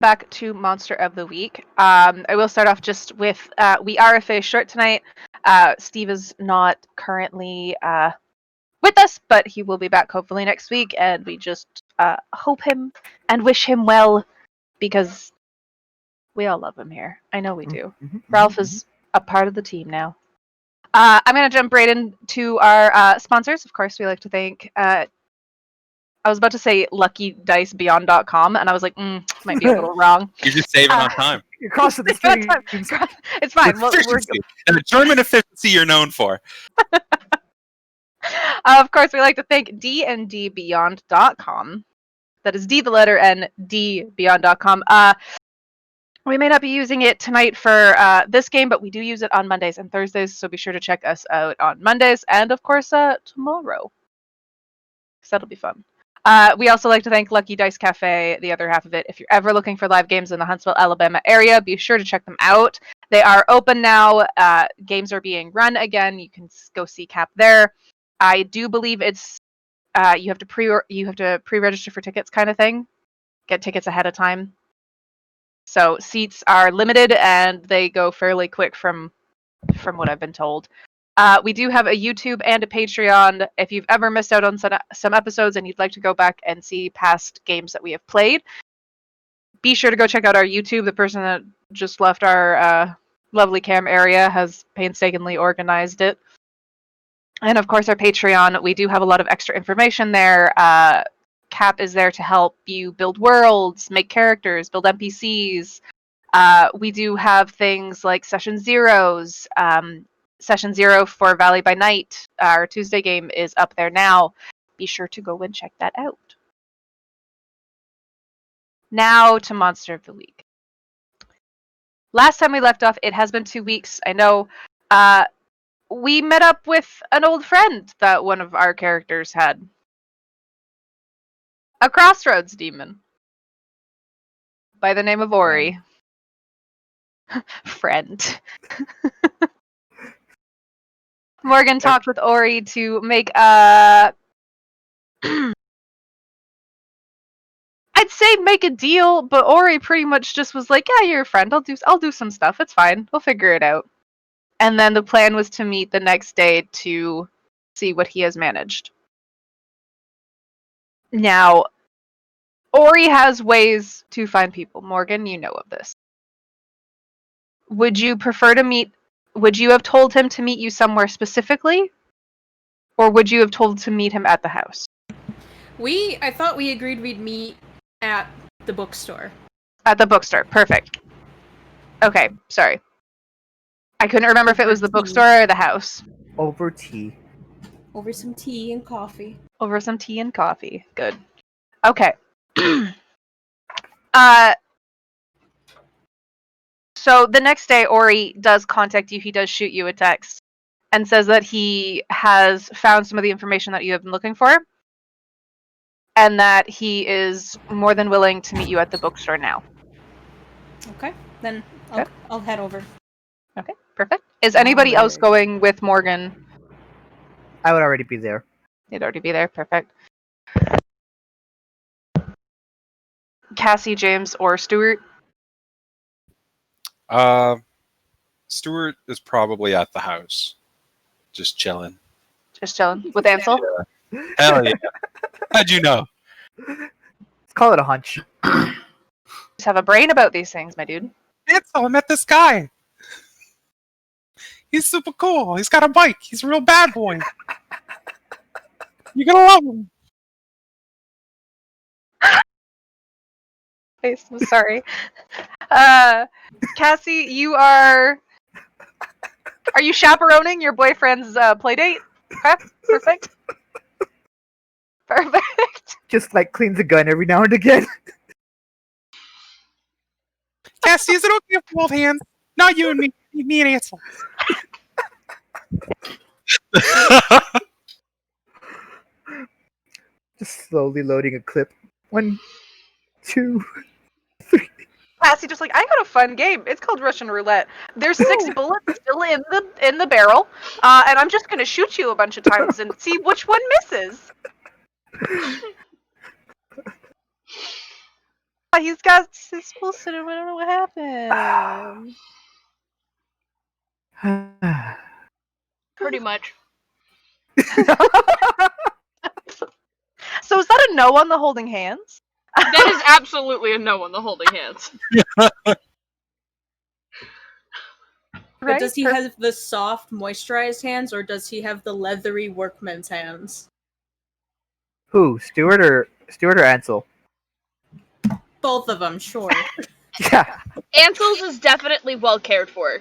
back to Monster of the Week. I will start off just with we are a face short tonight. Steve is not currently with us, but he will be back hopefully next week, and we just hope him and wish him well because we all love him here. I know we do. Ralph is a part of the team now. I'm going to jump right into our sponsors. Of course, we like to thank. I was about to say LuckyDiceBeyond.com, and I was like, might be a little wrong. You're just saving on time. You're crossing the street. It's fine. Efficiency. And the German efficiency you're known for. Of course, we like to thank DNDBeyond.com. That is D, the letter N, D, Beyond.com. We may not be using it tonight for this game, but we do use it on Mondays and Thursdays, so be sure to check us out on Mondays, and of course, tomorrow. Because that'll be fun. We also like to thank Lucky Dice Cafe, the other half of it. If you're ever looking for live games in the Huntsville, Alabama area, be sure to check them out. They are open now. Games are being run again. You can go see Cap there. I do believe it's you have to pre-register for tickets kind of thing. Get tickets ahead of time. So seats are limited and they go fairly quick from what I've been told. We do have a YouTube and a Patreon. If you've ever missed out on some episodes and you'd like to go back and see past games that we have played, be sure to go check out our YouTube. The person that just left our lovely cam area has painstakingly organized it. And of course, our Patreon, we do have a lot of extra information there. Cap is there to help you build worlds, make characters, build NPCs. We do have things like Session Zeros. Session 0 for Valley by Night, our Tuesday game, is up there now. Be sure to go and check that out. Now to Monster of the Week. Last time we left off, it has been 2 weeks. I know we met up with an old friend that one of our characters had. A crossroads demon. By the name of Ori. Friend. Morgan talked with Ori to make I'd say make a deal, but Ori pretty much just was like, "Yeah, you're a friend. I'll do some stuff. It's fine. We'll figure it out." And then the plan was to meet the next day to see what he has managed. Now, Ori has ways to find people. Morgan, you know of this. Would you prefer to meet? Would you have told him to meet you somewhere specifically? Or would you have told to meet him at the house? I thought we agreed we'd meet at the bookstore. At the bookstore, perfect. Okay, sorry. I couldn't remember if it was the bookstore or the house. Over tea. Over some tea and coffee. Over some tea and coffee. Good. Okay. So the next day, Ori does contact you. He does shoot you a text and says that he has found some of the information that you have been looking for and that he is more than willing to meet you at the bookstore now. Okay, then I'll head over. Okay, perfect. Is anybody else going with Morgan? I would already be there. You'd already be there. Perfect. Cassie, James, or Stuart? Stuart is probably at the house. Just chilling. Just chilling. With Ansel? Yeah. Hell yeah. How'd you know? Let's call it a hunch. Just have a brain about these things, my dude. Ansel, I met this guy. He's super cool. He's got a bike. He's a real bad boy. You're gonna love him. I'm sorry. Cassie, you are you chaperoning your boyfriend's playdate? Okay, perfect. Perfect. Just like cleans a gun every now and again. Cassie, is it okay if we hold hands? Not you and me. Me and Ansel. Just slowly loading a clip. 1, 2, 3. Cassie just like, I got a fun game. It's called Russian Roulette. There's 6 bullets still in the barrel, and I'm just gonna shoot you a bunch of times and see which one misses. He's got his full syndrome. I don't know what happened. Pretty much. So is that a no on the holding hands? That is absolutely a no on the holding hands. But does he have the soft, moisturized hands, or does he have the leathery workman's hands? Who? Stuart or Ansel? Both of them, sure. Yeah. Ansel's is definitely well cared for.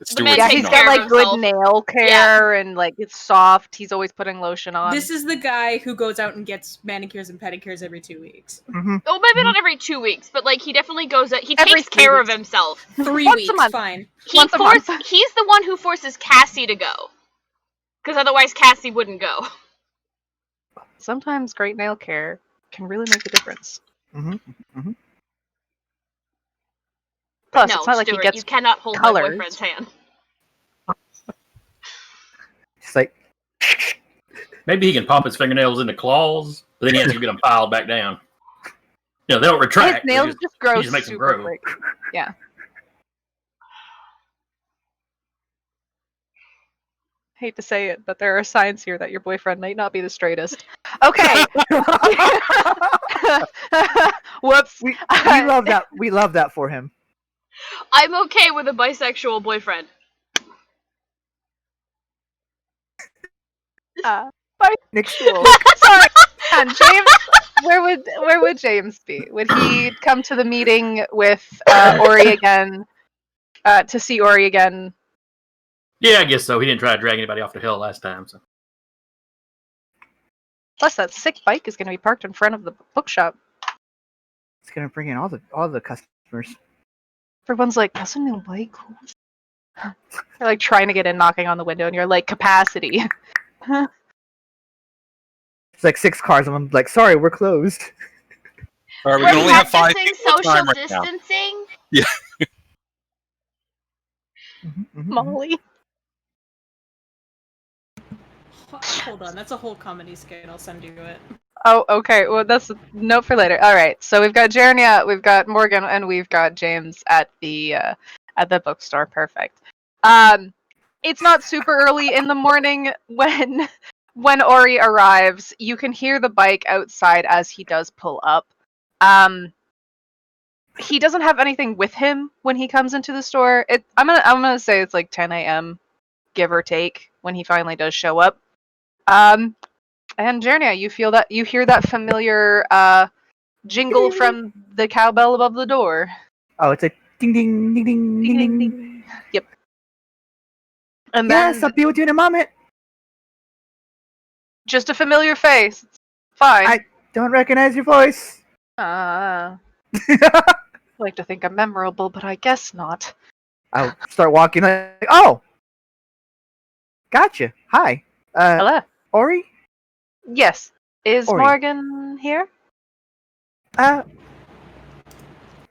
Stuart's man Yeah, takes he's not. care got of like good himself. nail care and like it's soft. He's always putting lotion on. This is the guy who goes out and gets manicures and pedicures every 2 weeks. Mm-hmm. Oh, maybe not every 2 weeks, but like he definitely goes out. He Every takes 3 care weeks. of himself. 3 Once a weeks, month. fine. He Once a month. He's the one who forces Cassie to go, because otherwise Cassie wouldn't go. Sometimes great nail care can really make a difference. Mm-hmm. Mm-hmm. Plus, No, it's not like Stuart, he gets you cannot hold colors. my boyfriend's hand. Just like Maybe he can pop his fingernails into claws, but then he has to get them piled back down. You know, they don't his retract. they nails just grow he just makes them super grow. quick. Yeah. Hate to say it, but there are signs here that your boyfriend might not be the straightest. Okay. Whoops. we love that. We love that for him. I'm okay with a bisexual boyfriend. Next school. Sorry. And James, where would James be? Would he come to the meeting with Ori again? To see Ori again? Yeah, I guess so. He didn't try to drag anybody off the hill last time. So Plus, that sick bike is going to be parked in front of the bookshop. It's gonna bring in all the customers. Everyone's like, "That's a new bike." They're like trying to get in, knocking on the window, and you're like, "Capacity." It's like 6 cars, and I'm like, sorry, we're closed. All right, we We're can only have 5 practicing people at a social time right now. distancing. Molly. Hold on, that's a whole comedy skit. I'll send you it. Oh, okay. Well, that's a note for later. All right. So we've got Jernia, we've got Morgan, and we've got James at the bookstore. Perfect. It's not super early in the morning when Ori arrives. You can hear the bike outside as he does pull up. He doesn't have anything with him when he comes into the store. I'm gonna say it's like 10 a.m. give or take when he finally does show up. And Jernia, you hear that familiar jingle from the cowbell above the door. Oh, it's like ding ding ding ding ding ding. ding. Yep. And then Yes, I'll be with you in a moment. just a familiar face. Fine. I don't recognize your voice. I like to think I'm memorable, but I guess not. I'll start walking like, oh, gotcha. Hi, Hello. Ori. Yes. Is Ori. Morgan here?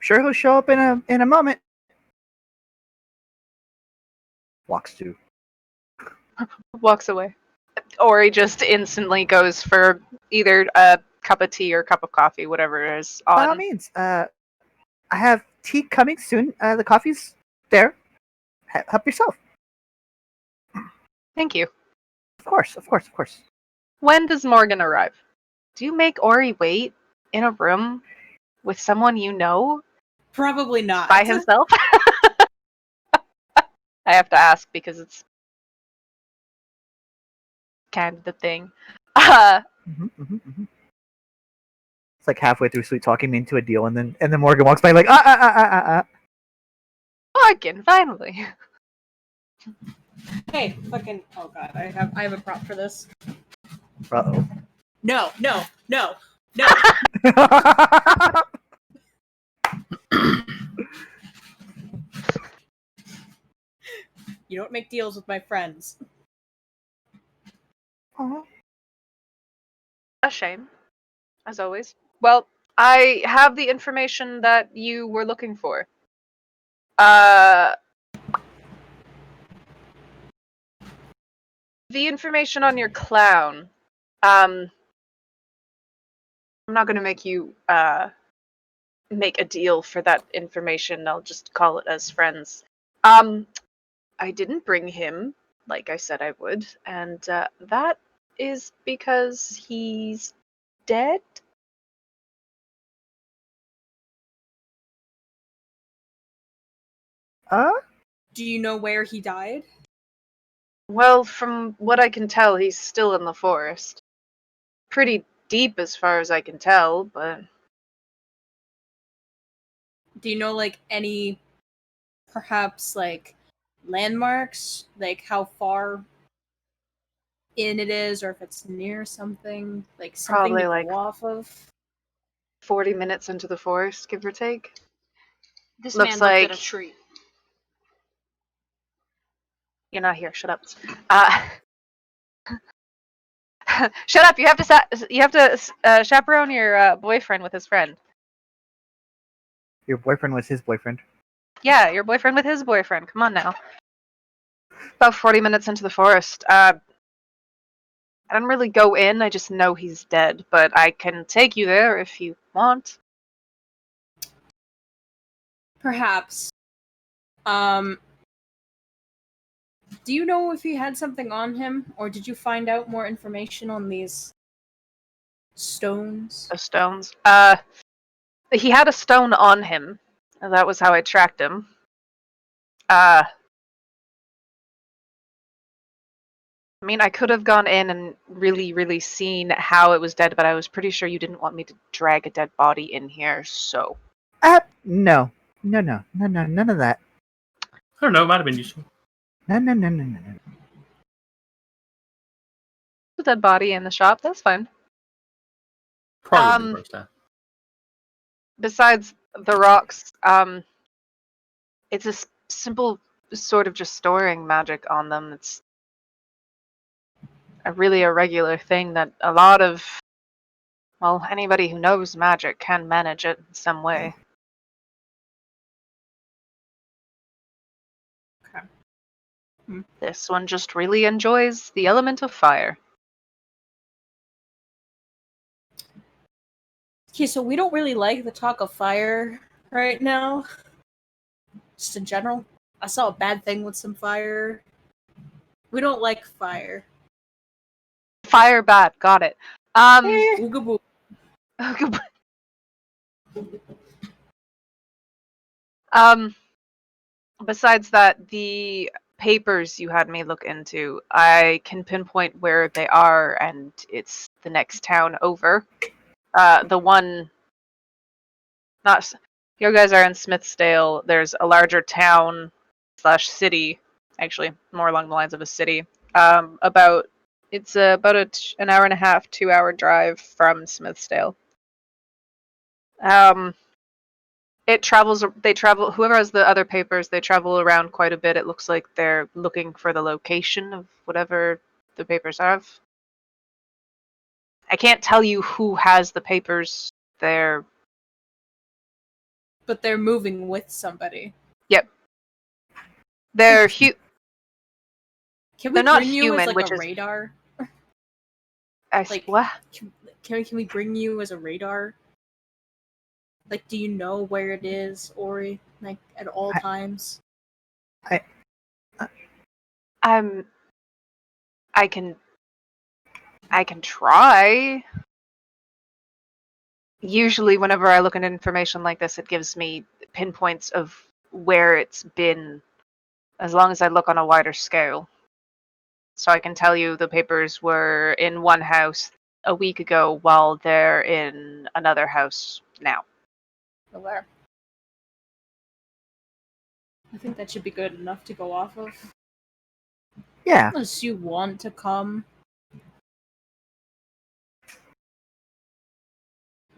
Sure, he'll show up in a moment. Walks to. Walks away. Ori just instantly goes for either a cup of tea or cup of coffee, whatever is By all on. means, I have tea coming soon. The coffee's there. Help yourself. Thank you. Of course. When does Morgan arrive? Do you make Ori wait in a room with someone you know Probably not. by himself? I have to ask because it's kind of the thing. It's like halfway through sweet talking me into a deal, and then Morgan walks by like Morgan, finally. Hey, fucking. Oh god, I have a prop for this. Uh-oh. No. You don't make deals with my friends. Aw. A shame, as always. Well, I have the information that you were looking for. The information on your clown. I'm not going to make you make a deal for that information. I'll just call it as friends. I didn't bring him like I said I would, and that is because he's dead. Do you know where he died? Well, from what I can tell, he's still in the forest. Pretty deep as far as I can tell, but Do you know like any perhaps like landmarks, like how far in it is, or if it's near something, like something Probably to like go off of? 40 minutes into the forest, give or take. This Looks man looked at like- a tree. You're not here. Shut up. Shut up! You have to chaperone your boyfriend with his friend. Your boyfriend was his boyfriend. Yeah, your boyfriend with his boyfriend. Come on now. About 40 minutes into the forest. I don't really go in. I just know he's dead, but I can take you there if you want. Perhaps. Do you know if he had something on him, or did you find out more information on these stones? The stones. He had a stone on him. And that was how I tracked him. I mean, I could have gone in and really seen how it was dead, but I was pretty sure you didn't want me to drag a dead body in here, so. No. None of that. I don't know. Might have been useful. No. The dead body in the shop, that's fine. Probably the first time. Besides the rocks, it's a simple sort of just storing magic on them. It's a really irregular thing that a lot of, well, anybody who knows magic can manage it in some way. Okay. This one just really enjoys the element of fire. Okay, so we don't really like the talk of fire right now. Just in general. I saw a bad thing with some fire. We don't like fire. Fire bad, got it. Oogaboo. Besides that, the papers you had me look into, I can pinpoint where they are, and it's the next town over. The one, not, you guys are in Smithsdale. There's a larger town / city, actually more along the lines of a city. It's about an hour and a half, 2-hour drive from Smithsdale. Whoever has the other papers, they travel around quite a bit. It looks like they're looking for the location of whatever the papers have. I can't tell you who has the papers. But they're moving with somebody. Yep. They're Can we They're not bring you human, as like which a is- radar? like what? Can we bring you as a radar? Like, do you know where it is, Ori? Like, at all times? I can try. Usually whenever I look at information like this, it gives me pinpoints of where it's been, as long as I look on a wider scale. So I can tell you the papers were in one house a week ago while they're in another house now. Where? I think that should be good enough to go off of. Yeah. Unless you want to come.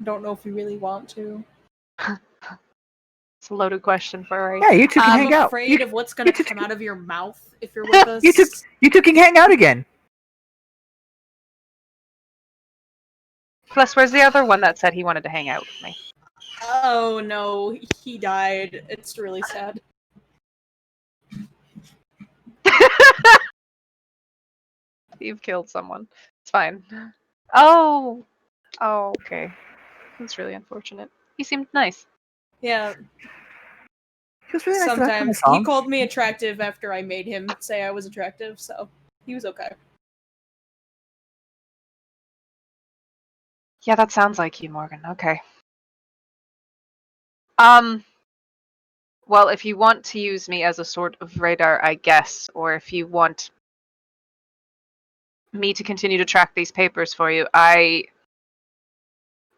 Don't know if you really want to. It's a loaded question for Ori. Yeah, you two can I'm hang out. afraid You, of what's gonna two come can- out of your mouth if you're with us. you two can hang out again. Plus, where's the other one that said he wanted to hang out with me? Oh no, he died. It's really sad. You've killed someone. It's fine. Oh, okay. That's really unfortunate. He seemed nice. Yeah, He was really nice about sometimes the he song. called me attractive after I made him say I was attractive, so he was okay. Yeah, that sounds like you, Morgan. Okay. Well, if you want to use me as a sort of radar, I guess, or if you want me to continue to track these papers for you,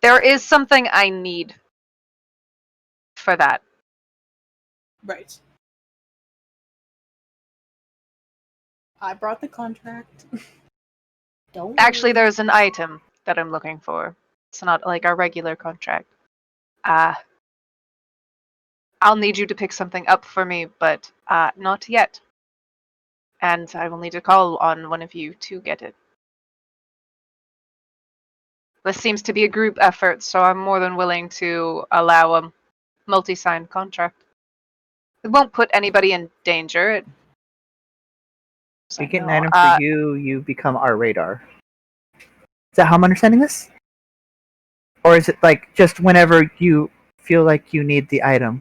there is something I need for that. Right. I brought the contract. Don't Actually, worry. there's an item that I'm looking for. It's not like our regular contract. I'll need you to pick something up for me, but not yet. And I will need to call on one of you to get it. This seems to be a group effort, so I'm more than willing to allow a multi-signed contract. It won't put anybody in danger. We get an item for you, you become our radar. Is that how I'm understanding this? Or is it like just whenever you feel like you need the item?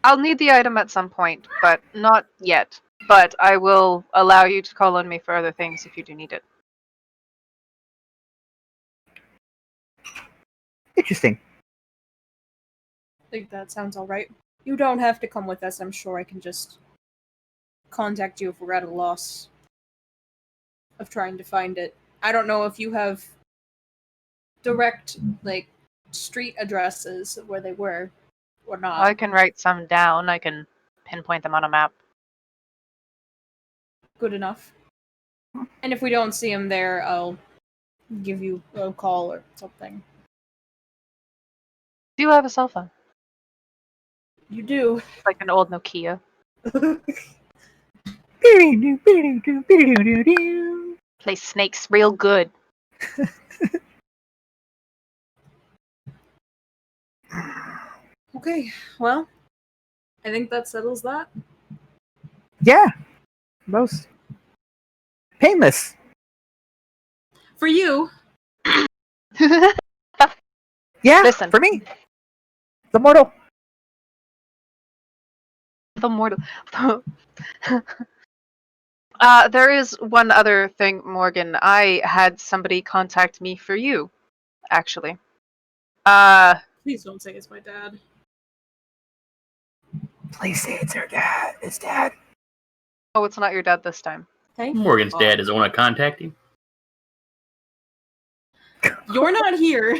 I'll need the item at some point, but not yet. But I will allow you to call on me for other things if you do need it. Interesting. I think that sounds alright. You don't have to come with us, I'm sure I can just contact you if we're at a loss of trying to find it. I don't know if you have direct, like, street addresses of where they were or not. I can write some down. I can pinpoint them on a map. Good enough. And if we don't see him there, I'll give you a call or something. Do you have a cell phone? You do. Like an old Nokia. Play snakes real good. Okay, well, I think that settles that. Yeah. Most painless. For you, Yeah. Listen. For me. The mortal. The mortal. There is one other thing, Morgan. I had somebody contact me for you, actually. please don't say it's my dad. Please say it's her dad. It's dad. Oh, it's not your dad this time. Okay. Morgan's dad is the one to contact him. You're not here.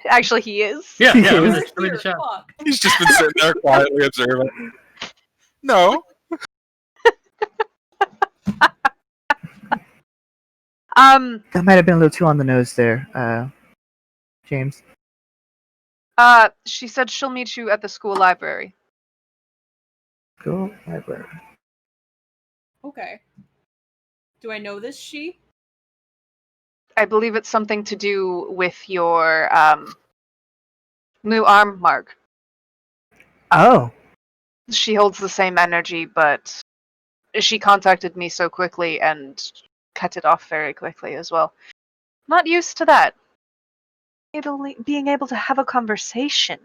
Actually, he is. Yeah, He yeah. is. I'm in You're the here. shop. Fuck. He's just been sitting there quietly observing. No. That might have been a little too on the nose there, James. She said she'll meet you at the school library. Go library. Okay. Do I know this she? I believe it's something to do with your new arm mark. Oh. She holds the same energy, but she contacted me so quickly and cut it off very quickly as well. Not used to that. Being able to have a conversation,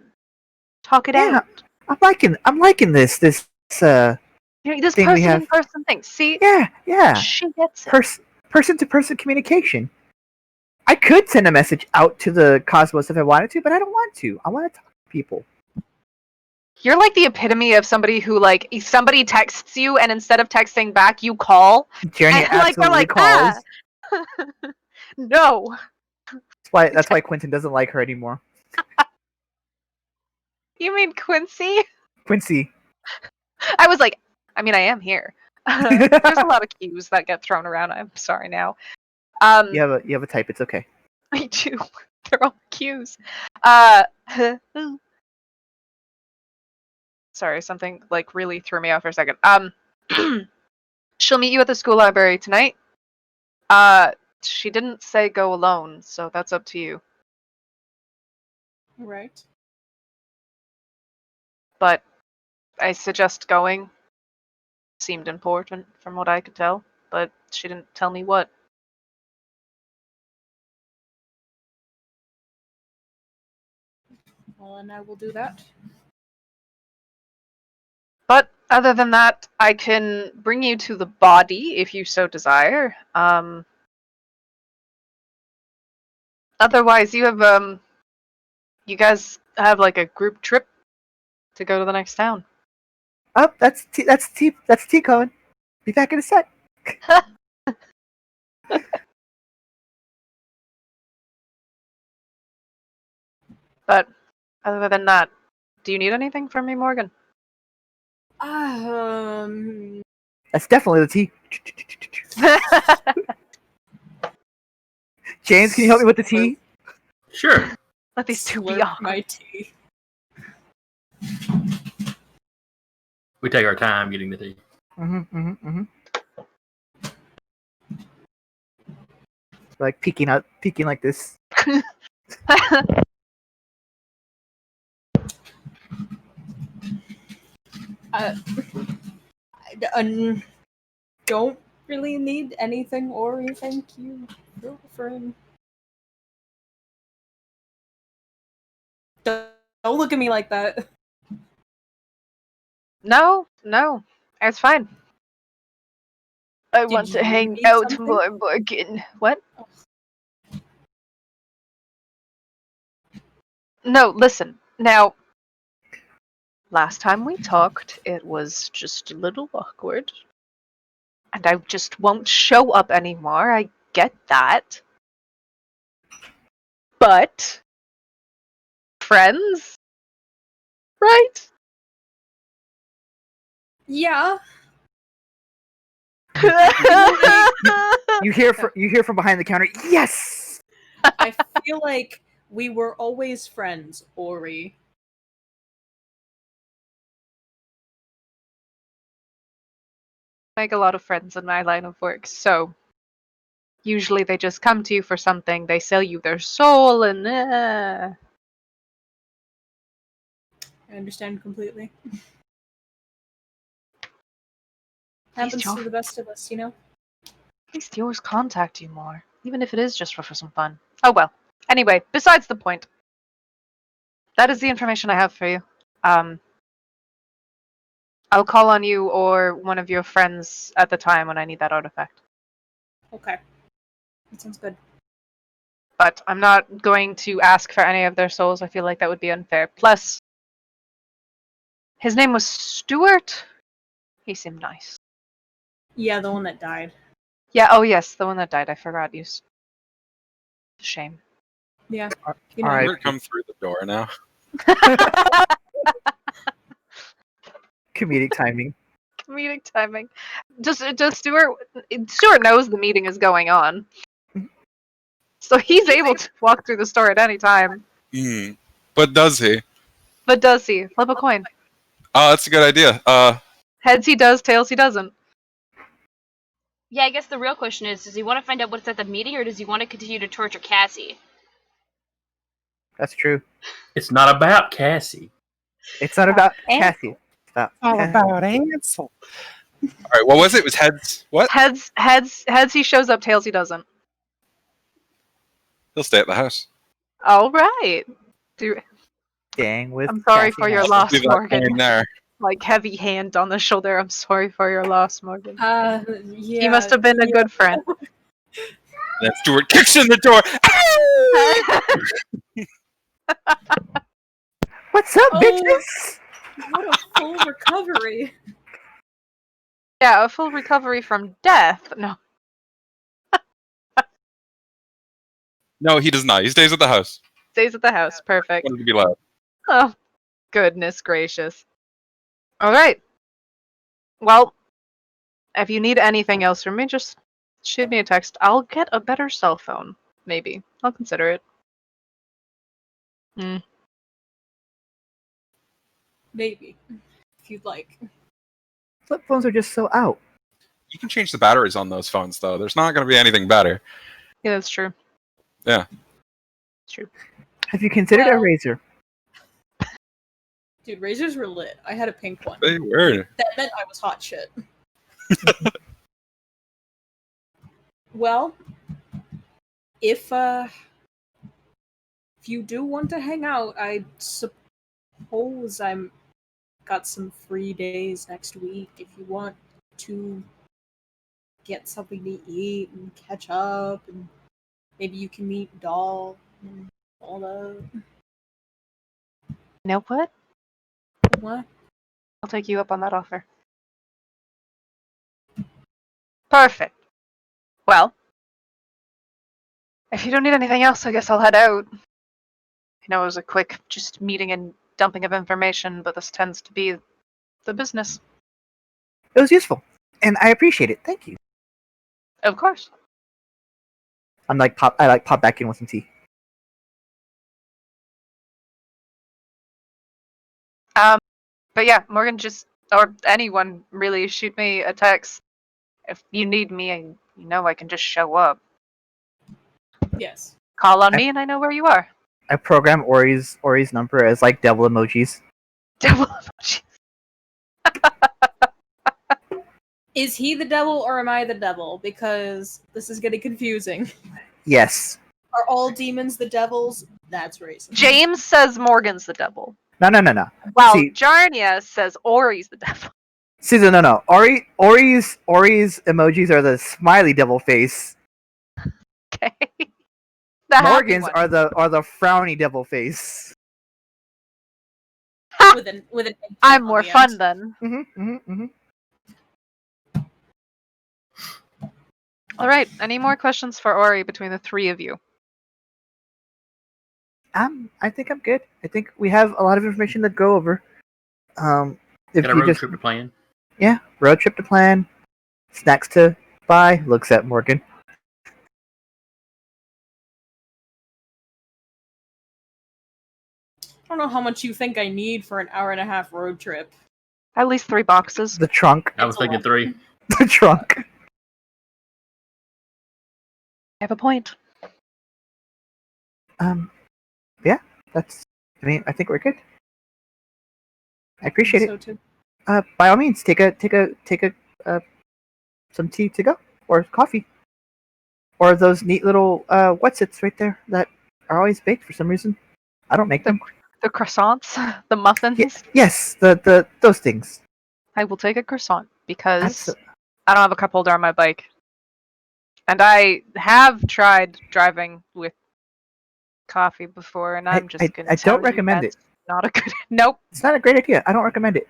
talk it Yeah. out. I'm liking this this This thing we have. person-in-person thing. See, Yeah. she gets it. Person-to-person communication. I could send a message out to the cosmos if I wanted to, but I don't want to. I want to talk to people. You're like the epitome of somebody who, like, somebody texts you and instead of texting back, you call. Journey And, like, they're absolutely like, calls. No. That's why Quentin doesn't like her anymore. You mean Quincy? Quincy. I was like, I mean, I am here. There's a lot of cues that get thrown around. I'm sorry now. You have a type. It's okay. I do. They're all cues. Sorry, something like really threw me off for a second. She'll meet you at the school library tonight. She didn't say go alone, so that's up to you. Right. But I suggest going. Seemed important from what I could tell, but she didn't tell me what. Well, and I will do that. But other than that, I can bring you to the body if you so desire. Otherwise, you guys have like a group trip to go to the next town. Oh, that's T Cohen. Be back in a sec. But other than that, do you need anything from me, Morgan? That's definitely the T. James, can you help me with the T? Sure. Let these two be Slurp on. my tea. We take our time getting the tea. Like peeking like this. I don't really need anything, Ori. Thank you, girlfriend. Don't look at me like that. No, it's fine. I Did want to you hang need out something? more, Morgan. What? No, listen. Now, last time we talked, it was just a little awkward. And I just won't show up anymore. I get that. But friends? Right? Yeah. You hear from behind the counter. Yes. I feel like we were always friends, Ori. Make a lot of friends in my line of work, so usually they just come to you for something, they sell you their soul, and I understand completely. Please, Happens Joe. to the best of us, you know? At least they always contact you more, even if it is just for some fun. Oh well. Anyway, besides the point. That is the information I have for you. I'll call on you or one of your friends at the time when I need that artifact. Okay. That sounds good. But I'm not going to ask for any of their souls. I feel like that would be unfair. Plus, his name was Stuart. He seemed nice. Yeah, the one that died. Yeah, oh yes, the one that died. I forgot. Shame. Yeah. All You know, right. We're come through the door now. Comedic timing. Comedic timing. Just Stuart knows the meeting is going on. So he's able to walk through the store at any time. But does he? But does he? Flip a coin. Oh, that's a good idea. Heads he does, tails he doesn't. Yeah, I guess the real question is, does he want to find out what's at the meeting, or does he want to continue to torture Cassie? That's true. It's not about Cassie. It's not about Ansel. Cassie. Stop. All about Ansel. All right, what was it? It was heads. What? Heads he shows up, tails he doesn't. He'll stay at the house. All right. Dang with. I'm sorry Cassie for your and loss, Leave that Morgan. in there. Like heavy hand on the shoulder. I'm sorry for your loss, Morgan. yeah. He must have been a good friend. Then Stuart kicks in the door. What's up, Oh. bitches? What a full recovery. Yeah, a full recovery from death. No. No, he does not. He stays at the house. Stays at the house. Perfect. Wanted to be loud. Oh, goodness gracious. All right. Well, if you need anything else from me, just shoot me a text. I'll get a better cell phone. Maybe. I'll consider it. Maybe. If you'd like. Flip phones are just so out. You can change the batteries on those phones, though. There's not going to be anything better. Yeah, that's true. Yeah. It's true. Have you considered a Well- razor? Dude, razors were lit. I had a pink one. They were. That meant I was hot shit. Well, if if you do want to hang out, I suppose I'm got some free days next week. If you want to get something to eat and catch up, and maybe you can meet Doll and all that. You know what? What? I'll take you up on that offer. Perfect. Well, if you don't need anything else, I guess I'll head out. I know it was a quick just meeting and dumping of information, but this tends to be the business. It was useful, and I appreciate it. Thank you. Of course. I pop back in with some tea. But yeah, Morgan, or anyone really, shoot me a text. If you need me, I can just show up. Yes. Call on me and I know where you are. I program Ori's number as like devil emojis. Devil emoji. Is he the devil or am I the devil? Because this is getting confusing. Yes. Are all demons the devils? That's racist. James says Morgan's the devil. No. Well, See- Jarnia says Ori's the devil. Caesar, no. Ori's emojis are the smiley devil face. Okay. The happy Morgan's one. are the frowny devil face. with an eggplant I'm on more the fun end. Mm-hmm. All right. Any more questions for Ori between the three of you? I think I'm good. I think we have a lot of information to go over. If Got a you road just trip to plan. yeah, road trip to plan, snacks to buy. Looks at Morgan. I don't know how much you think I need for an hour and a half road trip. At least 3 boxes. The trunk. I was It's a thinking lot. 3. The trunk. I have a point. Yeah, that's. I think we're good. I appreciate it. So too. By all means, take some tea to go, or coffee, or those neat little whatsits right there that are always baked for some reason. I don't make them. The croissants, the muffins. Yes, the those things. I will take a croissant because Abso- I don't have a cup holder on my bike. And I have tried driving with coffee before, and I'm just I gonna don't recommend it. Not a good. Nope. It's not a great idea. I don't recommend it.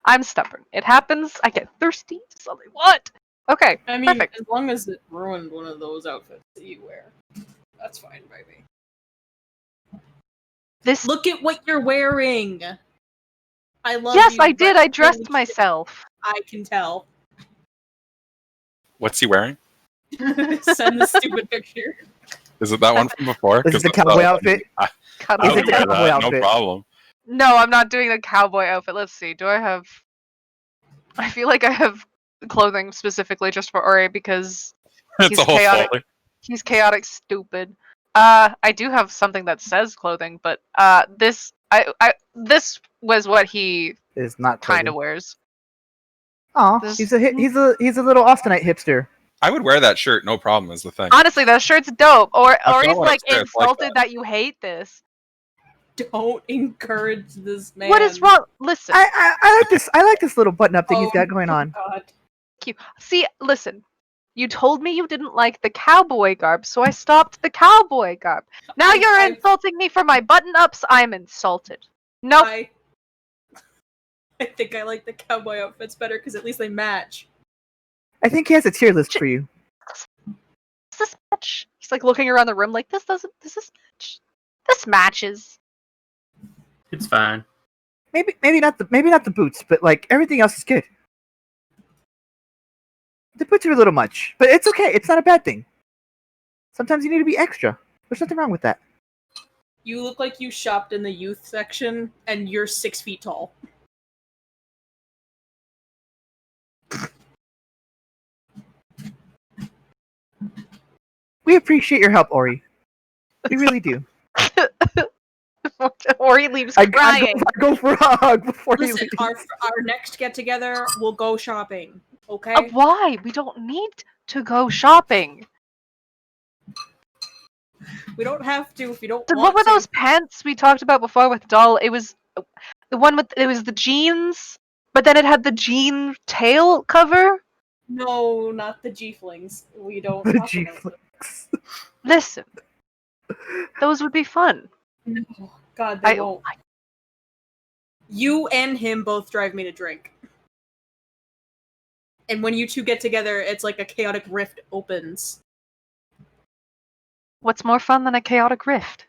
I'm stubborn. It happens. I get thirsty. Something. What? Okay. I mean, Perfect. as long as it ruined one of those outfits that you wear, that's fine by me. This. Look at what you're wearing. I love Yes, you, I did. but I dressed holy shit, myself. I can tell. What's he wearing? Send the stupid picture. Is it that one from before? This is 'Cause the that's cowboy all- outfit. I Cut Is off it would the wear cowboy that, no outfit? problem. No, I'm not doing the cowboy outfit. Let's see. Do I have? I feel like I have clothing specifically just for Ori because It's He's a whole chaotic. folder. he's chaotic stupid. I do have something that says clothing, but this was what he Is not kind of wears. Oh, This- he's a little Austinite hipster. I would wear that shirt, no problem. Is the thing. Honestly, that shirt's dope. Or I he's saw one like upstairs like insulted that you hate this. Don't encourage this man. What is wrong? Listen, I like this. I like this little button-up thing he's Oh got going on. God. see, listen. You told me you didn't like the cowboy garb, so I stopped the cowboy garb. Now you're I- insulting me for my button-ups. I'm insulted. Nope. I think I like the cowboy outfits better because at least they match. I think he has a tier list for you. Does this match? He's like looking around the room like this doesn't. Does this match? This matches. It's fine. Maybe not the boots, but like everything else is good. The boots are a little much, but it's okay. It's not a bad thing. Sometimes you need to be extra. There's nothing wrong with that. You look like you shopped in the youth section and you're 6 feet tall. We appreciate your help, Ori. We really do. Or he leaves I crying. go for a hug before you Listen, leave. our next get together, we'll go shopping. Okay? Why? We don't need to go shopping. We don't have to if you don't What want were to. those pants we talked about before with Doll? It was the one with it was the jeans, but then it had the jean tail cover. No, not the G-flings. We don't The talk G about them. flicks. Listen, those would be fun. No, God, they I- won't. You and him both drive me to drink. And when you two get together, it's like a chaotic rift opens. What's more fun than a chaotic rift?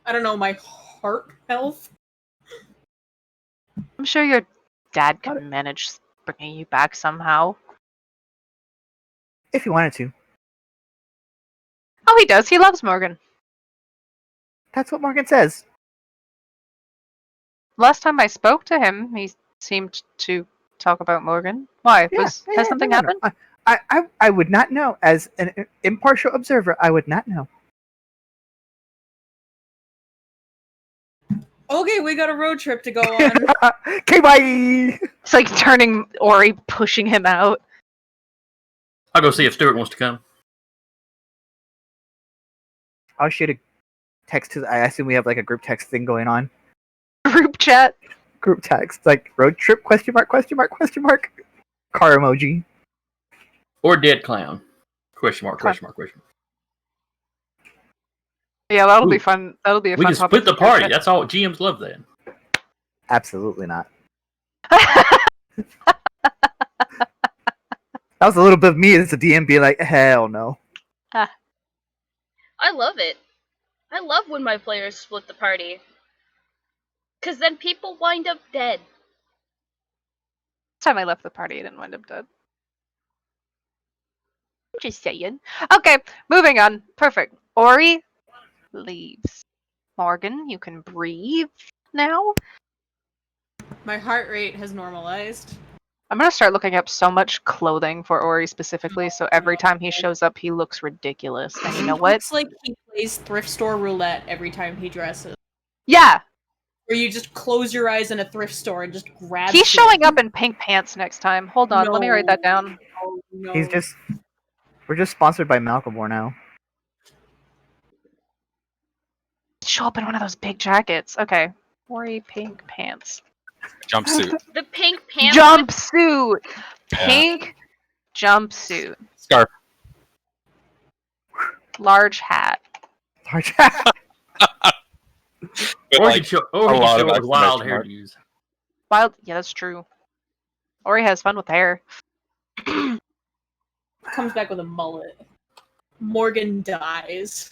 I don't know, my heart health? I'm sure your dad could manage bringing you back somehow. If you wanted to. Oh, he does. He loves Morgan. That's what Morgan says. Last time I spoke to him, he seemed to talk about Morgan. Why? Has something no. happened? I would not know. As an impartial observer, I would not know. Okay, we got a road trip to go on. Okay, bye! It's like turning Ori, pushing him out. I'll go see if Stuart wants to come. I'll shoot a text to. I assume we have like a group text thing going on. Group chat. Group text like road trip ? Question mark? Question mark? Question mark? Car emoji. Or dead clown. Question mark, question mark, question mark. Yeah, that'll be Ooh. fun. That'll be a We fun can topic split the for group party. chat. That's all. GMs love that. Absolutely not. That was a little bit of me as a DM being like, hell no. I love it. I love when my players split the party. Because then people wind up dead. Last time I left the party, I didn't wind up dead. Just saying. Okay, moving on. Perfect. Ori leaves. Morgan, you can breathe now. My heart rate has normalized. I'm gonna start looking up so much clothing for Ori specifically, so every time he shows up, he looks ridiculous. And you know what? It's like he plays thrift store roulette every time he dresses. Yeah, Where you just close your eyes in a thrift store and just grab he's shit. showing up in pink pants next time. Hold on, let me write that down. Oh, no. He's just. We're just sponsored by Malcolmore now. Show up in one of those big jackets. Okay. Ori pink pants. Jumpsuit. The pink pants. Jumpsuit! Yeah. Pink jumpsuit. Scarf. Large hat. Large. But Or like, he can show, a or he lot can of show up with wild exclamation hairdos. Wild. Yeah, that's true. Ori has fun with hair. Comes back with a mullet. Morgan dies.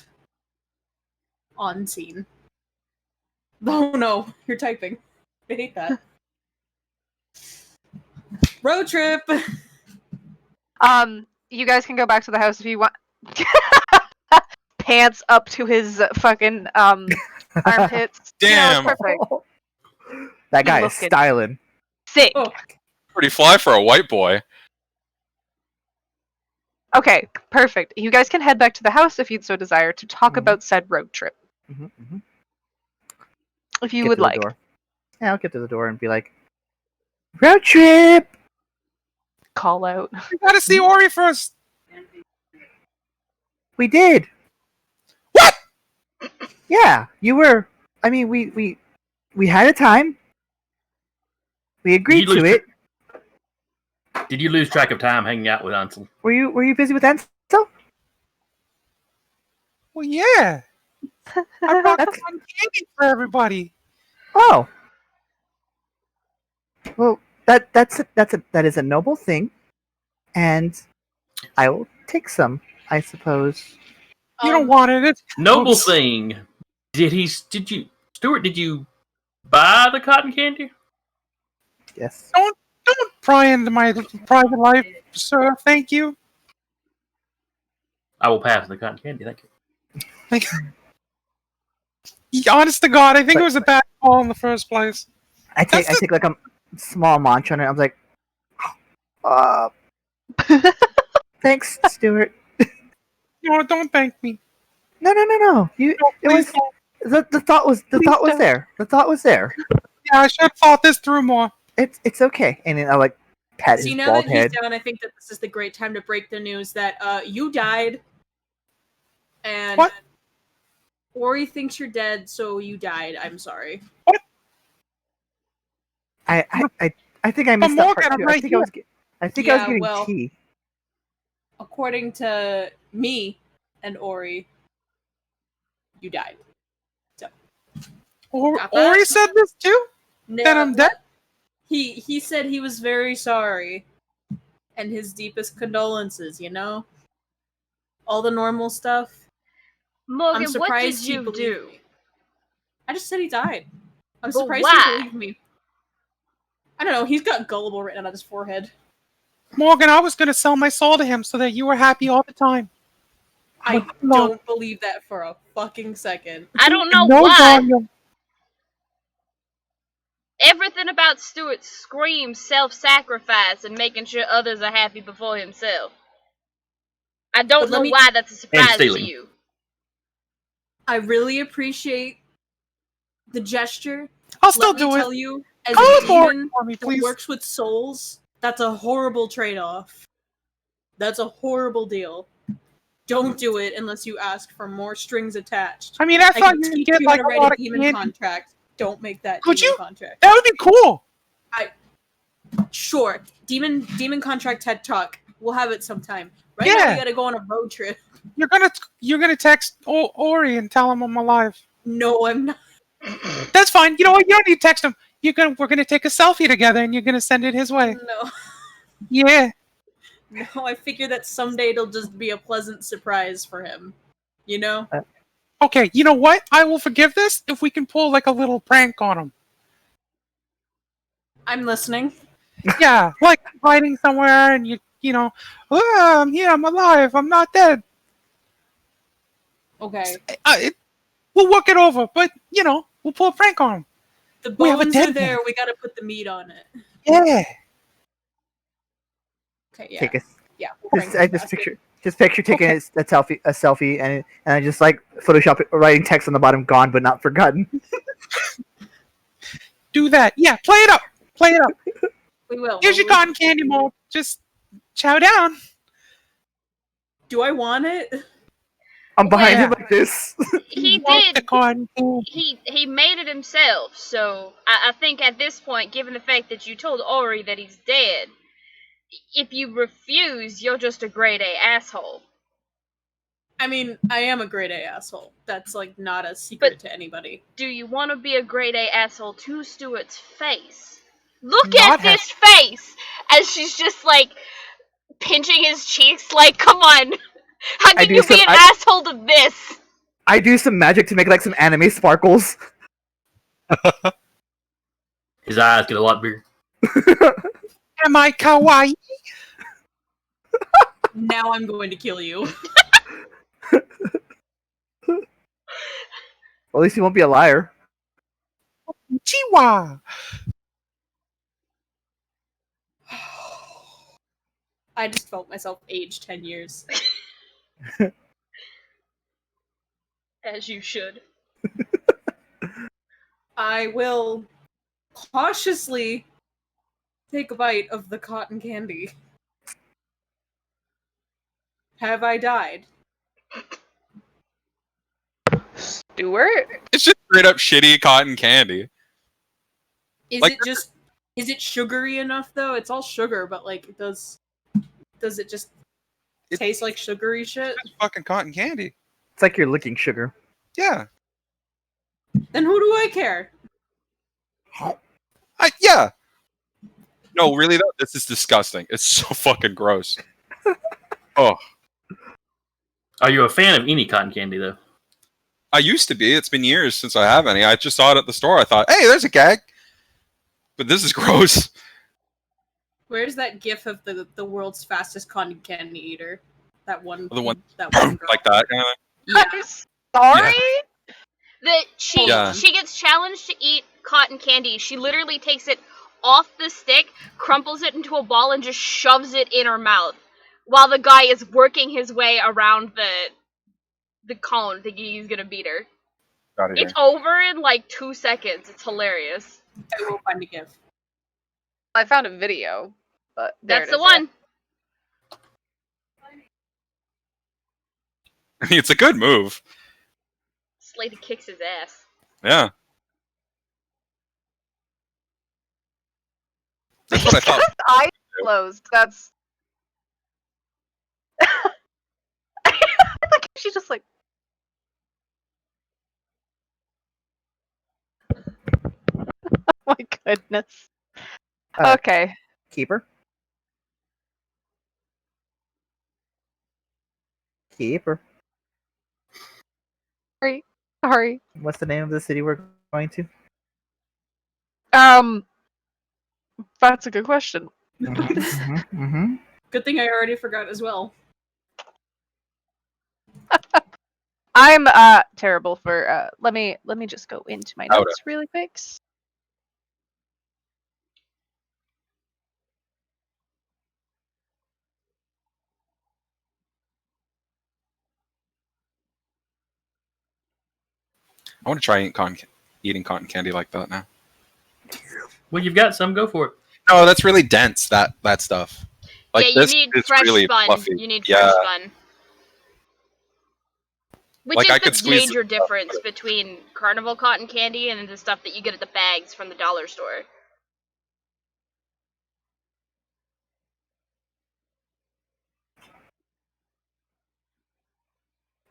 On scene. Oh no, you're typing. I hate that. Road trip! You guys can go back to the house if you want. Pants up to his fucking armpits. Damn. You know, it's perfect. That guy is Looking. styling. Sick. Oh, pretty fly for a white boy. Okay, perfect. You guys can head back to the house if you'd so desire to talk Mhm. about said road trip, Mm-hmm. if you would like. Door. Yeah, I'll get to the door and be like, road trip! Call out. You gotta see Ori first. We did! What? Yeah, you were. I mean, we had a time. We agreed You to lose it. Did you lose track of time hanging out with Ansel? Were you busy with Ansel? Well, yeah. I brought That's- some candy for everybody. Oh. Well, that is a noble thing, and I will take some, I suppose. You don't want it. Noble Oops. thing. Did you, Stuart, did you buy the cotton candy? Yes. Don't pry into my private life, sir. Thank you. I will pass the cotton candy, thank you. Honest to God, I think But- it was a bad call in the first place. I take like a small munch on it. I'm like, thanks, Stuart. No, don't thank me. No. You. No, It please was don't. the thought was don't. there. The thought was there. Yeah, I should have thought this through more. It's okay. And then I like pat see, his now bald that he's head. down, I think that this is the great time to break the news that you died. And What? Ori thinks you're dead, so you died. I'm sorry. I think I missed that Morgan, part I'm too. right I think I was Yeah, getting well- tea. According to me and Ori, you died. Got that? Ori said this too? No, That I'm dead? He said he was very sorry, and his deepest condolences. You know, all the normal stuff. Morgan, I'm what surprised did he you believed do? me. I just said he died. I'm But surprised why? he believed me. I don't know. He's got gullible written on his forehead. Morgan, I was going to sell my soul to him so that you were happy all the time. I No. don't believe that for a fucking second. I don't know No, why. Daniel. Everything about Stuart screams self-sacrifice and making sure others are happy before himself. I don't But let know me- why that's a surprise to stealing. you. I really appreciate the gesture. I'll still Let me do tell it. you, as Call a it Ori demon for me, that please. works with souls, that's a horrible trade-off. That's a horrible deal. Don't do it unless you ask for more strings attached. I mean, I I thought can you'd teach get you how like to a write lot a of demon candy. contract. Don't make that Could demon you? contract. That would be cool. Sure, demon contract TED Talk. We'll have it sometime. Right now, Yeah. we gotta go on a road trip. You're gonna text Ori and tell him I'm alive. No, I'm not. That's fine. You know what? You don't need to text him. We're gonna take a selfie together and you're gonna send it his way. No, Yeah. no. I figure that someday it'll just be a pleasant surprise for him. You know? Okay. You know what? I will forgive this if we can pull like a little prank on him. I'm listening. Yeah, like hiding somewhere and you know, oh, I'm here. I'm alive. I'm not dead. Okay. We'll work it over, but you know, we'll pull a prank on him. The We have a bones dead are there. man. We gotta put the meat on it. Yeah. Okay, yeah. Take a Yeah. we'll prank I this just bastard. picture taking a selfie, and I just like Photoshop it, writing text on the bottom, gone but not forgotten. Do that. Yeah, play it up. Play it up. We will. Here's your We'll- cotton candy mold. Just chow down. Do I want it? I'm behind Yeah. him like this. He Want the did. cotton candy. He made it himself, so I think at this point, given the fact that you told Ori that he's dead, if you refuse, you're just a grade A asshole. I mean, I am a grade A asshole. That's like not a secret to anybody. Do you want to be a grade A asshole to Stuart's face? Look Not at this face! As she's just like pinching his cheeks, like, come on! How I can do you be some- an asshole to this? I do some magic to make like some anime sparkles. His eyes get a lot bigger. Am I kawaii? Now I'm going to kill you. At least he won't be a liar. Chihuahua. I just felt myself age 10 years. As you should. I will cautiously take a bite of the cotton candy. Have I died? Stuart? It's just straight up shitty cotton candy. Is Like- it just is it sugary enough though? It's all sugar, but like does it just It- taste like sugary shit? It's fucking cotton candy. It's like you're licking sugar. Yeah. Then who do I care? Yeah. No, really though, this is disgusting. It's so fucking gross. Oh, Are you a fan of any cotton candy though? I used to be. It's been years since I have any. I just saw it at the store. I thought, hey, there's a gag. But this is gross. Where's that gif of the world's fastest cotton candy eater? That one The one- that one girl. Like that kind of Yeah. I'm sorry? That she Yeah. she gets challenged to eat cotton candy. She literally takes it off the stick, crumples it into a ball, and just shoves it in her mouth, while the guy is working his way around the cone, thinking he's gonna beat her. Got It's over in like 2 seconds. It's hilarious. I will find a gif. I found a video, but there That's it the is, yeah. one. It's a good move. It's lady kicks his ass. Yeah. That's what I thought. Eyes closed. That's. Like, she's just like. Oh my goodness. Uh, Okay. Keeper. Keeper. Sorry. What's the name of the city we're going to? That's a good question. Mm-hmm. Good thing I already forgot as well. I'm terrible for let me just go into my Outa. notes really quick. I want to try eating cotton candy like that now. Well, you've got some. Go for it. No, that's really dense. That stuff. Like yeah, you this need is fresh really spun. fluffy. You need Yeah. fresh spun. Which Like, I is could the squeeze major it. difference between carnival cotton candy and the stuff that you get at the bags from the dollar store.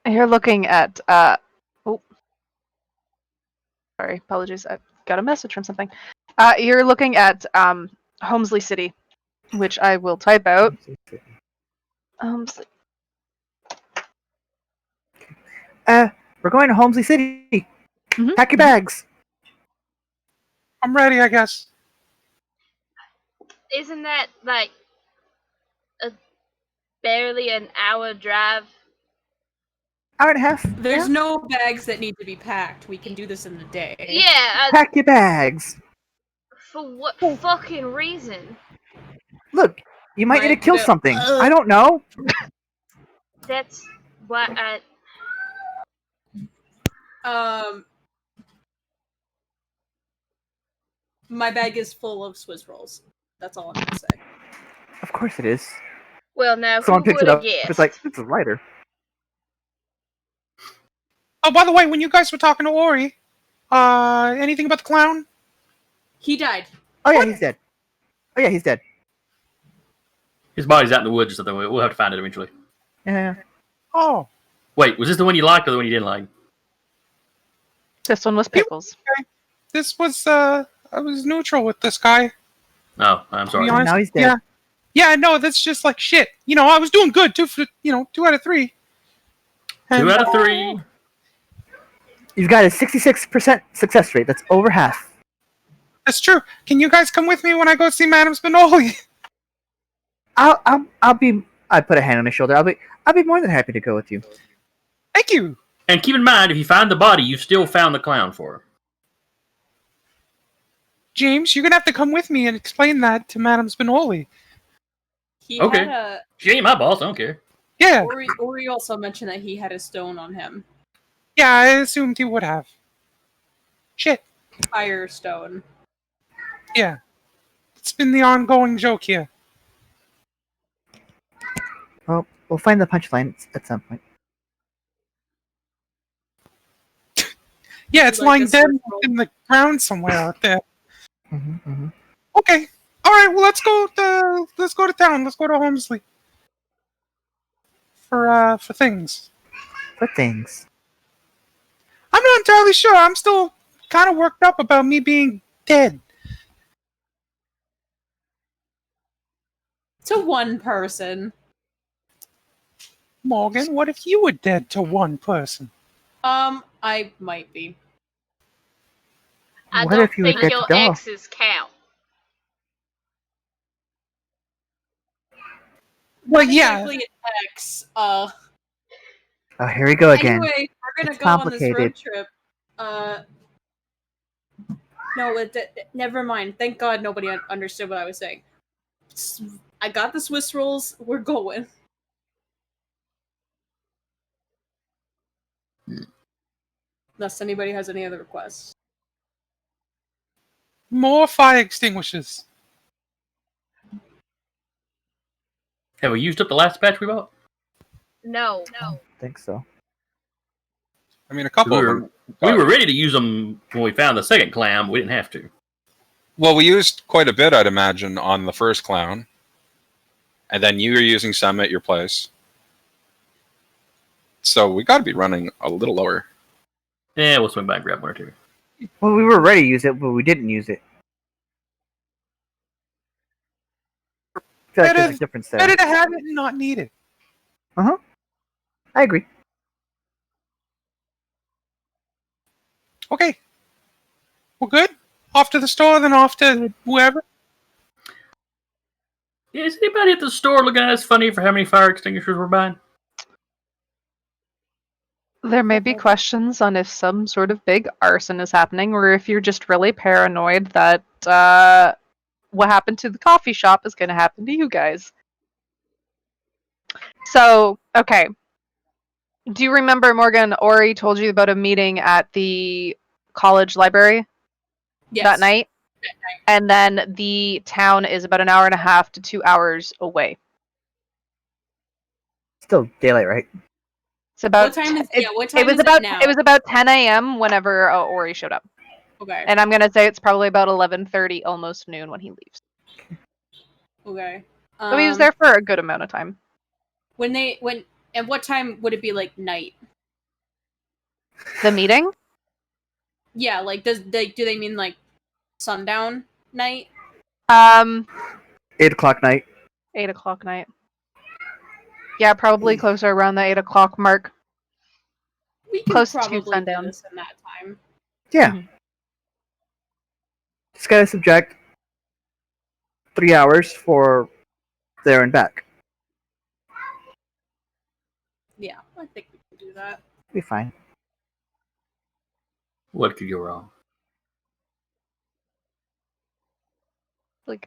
You're looking at oh, sorry, apologies. I got a message from something. You're looking at Homesley City, which I will type out. We're going to Homesley City. Mhm. Pack your bags. I'm ready, I guess. Isn't that like barely an hour drive? Hour and a half. There's Yeah. no bags that need to be packed. We can do this in the day. Yeah, Pack your bags. for what fucking reason? Look, you might need to Like kill the- something. I don't know. That's what I. My bag is full of Swiss rolls. That's all I'm gonna say. Of course it is. Well, now Someone who picks it would have up. guessed? It's like, it's a lighter. Oh, by the way, when you guys were talking to Ori, anything about the clown? He died. Oh yeah, he's dead. Oh yeah, he's dead. His body's out in the woods or something. We'll have to find it eventually. Yeah. Oh, Wait, was this the one you liked or the one you didn't like? This one was Pickles. this was, I was neutral with this guy. Oh, I'm To sorry. be honest. Now he's dead. Yeah. Yeah, no, that's just like shit. You know, I was doing good, 2 out of 3. And, 2 out of 3. You've got a 66% success rate. That's over half. That's true. Can you guys come with me when I go see Madame Spinoli? I'll be. I put a hand on his shoulder. I'll be more than happy to go with you. Thank you. And keep in mind, if you find the body, you still found the clown for her. James, you're gonna have to come with me and explain that to Madame Spinoli. He Okay. had a. She ain't my boss. I don't care. Yeah, Ori also mentioned that he had a stone on him. yeah, I assumed he would have. Shit, Firestone. yeah. It's been the ongoing joke here. Well, we'll find the punchline at some point. Yeah, it's Like lying a dead circle. in the ground somewhere out there. Mm-hmm. Okay. All right. Well, let's go to town. Let's go to Holmesley for things. For things. I'm not entirely sure. I'm still kind of worked up about me being dead. To one person. Morgan, what if you were dead to one person? I might be. I What don't if you were think dead your to doll? exes count. Well, yeah. Technically an ex. Oh, here we go again. Anyway, we're gonna It's go on this road complicated. trip. No, never mind. Thank God nobody understood what I was saying. I got the Swiss rolls. We're going. Unless anybody has any other requests. More fire extinguishers. Have we used up the last batch we bought? No. I think so. I mean, a couple of them. We were ready to use them when we found the second clown, but we didn't have to. Well, we used quite a bit, I'd imagine, on the first clown. And then you were using some at your place. So we got to be running a little lower. Yeah, we'll swing by and grab one or two. Well, we were ready to use it, but we didn't use it. I feel like there's a difference there. Better to have it and not need it. I agree. Okay. We're good? Off to the store, then off to whoever? Yeah, is anybody at the store looking at us funny for how many fire extinguishers we're buying? There may be questions on if some sort of big arson is happening, or if you're just really paranoid that what happened to the coffee shop is going to happen to you guys. So, okay. Do you remember, Morgan, Ori told you about a meeting at the college library that night? And then the town is about an hour and a half to 2 hours away. Still daylight, right? It's about. What time is It was about 10 a.m. whenever Ori showed up. Okay. And I'm gonna say it's probably about 11:30, almost noon, when he leaves. Okay. So he was there for a good amount of time. And what time would it be, like, night? The meeting? Yeah, like, do they mean, like, sundown night? 8 o'clock night. 8 o'clock night. Yeah, probably closer around the 8 o'clock mark. We can Close to probably do sundown. this in that time. Yeah. Mhm. Just gotta subtract 3 hours for there and back. Yeah, I think we can do that. Be fine. What could go wrong? Like,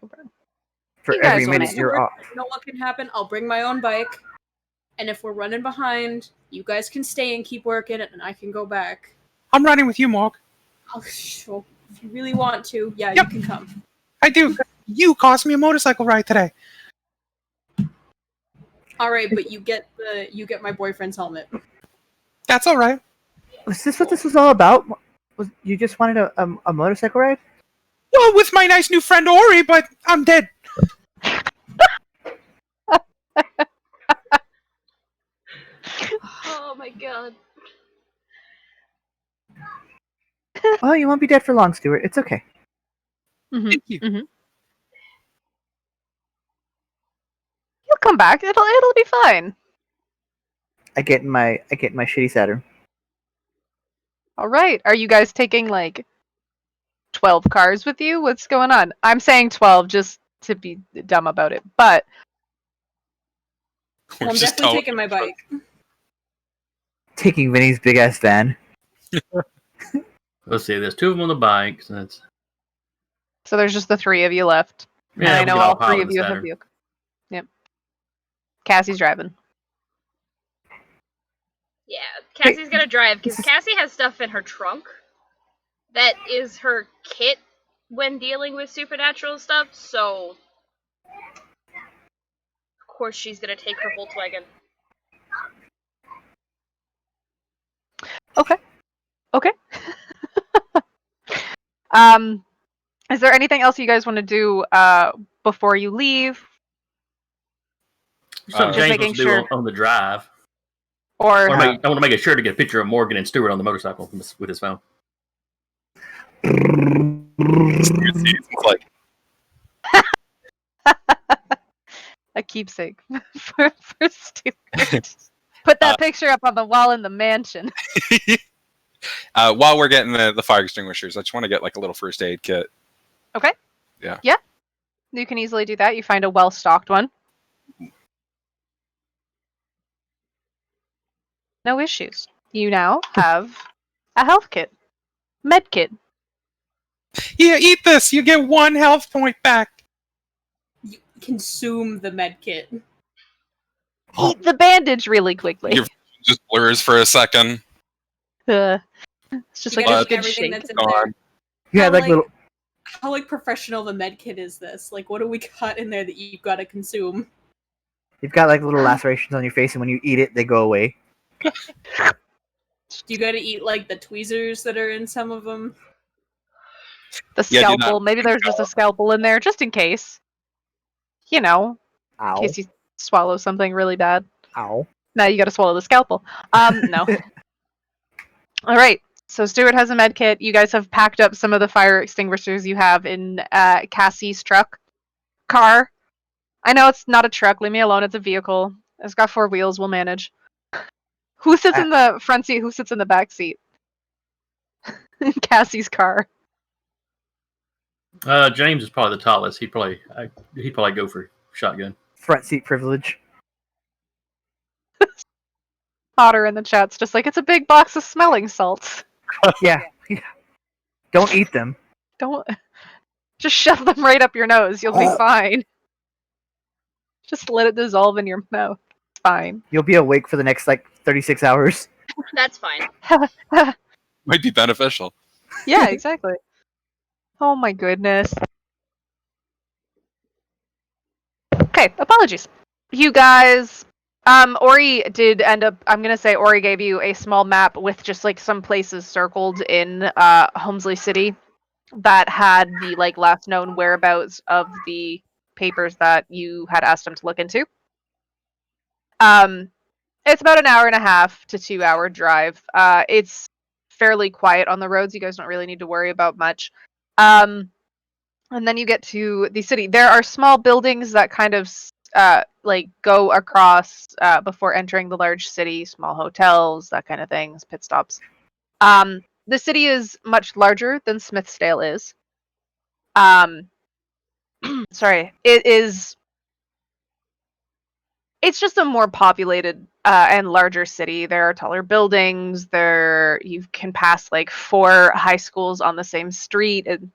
For You guys every wanna- minute you're off. You know what can happen? I'll bring my own bike, and if we're running behind, you guys can stay and keep working, and I can go back. I'm running with you, Morg. Oh, sure. If you really want to, yeah, Yep. you can come. I do. You cost me a motorcycle ride today. All right, but you get my boyfriend's helmet. That's all right. Was this what this was all about? Was you just wanted a motorcycle ride? Well, with my nice new friend Ori, but I'm dead. Oh my god. Oh, you won't be dead for long, Stuart. It's okay. Mhm. Thank you. You'll come back. It'll be fine. I get in my shitty Saturn. All right. Are you guys taking like 12 cars with you? What's going on? I'm saying 12 just to be dumb about it, but We're I'm just definitely telling- taking my bike. Taking Vinny's big ass van. Let's see, there's two of them on the bike. So that's so there's just the three of you left. And I we know can all pile three in of the you have Saturn. vehicle. Yep. Cassie's driving. Yeah, Cassie's gonna drive because Cassie has stuff in her trunk that is her kit when dealing with supernatural stuff, so of course she's gonna take her Volkswagen. Okay. Is there anything else you guys want to do before you leave? Something Just James making wants to do sure. on the drive. Or I want to make a sure to get a picture of Morgan and Stewart on the motorcycle with his phone. It's like, a keepsake for Stuart. Put that picture up on the wall in the mansion. while we're getting the fire extinguishers, I just want to get like a little first aid kit. Okay. Yeah. Yeah. You can easily do that. You find a well-stocked one. No issues. You now have a health kit. Med kit. Here, eat this. You get 1 health point back. You consume the med kit. Eat the bandage really quickly. Your- Just blurs for a second. It's just You like gotta a eat good everything shake. that's in Gone. there. You had How, like little. How like professional of a med kit is this? Like, what do we got in there that you've got to consume? You've got like little lacerations on your face, and when you eat it, they go away. Do you gotta eat like the tweezers that are in some of them? The Yeah, do scalpel. not- Maybe there's just a scalpel in there, just in case. You know, in Ow. case you swallow something really bad. Ow. Now you got to swallow the scalpel. No. All right. So Stuart has a med kit. You guys have packed up some of the fire extinguishers you have in Cassie's car. I know it's not a truck. Leave me alone. It's a vehicle. It's got 4 wheels. We'll manage. Who sits in the front seat? Who sits in the back seat? In Cassie's car. James is probably the tallest. He'd probably go for shotgun. Front seat privilege. Otter in the chat's just like, it's a big box of smelling salts. Yeah. Don't eat them. Don't just shove them right up your nose. You'll be fine. Just let it dissolve in your mouth. It's fine. You'll be awake for the next 36 hours. That's fine. Might be beneficial. Yeah, exactly. Oh my goodness. Okay, apologies. You guys, Ori did end up, I'm gonna say Ori gave you a small map with just like some places circled in Homesley City that had the like last known whereabouts of the papers that you had asked him to look into. It's about an 1.5 to 2 hour drive. It's fairly quiet on the roads. You guys don't really need to worry about much. And then you get to the city. There are small buildings that kind of like go across before entering the large city, small hotels, that kind of things, pit stops. The city is much larger than Smithsdale is. Sorry, it's just a more populated and larger city. There are taller buildings. You can pass like 4 high schools on the same street, and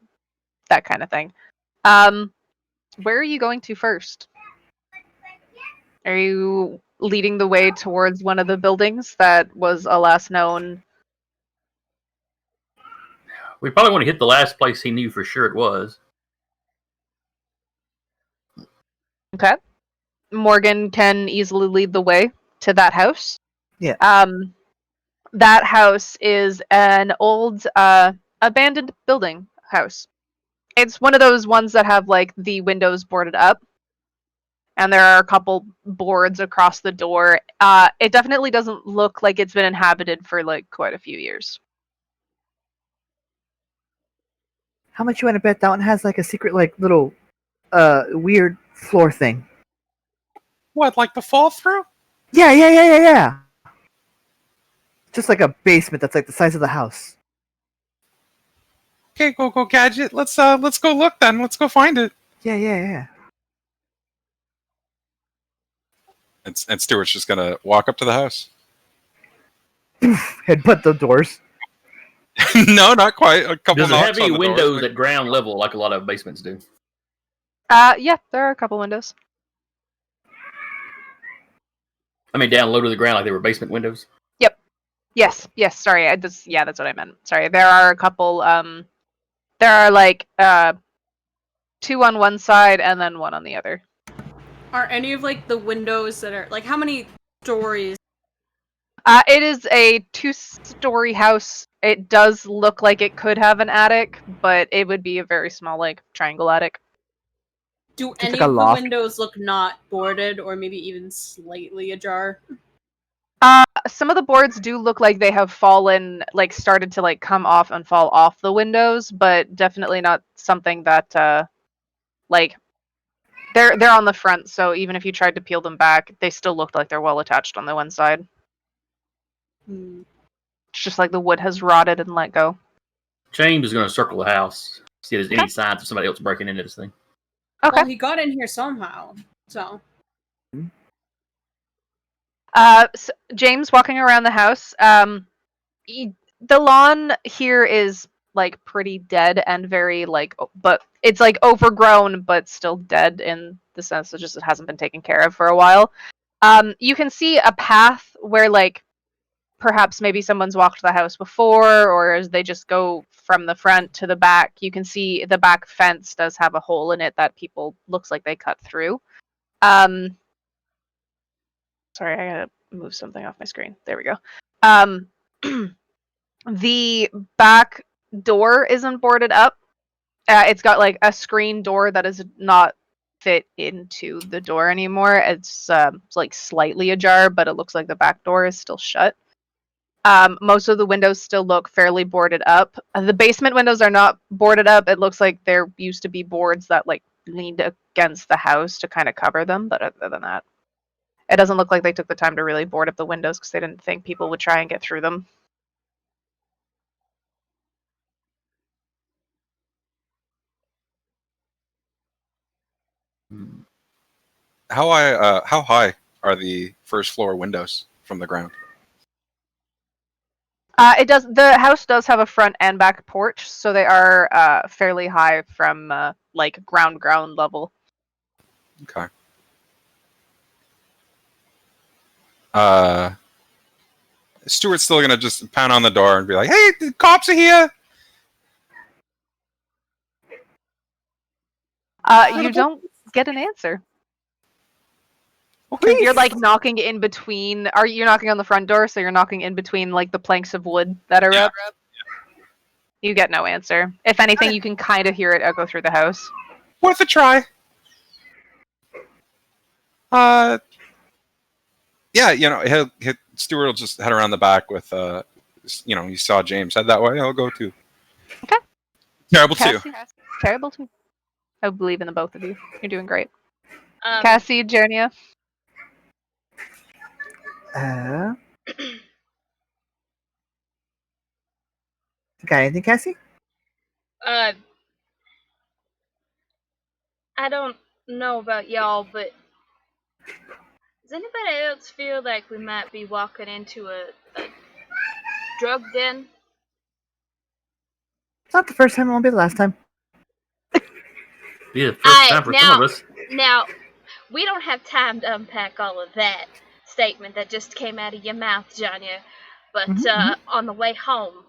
that kind of thing. Where are you going to first? Are you leading the way towards one of the buildings that was a last known? We probably want to hit the last place he knew for sure it was. Okay. Morgan can easily lead the way to that house. Yeah. That house is an old abandoned building house. It's one of those ones that have like the windows boarded up, and there are a couple boards across the door. It definitely doesn't look like it's been inhabited for like quite a few years. How much you want to bet that one has like a secret little weird floor thing? What, like the fall through? Yeah. Just like a basement that's like the size of the house. Okay, go gadget. Let's go look then. Let's go find it. Yeah. And Stuart's just gonna walk up to the house. Headbutt the doors. No, not quite. A couple Does it knocks have on any the windows door. at ground level like a lot of basements do? Yeah, there are a couple windows. I mean, down low to the ground like they were basement windows. Yes. Sorry, that's what I meant. Sorry, there are a couple. There are like 2 on one side and then 1 on the other. Are any of like the windows that are like how many stories? It is a 2-story house. It does look like it could have an attic, but it would be a very small, like triangle attic. Do Just any like a of the loft. windows look not boarded or maybe even slightly ajar? Some of the boards do look like they have fallen, like started to like come off and fall off the windows, but definitely not something that like they're on the front, so even if you tried to peel them back, they still look like they're well attached on the one side. Hmm. It's just like the wood has rotted and let go. James is going to circle the house, see if there's any signs of somebody else breaking into this thing. Okay. Well, he got in here somehow, so. So James walking around the house. The lawn here is like pretty dead and very like, but it's like overgrown, but still dead in the sense that just it hasn't been taken care of for a while. You can see a path where like perhaps maybe someone's walked the house before, or as they just go from the front to the back. You can see the back fence does have a hole in it that people looks like they cut through. Sorry, I gotta move something off my screen. There we go. The back door isn't boarded up. It's got like a screen door that is not fit into the door anymore. It's like slightly ajar, but it looks like the back door is still shut. Most of the windows still look fairly boarded up. The basement windows are not boarded up. It looks like there used to be boards that like leaned against the house to kind of cover them, but other than that, it doesn't look like they took the time to really board up the windows because they didn't think people would try and get through them. How high are the first floor windows from the ground? It does. The house does have a front and back porch, so they are fairly high from like ground level. Okay. Stuart's still gonna just pound on the door and be like, "Hey, the cops are here!" You don't get an answer. Please. You're like knocking in between. Are you knocking on the front door? So you're knocking in between like the planks of wood that are up. You get no answer. If anything, you can kind of hear it echo through the house. Worth a try. Yeah, Stuart will just head around the back with, you saw James head that way. I'll go too. Okay. Terrible too. Terrible too. I believe in the both of you. You're doing great. Um, Cassie, Jernia. Got anything, Cassie? I don't know about y'all, but does anybody else feel like we might be walking into a drug den? It's not the first time, it won't be the last time. Be the first time for some now- of us. Now, we don't have time to unpack all of that statement that just came out of your mouth, Janya. But on the way home,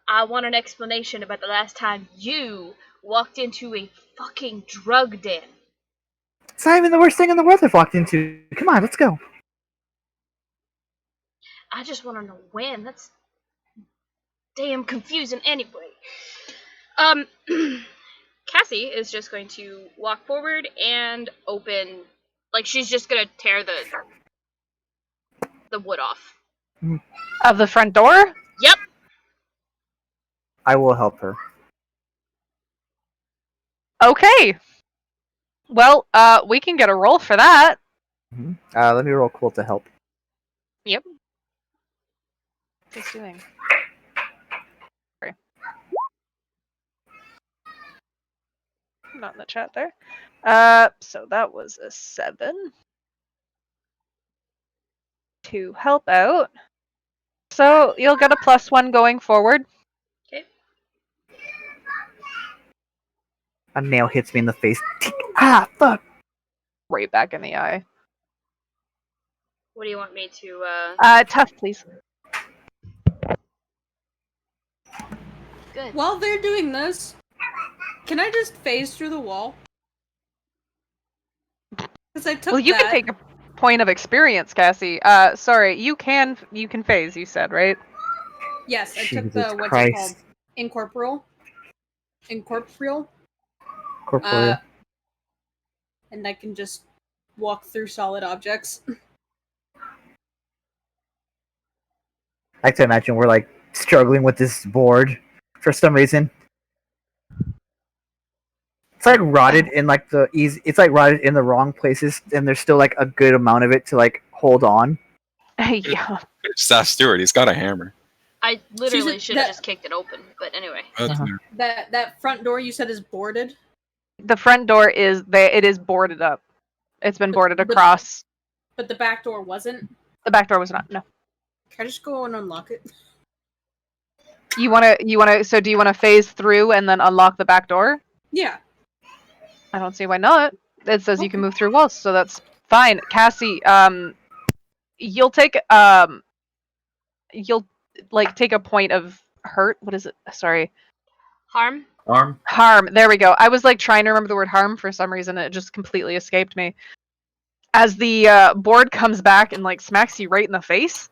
I want an explanation about the last time you walked into a fucking drug den. It's not even the worst thing in the world I've walked into. Come on, let's go. I just want to know when. That's damn confusing anyway. Cassie is just going to walk forward and open, like she's just gonna tear the wood off. Of the front door? Yep. I will help her. Okay. Well, we can get a roll for that. Let me roll cool to help. Yep. What's doing? Sorry. Not in the chat there. So that was a 7. To help out. So you'll get a +1 going forward. Okay. A nail hits me in the face. Ah, fuck. Right back in the eye. What do you want me to, Tough, please. Good. While they're doing this, can I just phase through the wall? Because I took Well, you that. can take a point of experience, Cassie. Sorry, you can phase. You said, right? Yes, I took Jesus the what's Christ. it called? Incorporeal. Corporeal. And I can just walk through solid objects. I like to imagine we're like struggling with this board for some reason. It's like rotted in like the easy. It's like rotted in the wrong places, and there's still like a good amount of it to like hold on. Yeah. Just ask Stuart. He's got a hammer. I literally Susan, should have that- just kicked it open, but anyway. Uh-huh. That front door you said is boarded. The front door it is boarded up. It's been boarded But- across. But the back door wasn't. The back door was not. No. Can I just go and unlock it? You wanna. So do you wanna phase through and then unlock the back door? Yeah. I don't see why not. It says you can Okay. move through walls, so that's fine. Cassie, you'll take you'll like take a point of hurt. What is it? Sorry. Harm? Arm. Harm. There we go. I was like trying to remember the word harm for some reason. It just completely escaped me. As the board comes back and like smacks you right in the face.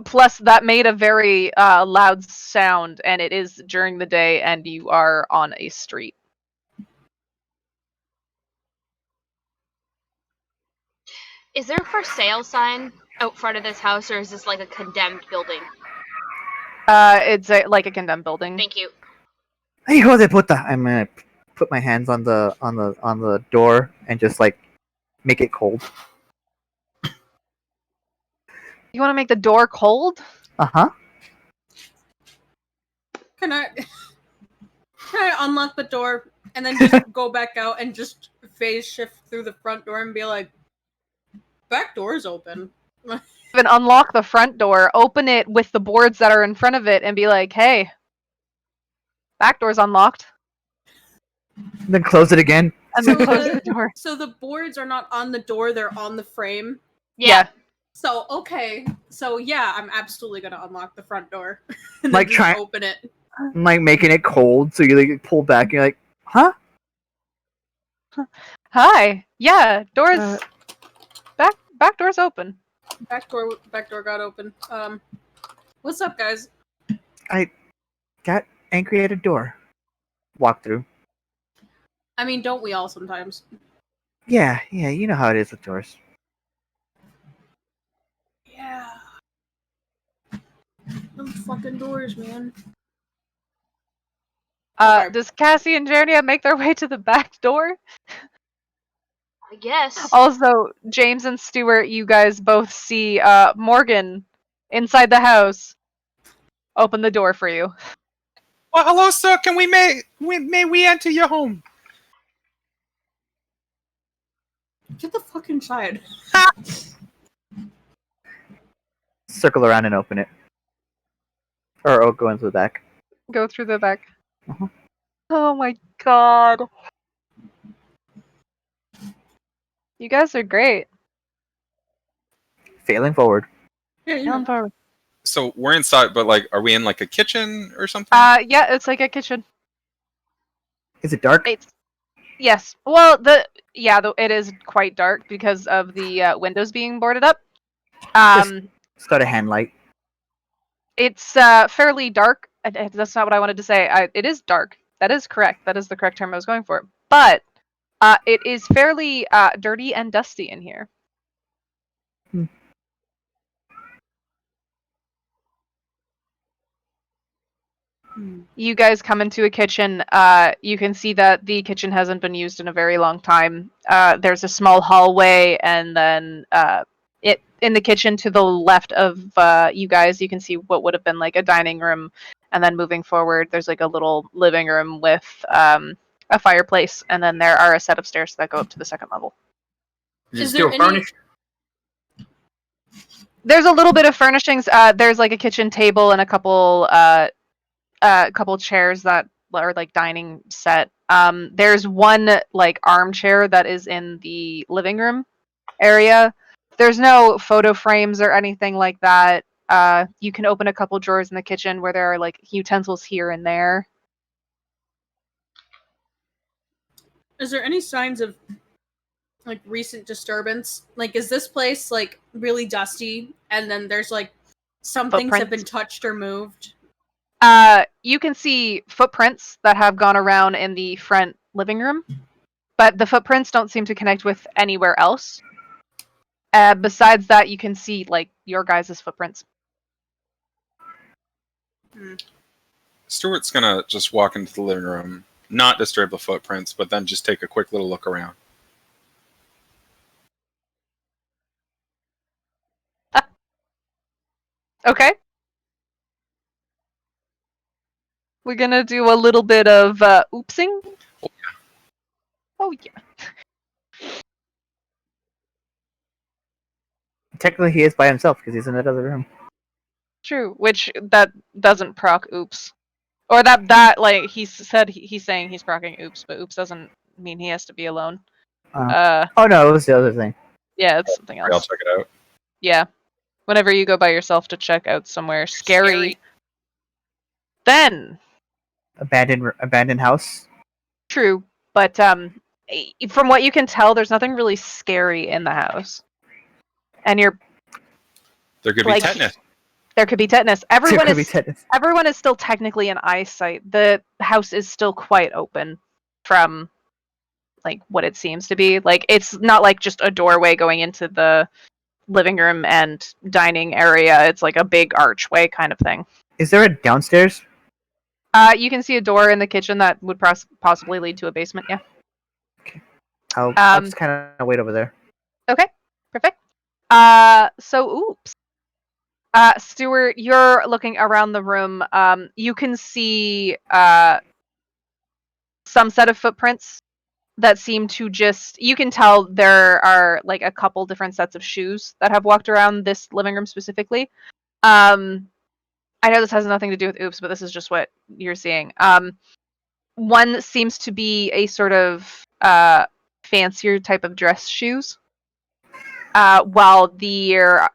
Plus, that made a very loud sound, and it is during the day, and you are on a street. Is there a for sale sign out front of this house, or is this like a condemned building? It's like a condemned building. Thank you. Hijo de puta! I'm gonna put my hands on the door and just like make it cold. You want to make the door cold? Uh-huh. Can I unlock the door and then just go back out and just phase shift through the front door and be like, back door's open. Even unlock the front door, open it with the boards that are in front of it, and be like, "Hey, back door's unlocked." Then close it again. And then So close the- the door. So the boards are not on the door, they're on the frame. Yeah. So, okay. So, yeah, I'm absolutely going to unlock the front door. And Like, then just try- open it. I'm like making it cold, so you like pull back. And you're like, huh? Hi. Yeah, doors. Uh, Back door's open. Back door got open. What's up, guys? Got angry at a door. Walk through. I mean, don't we all sometimes? Yeah, you know how it is with doors. Yeah. Those fucking doors, man. Okay. Does Cassie and Jernia make their way to the back door? I guess. Also, James and Stuart, you guys both see Morgan inside the house. Open the door for you. Well, hello, sir. Can may we enter your home? Get the fuck inside. Circle around and open it. Or go into the back. Go through the back. Uh-huh. Oh my god. You guys are great. Failing forward. Yeah, you Down know. forward. So we're inside, but like, are we in like a kitchen or something? Yeah, it's like a kitchen. Is it dark? Yes. Well, it is quite dark because of the windows being boarded up. Start a hand light. It's fairly dark. That's not what I wanted to say. It is dark. That is correct. That is the correct term I was going for. But it is fairly dirty and dusty in here. You guys come into a kitchen. You can see that the kitchen hasn't been used in a very long time. There's a small hallway, and then in the kitchen to the left of you guys, you can see what would have been like a dining room, and then moving forward, there's like a little living room with a fireplace, and then there are a set of stairs that go up to the second level. Is it Is still there any- furnished? There's a little bit of furnishings. There's like a kitchen table and a couple chairs that are like dining set. There's one like armchair that is in the living room area. There's no photo frames or anything like that. You can open a couple drawers in the kitchen where there are like utensils here and there. Is there any signs of like recent disturbance? Like, is this place like really dusty and then there's like some things have been Footprints. touched or moved? You can see footprints that have gone around in the front living room, but the footprints don't seem to connect with anywhere else. Besides that, you can see like your guys' footprints. Stuart's gonna just walk into the living room, not disturb the footprints, but then just take a quick little look around. Okay. We're gonna do a little bit of oopsing. Oh yeah. Technically, he is by himself because he's in that other room. True. Which that doesn't proc oops. Or that like he said he's saying he's procking oops, but oops doesn't mean he has to be alone. Oh no, it was the other thing. Yeah, it's something I'll else. check it out. Yeah. Whenever you go by yourself to check out somewhere scary. Then Abandoned house. true, but from what you can tell, there's nothing really scary in the house. And you're There could Like- be tetanus. There could be tetanus. There Everyone could be is tetanus. everyone is still technically in eyesight. The house is still quite open from like what it seems to be. Like it's not like just a doorway going into the living room and dining area. It's like a big archway kind of thing. Is there a downstairs? You can see a door in the kitchen that would possibly lead to a basement. Yeah. I'll just kind of wait over there. Okay. Perfect. Oops. Stuart, you're looking around the room. You can see some set of footprints that seem to just. You can tell there are like a couple different sets of shoes that have walked around this living room specifically. I know this has nothing to do with Oops, but this is just what you're seeing. One seems to be a sort of fancier type of dress shoes, while there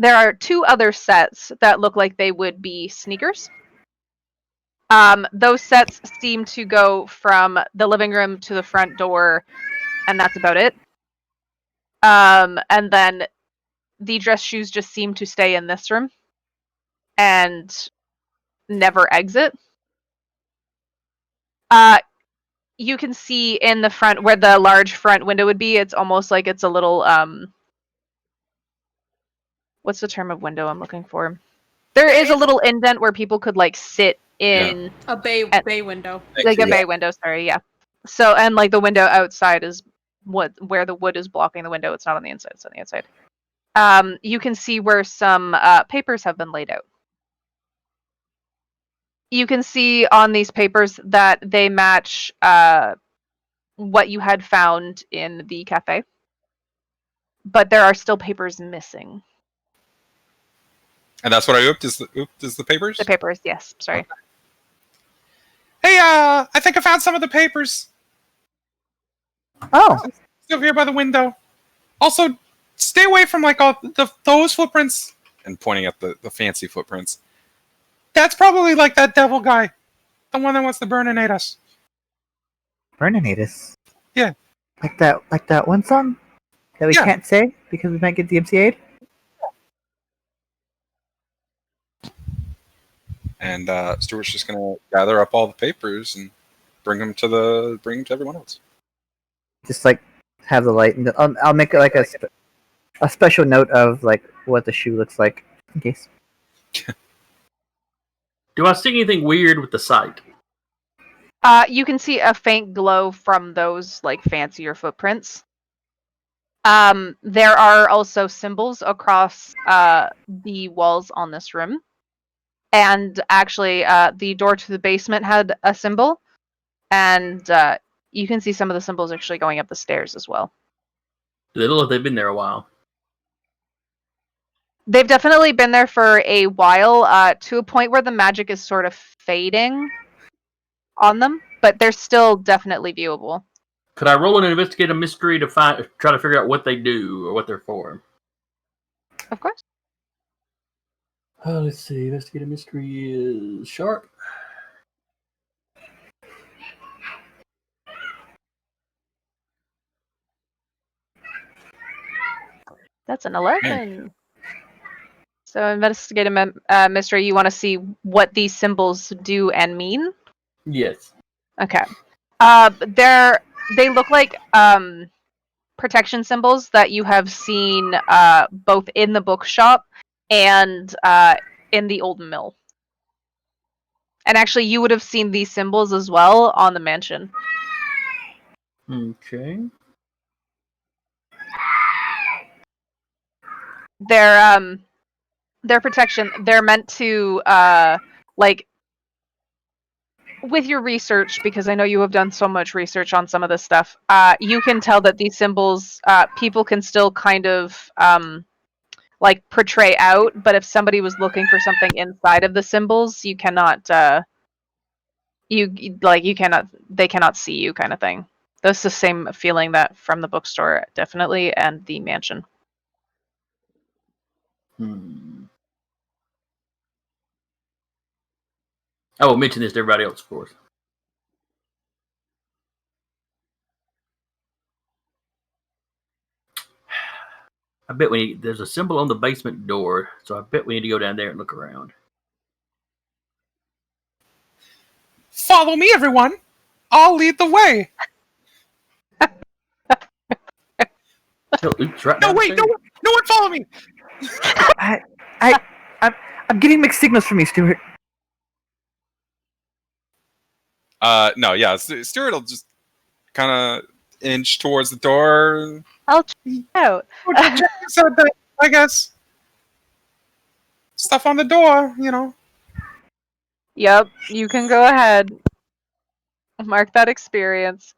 are two other sets that look like they would be sneakers. Those sets seem to go from the living room to the front door, and that's about it. And then the dress shoes just seem to stay in this room and never exit. You can see in the front where the large front window would be, it's almost like it's a little what's the term of window I'm looking for? There is a little indent where people could like sit in A bay window. like a bay window, sorry, yeah. So and like the window outside is where the wood is blocking the window. It's not on the inside, it's on the outside. You can see where some papers have been laid out. You can see on these papers that they match what you had found in the cafe. But there are still papers missing. And that's what I ooped is the papers? The papers, yes. Sorry. Hey, I think I found some of the papers. Oh, Over here by the window. Also, stay away from like all those footprints. And pointing at the fancy footprints. That's probably like that devil guy. The one that wants to burninate us. Burninatus. Yeah. Like that one song that we Yeah. can't say because we might get DMCA'd. And Stuart's just gonna gather up all the papers and bring them to everyone else. Just like have the light, and I'll make it like a special note of like what the shoe looks like in case. Do I see anything weird with the site? You can see a faint glow from those like fancier footprints. There are also symbols across the walls on this room. And actually, the door to the basement had a symbol. And you can see some of the symbols actually going up the stairs as well. They look like they've been there a while. They've definitely been there for a while, to a point where the magic is sort of fading on them, but they're still definitely viewable. Could I roll an investigate a mystery to try to figure out what they do or what they're for? Of course. Let's see. Investigate a mystery is sharp. That's an 11. So investigate a mystery. You want to see what these symbols do and mean? Yes. Okay. They look like protection symbols that you have seen both in the bookshop and in the old mill. And actually, you would have seen these symbols as well on the mansion. Okay. Their protection. They're meant to like. With your research, because I know you have done so much research on some of this stuff, you can tell that these symbols, people can still kind of like portray out, but if somebody was looking for something inside of the symbols, you cannot, they cannot see you, kind of thing. That's the same feeling that from the bookstore, definitely, and the mansion. I will mention this to everybody else, of course. I bet there's a symbol on the basement door, so I bet we need to go down there and look around. Follow me, everyone. I'll lead the way. No, it's right No, down wait, the stairs. no one follow me. I'm getting mixed signals from you, Stuart. No, yeah. Stuart will just kind of inch towards the door. I'll check it out. Check this out, I guess. Stuff on the door, you know. Yep, you can go ahead. Mark that experience.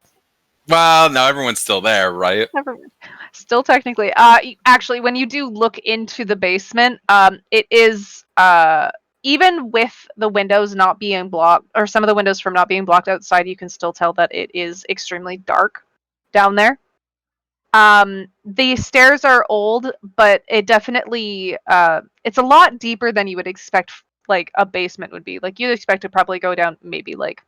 Well, no, everyone's still there, right? Never mind. Still technically. Actually, when you do look into the basement, it is even with the windows not being blocked, or some of the windows from not being blocked outside, you can still tell that it is extremely dark down there. The stairs are old, but it definitely it's a lot deeper than you would expect. Like a basement would be. Like you'd expect to probably go down maybe like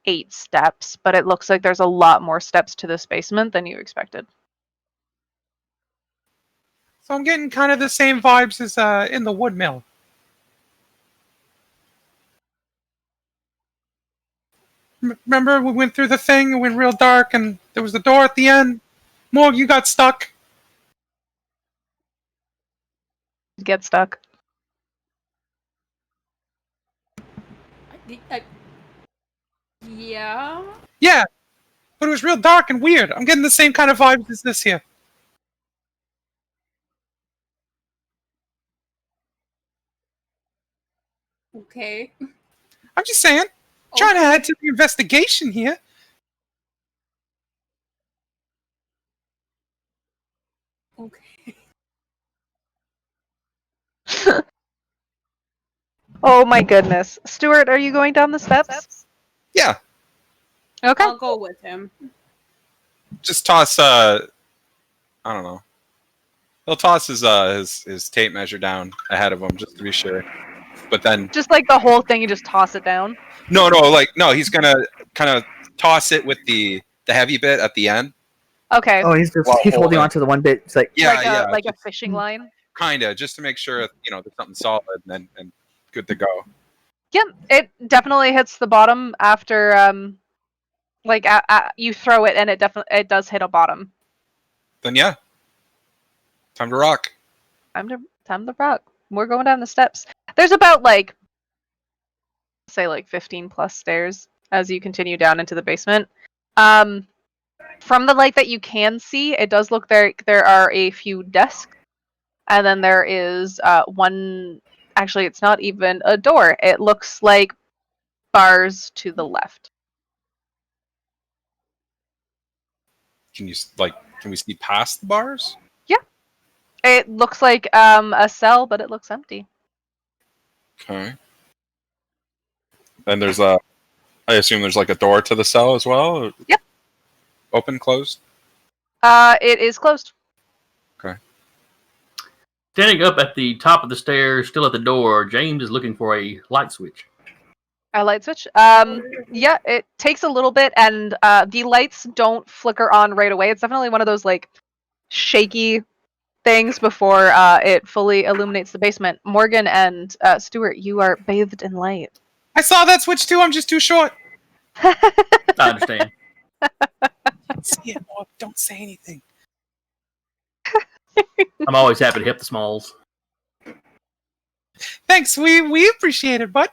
8 steps, but it looks like there's a lot more steps to this basement than you expected. So I'm getting kind of the same vibes as in the wood mill. Remember we went through the thing, it went real dark, and there was the door at the end. Morg, you got stuck. Get stuck. Yeah. Yeah, but it was real dark and weird. I'm getting the same kind of vibes as this here. Okay. I'm just saying, trying to add to the investigation here. Okay. Oh my goodness. Stuart, are you going down the steps? Yeah. Okay. I'll go with him. Just toss. I don't know. He'll toss his tape measure down ahead of him just to be sure. But then Just like the whole thing, you just toss it down. no, he's gonna kind of toss it with the heavy bit at the end. Okay. Oh, he's Well, holding hold on. on to the one bit. It's like, Yeah, like yeah, a, like a just fishing line. kinda, just to make sure there's something solid and good to go. Yep, it definitely hits the bottom after like you throw it and it does hit a bottom. Then yeah, time to rock. Time to rock. We're going down the steps. There's about like say like 15 plus stairs as you continue down into the basement. From the light that you can see, it does look there are a few desks, and then there is one. Actually, it's not even a door. It looks like bars to the left. Can we see past the bars? It looks like a cell, but it looks empty. Okay. And I assume there's like a door to the cell as well? Yep. Open, closed? It is closed. Standing up at the top of the stairs, still at the door, James is looking for a light switch. A light switch. Yeah, it takes a little bit, and the lights don't flicker on right away. It's definitely one of those like shaky things before it fully illuminates the basement. Morgan and Stuart, you are bathed in light. I saw that switch too. I'm just too short. I understand. See it, Morg. Don't say anything. I'm always happy to help the smalls. Thanks. We appreciate it, bud.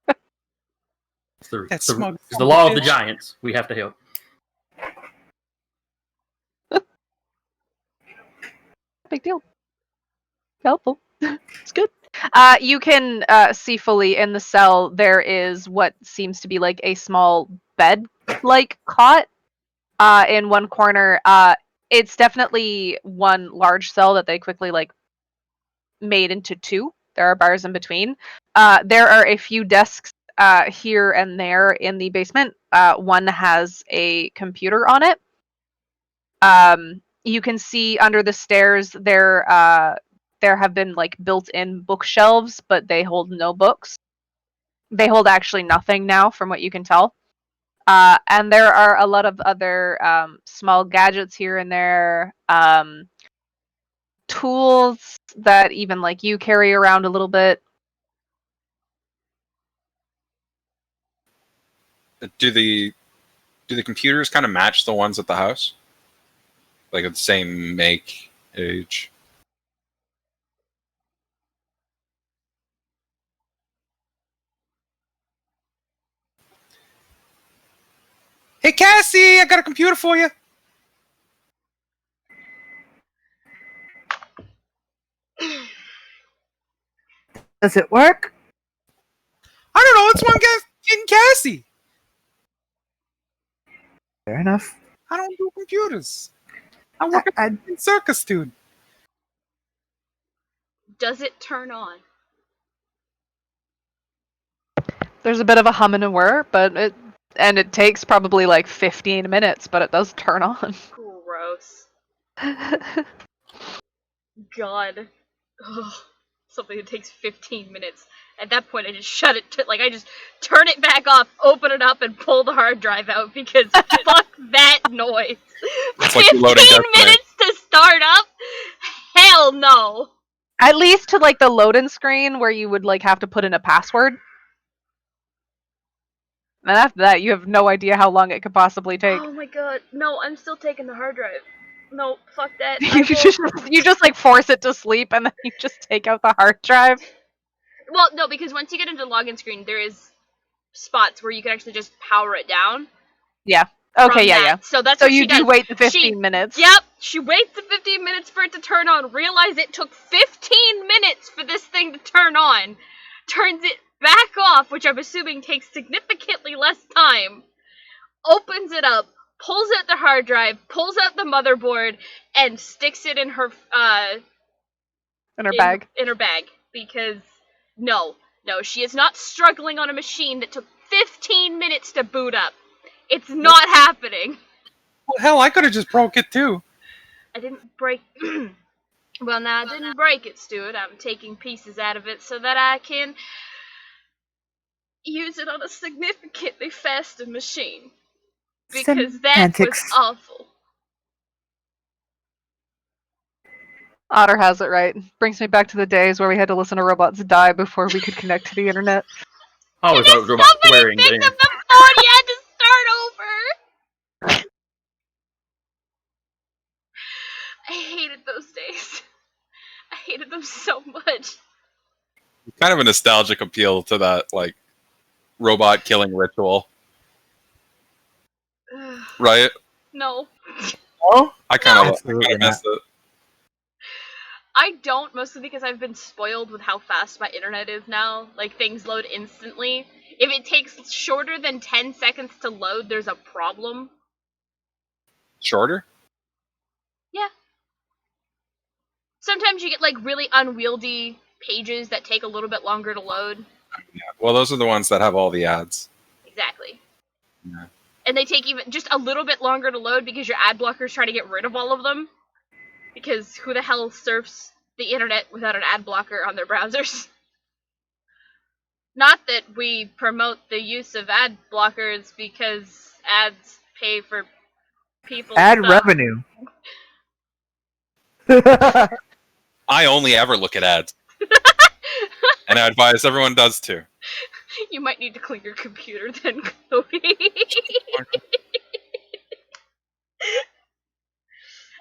It's the, That smug it's the law of the bitch. giants. We have to help. Big deal. Helpful. It's good. You can see fully in the cell there is what seems to be like a small bed-like cot in one corner. It's definitely one large cell that they quickly like made into 2. There are bars in between. There are a few desks here and there in the basement. One has a computer on it. You can see under the stairs there have been like built-in bookshelves, but they hold no books. They hold actually nothing now, from what you can tell. And there are a lot of other small gadgets here and there, tools that even like you carry around a little bit. Do the computers kind of match the ones at the house? Like the same make, age? Hey, Cassie, I got a computer for you. Does it work? I don't know. It's one getting Cassie. Fair enough. I don't do computers. I work at a circus, dude. Does it turn on? There's a bit of a hum and a whir, but it takes probably like 15 minutes, but it does turn on. Gross. God. Ugh. Something that takes 15 minutes. At that point, I just shut it. I just turn it back off, open it up, and pull the hard drive out because fuck that noise. It's like 15 loading Dark Knight. minutes to start up? Hell no. At least to like the load-in screen where you would like have to put in a password. And after that, you have no idea how long it could possibly take. Oh my god. No, I'm still taking the hard drive. No, fuck that. you just like force it to sleep and then you just take out the hard drive. Well, no, because once you get into the login screen, there is spots where you can actually just power it down. Yeah. from Okay, yeah, that. yeah. So that's So what you she do does. wait the 15 minutes. Yep, she waits the 15 minutes for it to turn on, realize it took 15 minutes for this thing to turn on, turns it back off, which I'm assuming takes significantly less time, opens it up, pulls out the hard drive, pulls out the motherboard, and sticks it in her In her bag. in her bag, because no, she is not struggling on a machine that took 15 minutes to boot up. It's not happening. Well, hell, I could have just broke it too. I didn't break. Well, now I didn't break it, Stuart. I'm taking pieces out of it so that I can use it on a significantly faster machine. Because that Semantics. was awful. Otter has it right. Brings me back to the days where we had to listen to robots die before we could connect to the internet. I always thought it was about Somebody swearing. picked Dang. up the phone. You had to start over. I hated those days. I hated them so much. Kind of a nostalgic appeal to that, like, robot killing ritual, right? No. Oh, I kind of Absolutely miss it. I don't, mostly because I've been spoiled with how fast my internet is now. Like, things load instantly. If it takes shorter than 10 seconds to load, there's a problem. Shorter? Yeah. Sometimes you get, like, really unwieldy pages that take a little bit longer to load. Yeah. Well, those are the ones that have all the ads. Exactly. Yeah. And they take even just a little bit longer to load because your ad blocker's trying to get rid of all of them. Because who the hell surfs the internet without an ad blocker on their browsers? Not that we promote the use of ad blockers because ads pay for people. ad revenue. I only ever look at ads. And I advise everyone does too. You might need to clean your computer then, Chloe.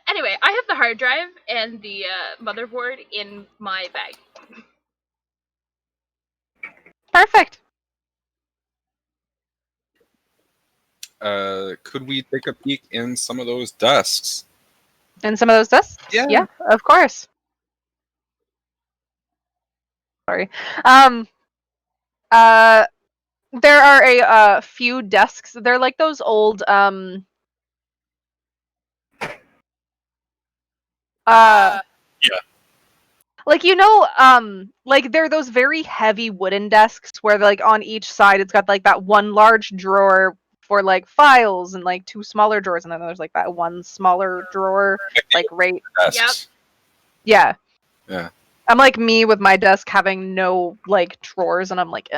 Anyway, I have the hard drive and the motherboard in my bag. Perfect. Could we take a peek in some of those desks? And some of those desks? Yeah. Yeah, of course. Sorry. There are a few desks. They're like those old like, you know, like they're those very heavy wooden desks where like on each side it's got like that one large drawer for like files and like two smaller drawers, and then there's like that one smaller drawer like right. Desks. Yeah. Yeah. I'm like me with my desk having no like drawers, and I'm like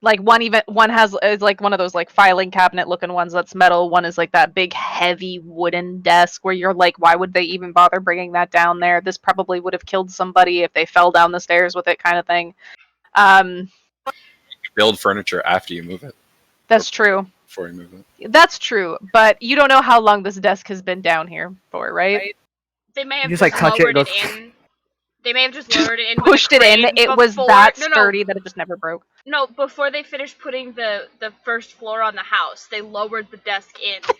Like one is like one of those like filing cabinet looking ones that's metal. One is like that big heavy wooden desk where you're like, why would they even bother bringing that down there? This probably would have killed somebody if they fell down the stairs with it, kind of thing. Build furniture after you move it. That's true. Before you move it. That's true, but you don't know how long this desk has been down here for, right? They may have You just, just, like, touch it, lowered it it goes- in. They may have just lowered it in. Pushed with it a in. crane It was before- that no, sturdy that it just never broke. No, before they finished putting the first floor on the house, they lowered the desk in. Crane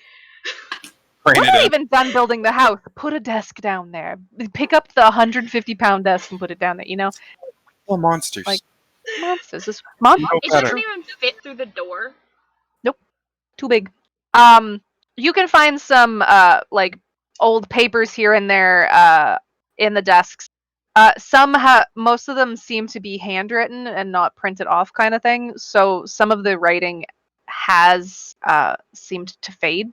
We're it not in. even done building the house. Put a desk down there. Pick up the 150-pound desk and put it down there. You know, Oh, monsters. Like- monsters. This monster. No It better. doesn't even fit through the door. Too big. You can find some like old papers here and there in the desks. Most of them seem to be handwritten and not printed off, kind of thing. So some of the writing has seemed to fade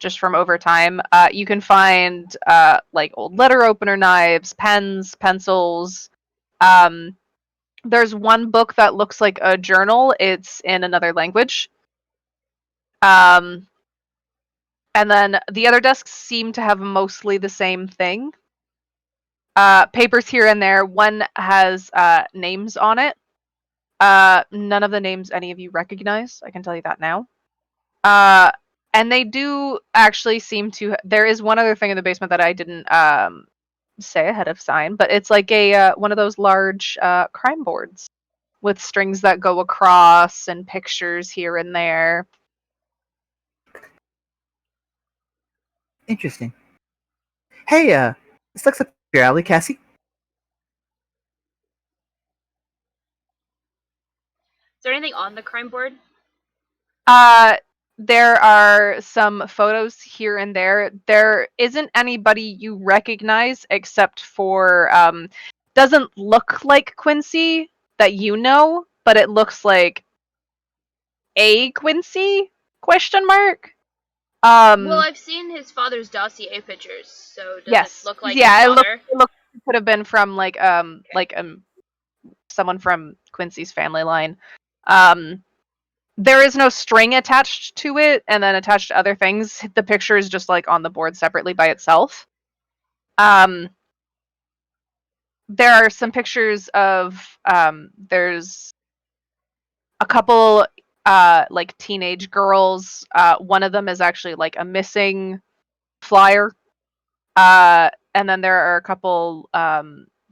just from over time. You can find like old letter opener knives, pens, pencils. There's one book that looks like a journal. It's in another language. And then the other desks seem to have mostly the same thing. Papers here and there. One has names on it. None of the names any of you recognize. I can tell you that now. And they do actually seem to. There is one other thing in the basement that I didn't say ahead of time, but it's like a one of those large crime boards with strings that go across and pictures here and there. Interesting. Hey, this looks up your alley, Cassie. Is there anything on the crime board? There are some photos here and there. There isn't anybody you recognize except for doesn't look like Quincy that you know, but it looks like a Quincy question mark. Well, I've seen his father's dossier pictures, so does yes. it look like yeah, his it father? could have been from like someone from Quincy's family line. There is no string attached to it, and then attached to other things. The picture is just like on the board separately by itself. There are some pictures of there's a couple like teenage girls. One of them is actually like a missing flyer. And then there are a couple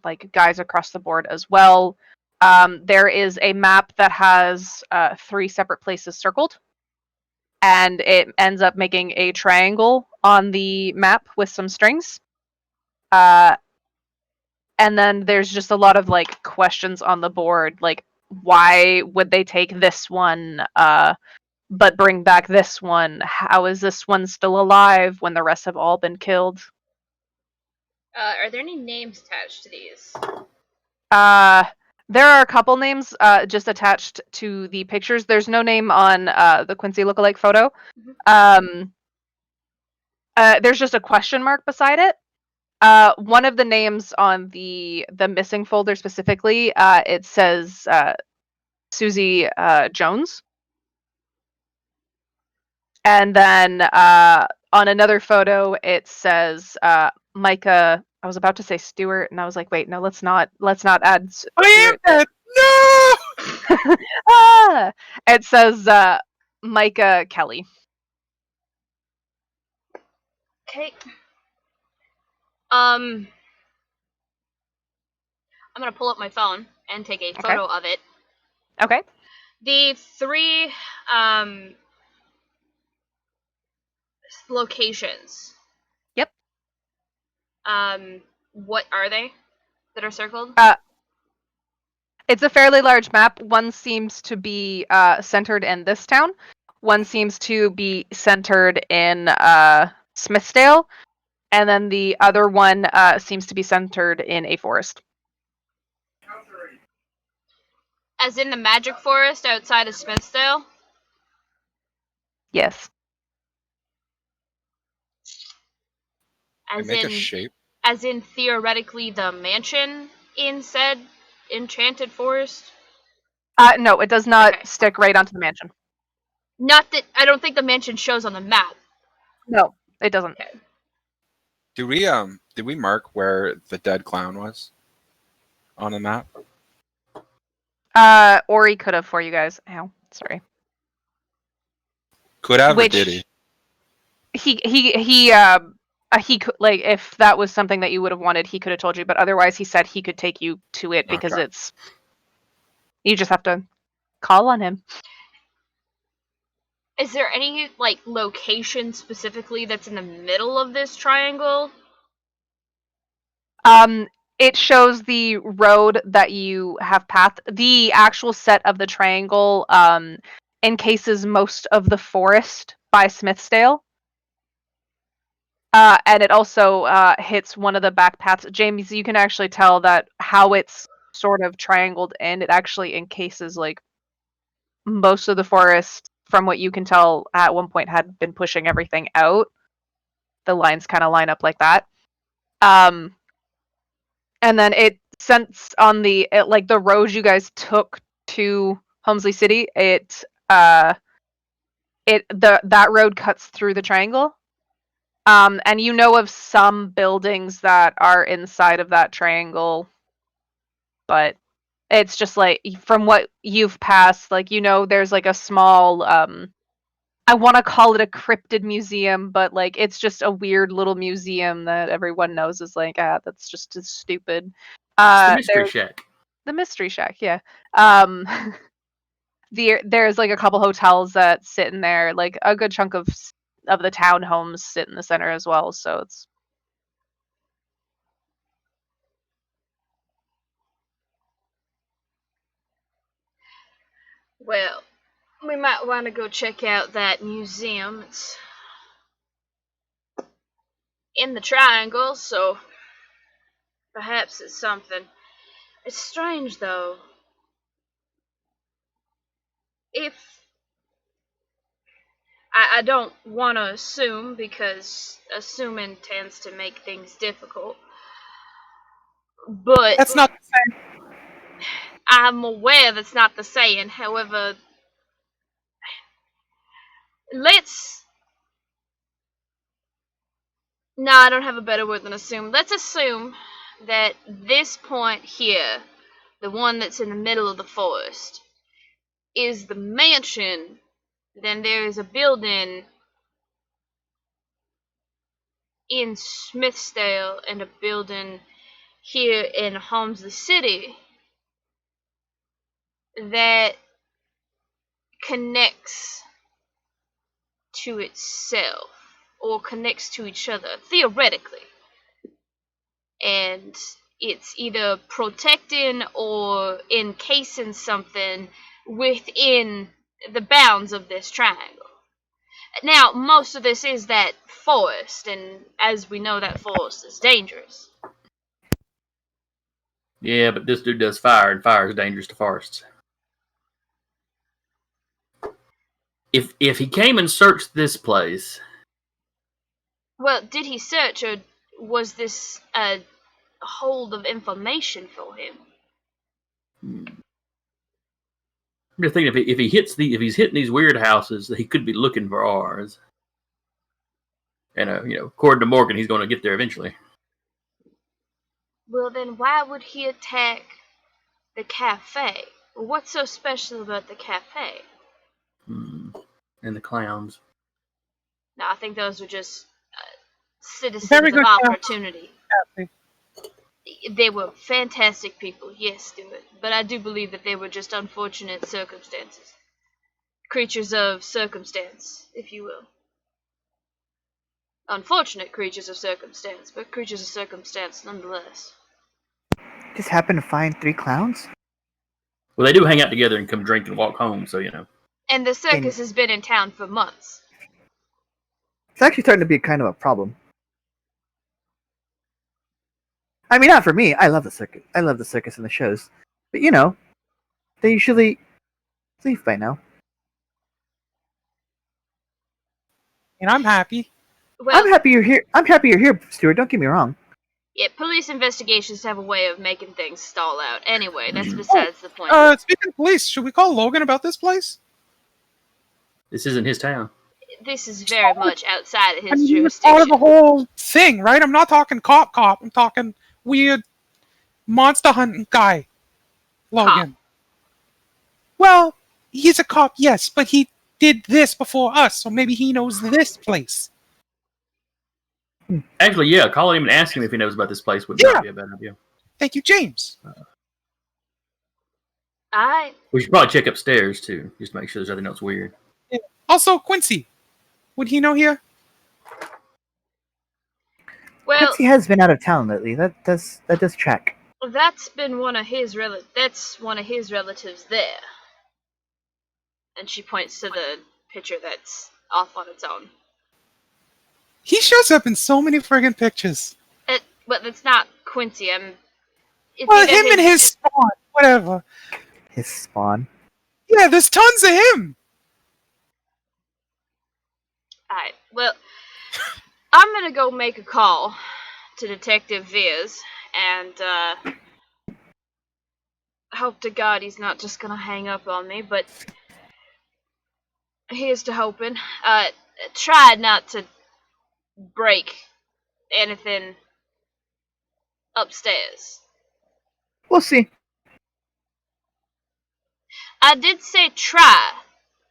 like guys across the board as well. There is a map that has 3 separate places circled, and it ends up making a triangle on the map with some strings. And then there's just a lot of like questions on the board, like why would they take this one but bring back this one? How is this one still alive when the rest have all been killed? Are there any names attached to these? There are a couple names just attached to the pictures. There's no name on the Quincy lookalike photo. There's just a question mark beside it. One of the names on the missing folder specifically, it says Susie Jones. And then on another photo, it says Micah. I was about to say Stewart, and I was like, wait, no, let's not add. I am Stewart. dead. No. Ah! It says Micah Kelly. Okay. I'm gonna pull up my phone and take a photo of it. Okay. The 3 locations. Yep. What are they that are circled? It's a fairly large map. One seems to be centered in this town. One seems to be centered in Smithsdale. And then the other one seems to be centered in a forest. As in the Magic Forest outside of Smithsdale? Yes. They As make a in, shape. as in theoretically the mansion in said enchanted forest? No, it does not Okay. stick right onto the mansion. Not that I don't think the mansion shows on the map. No, it doesn't. Did we mark where the dead clown was on the map? Ori could have for you guys. Ow, sorry. Could have, Which or did he? He could, like, if that was something that you would have wanted, he could have told you. But otherwise, he said he could take you to it because Okay. it's. You just have to call on him. Is there any like location specifically that's in the middle of this triangle? It shows the road that you have passed. The actual set of the triangle encases most of the forest by Smithsdale. And it also hits one of the back paths. James, you can actually tell that how it's sort of triangled in. It actually encases like most of the forest. From what you can tell, at one point had been pushing everything out. The lines kind of line up like that. And then it since on the like the road you guys took to Helmsley City, that road cuts through the triangle. And you know of some buildings that are inside of that triangle, but it's just like from what you've passed, like there's like a small I want to call it a cryptid museum, but like it's just a weird little museum that everyone knows is like that's just as stupid. It's the Mystery There's Shack. the Mystery Shack, yeah. There's like a couple hotels that sit in there, like a good chunk of the townhomes sit in the center as well, so it's Well, we might want to go check out that museum. It's in the triangle, so perhaps it's something. It's strange though. If I don't want to assume because assuming tends to make things difficult, but That's not the same. I'm aware that's not the saying. However, let's. No, I don't have a better word than assume. Let's assume that this point here, the one that's in the middle of the forest, is the mansion. Then there is a building in Smithsdale and a building here in Helmsley City that connects to itself or connects to each other theoretically, and it's either protecting or encasing something within the bounds of this triangle. Now, most of this is that forest, and as we know, that forest is dangerous. Yeah, but this dude does fire, and fire is dangerous to forests. If he came and searched this place, Well, did he search, or was this a hold of information for him? I'm just thinking if he's hitting these weird houses, he could be looking for ours. And according to Morgan, he's going to get there eventually. Well, then why would he attack the cafe? What's so special about the cafe? And the clowns. No, I think those were just citizens Very of good opportunity. Cafe. They were fantastic people, yes, Stuart. But I do believe that they were just unfortunate circumstances. Creatures of circumstance, if you will. Unfortunate creatures of circumstance, but creatures of circumstance nonetheless. Just happen to find 3 clowns? Well, they do hang out together and come drink and walk home, so And the circus has been in town for months. It's actually starting to be kind of a problem. I mean, not for me. I love the circus. I love the circus and the shows. But they usually leave by now. And I'm happy. Well, I'm happy you're here. I'm happy you're here, Stuart. Don't get me wrong. Yeah, police investigations have a way of making things stall out. Anyway, that's besides the point. Speaking of police, should we call Logan about this place? This isn't his town. This is very much outside of I his mean, he was part of jurisdiction. the whole thing, right? I'm not talking cop. I'm talking weird monster hunting guy, Logan. Well, he's a cop, yes, but he did this before us, so maybe he knows this place. Actually, yeah, call him and ask him if he knows about this place would not be a bad idea. Thank you, James. We should probably check upstairs too, just to make sure there's nothing else weird. Also, Quincy, would he know here? Well, Quincy has been out of town lately. That does check. that's been one of his relatives there. And she points to the picture that's off on its own. He shows up in so many friggin' pictures. But that's not Quincy. It's Well, either him and his spawn, whatever. His spawn. Yeah, there's tons of him. Alright, well, I'm gonna go make a call to Detective Viers, and hope to God he's not just gonna hang up on me, but here's to hoping. Try not to break anything upstairs. We'll see. I did say try,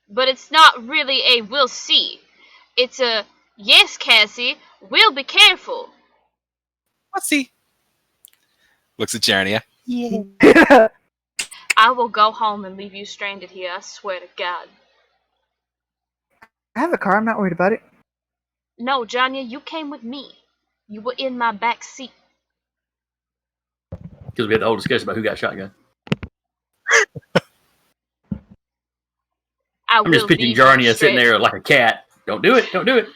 but it's not really a we'll see. It's a yes, Cassie, we'll be careful. Let's see. Looks at Jarnia. Yeah. I will go home and leave you stranded here, I swear to God. I have a car. I'm not worried about it. No, Janya, you came with me. You were in my back seat. Because we had the whole discussion about who got shotgun. I'm just picturing Jarnia sitting there like a cat. Don't do it. Don't do it.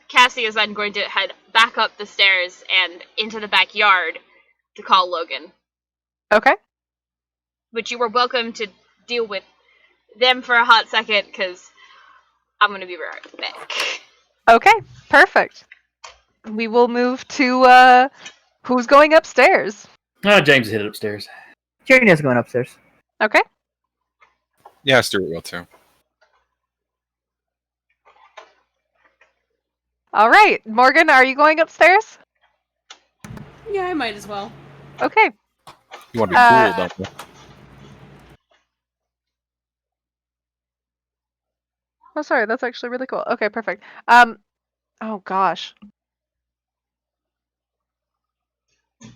Cassie is then going to head back up the stairs and into the backyard to call Logan. Okay. But you were welcome to deal with them for a hot second, because I'm going to be right back. Okay, perfect. We will move to who's going upstairs. James is headed upstairs. Jerry's going upstairs. Okay. Yeah, Stuart will too. All right, Morgan, are you going upstairs? Yeah, I might as well. Okay. You want to be cool, don't you? Oh, sorry, that's actually really cool. Okay, perfect. Oh gosh.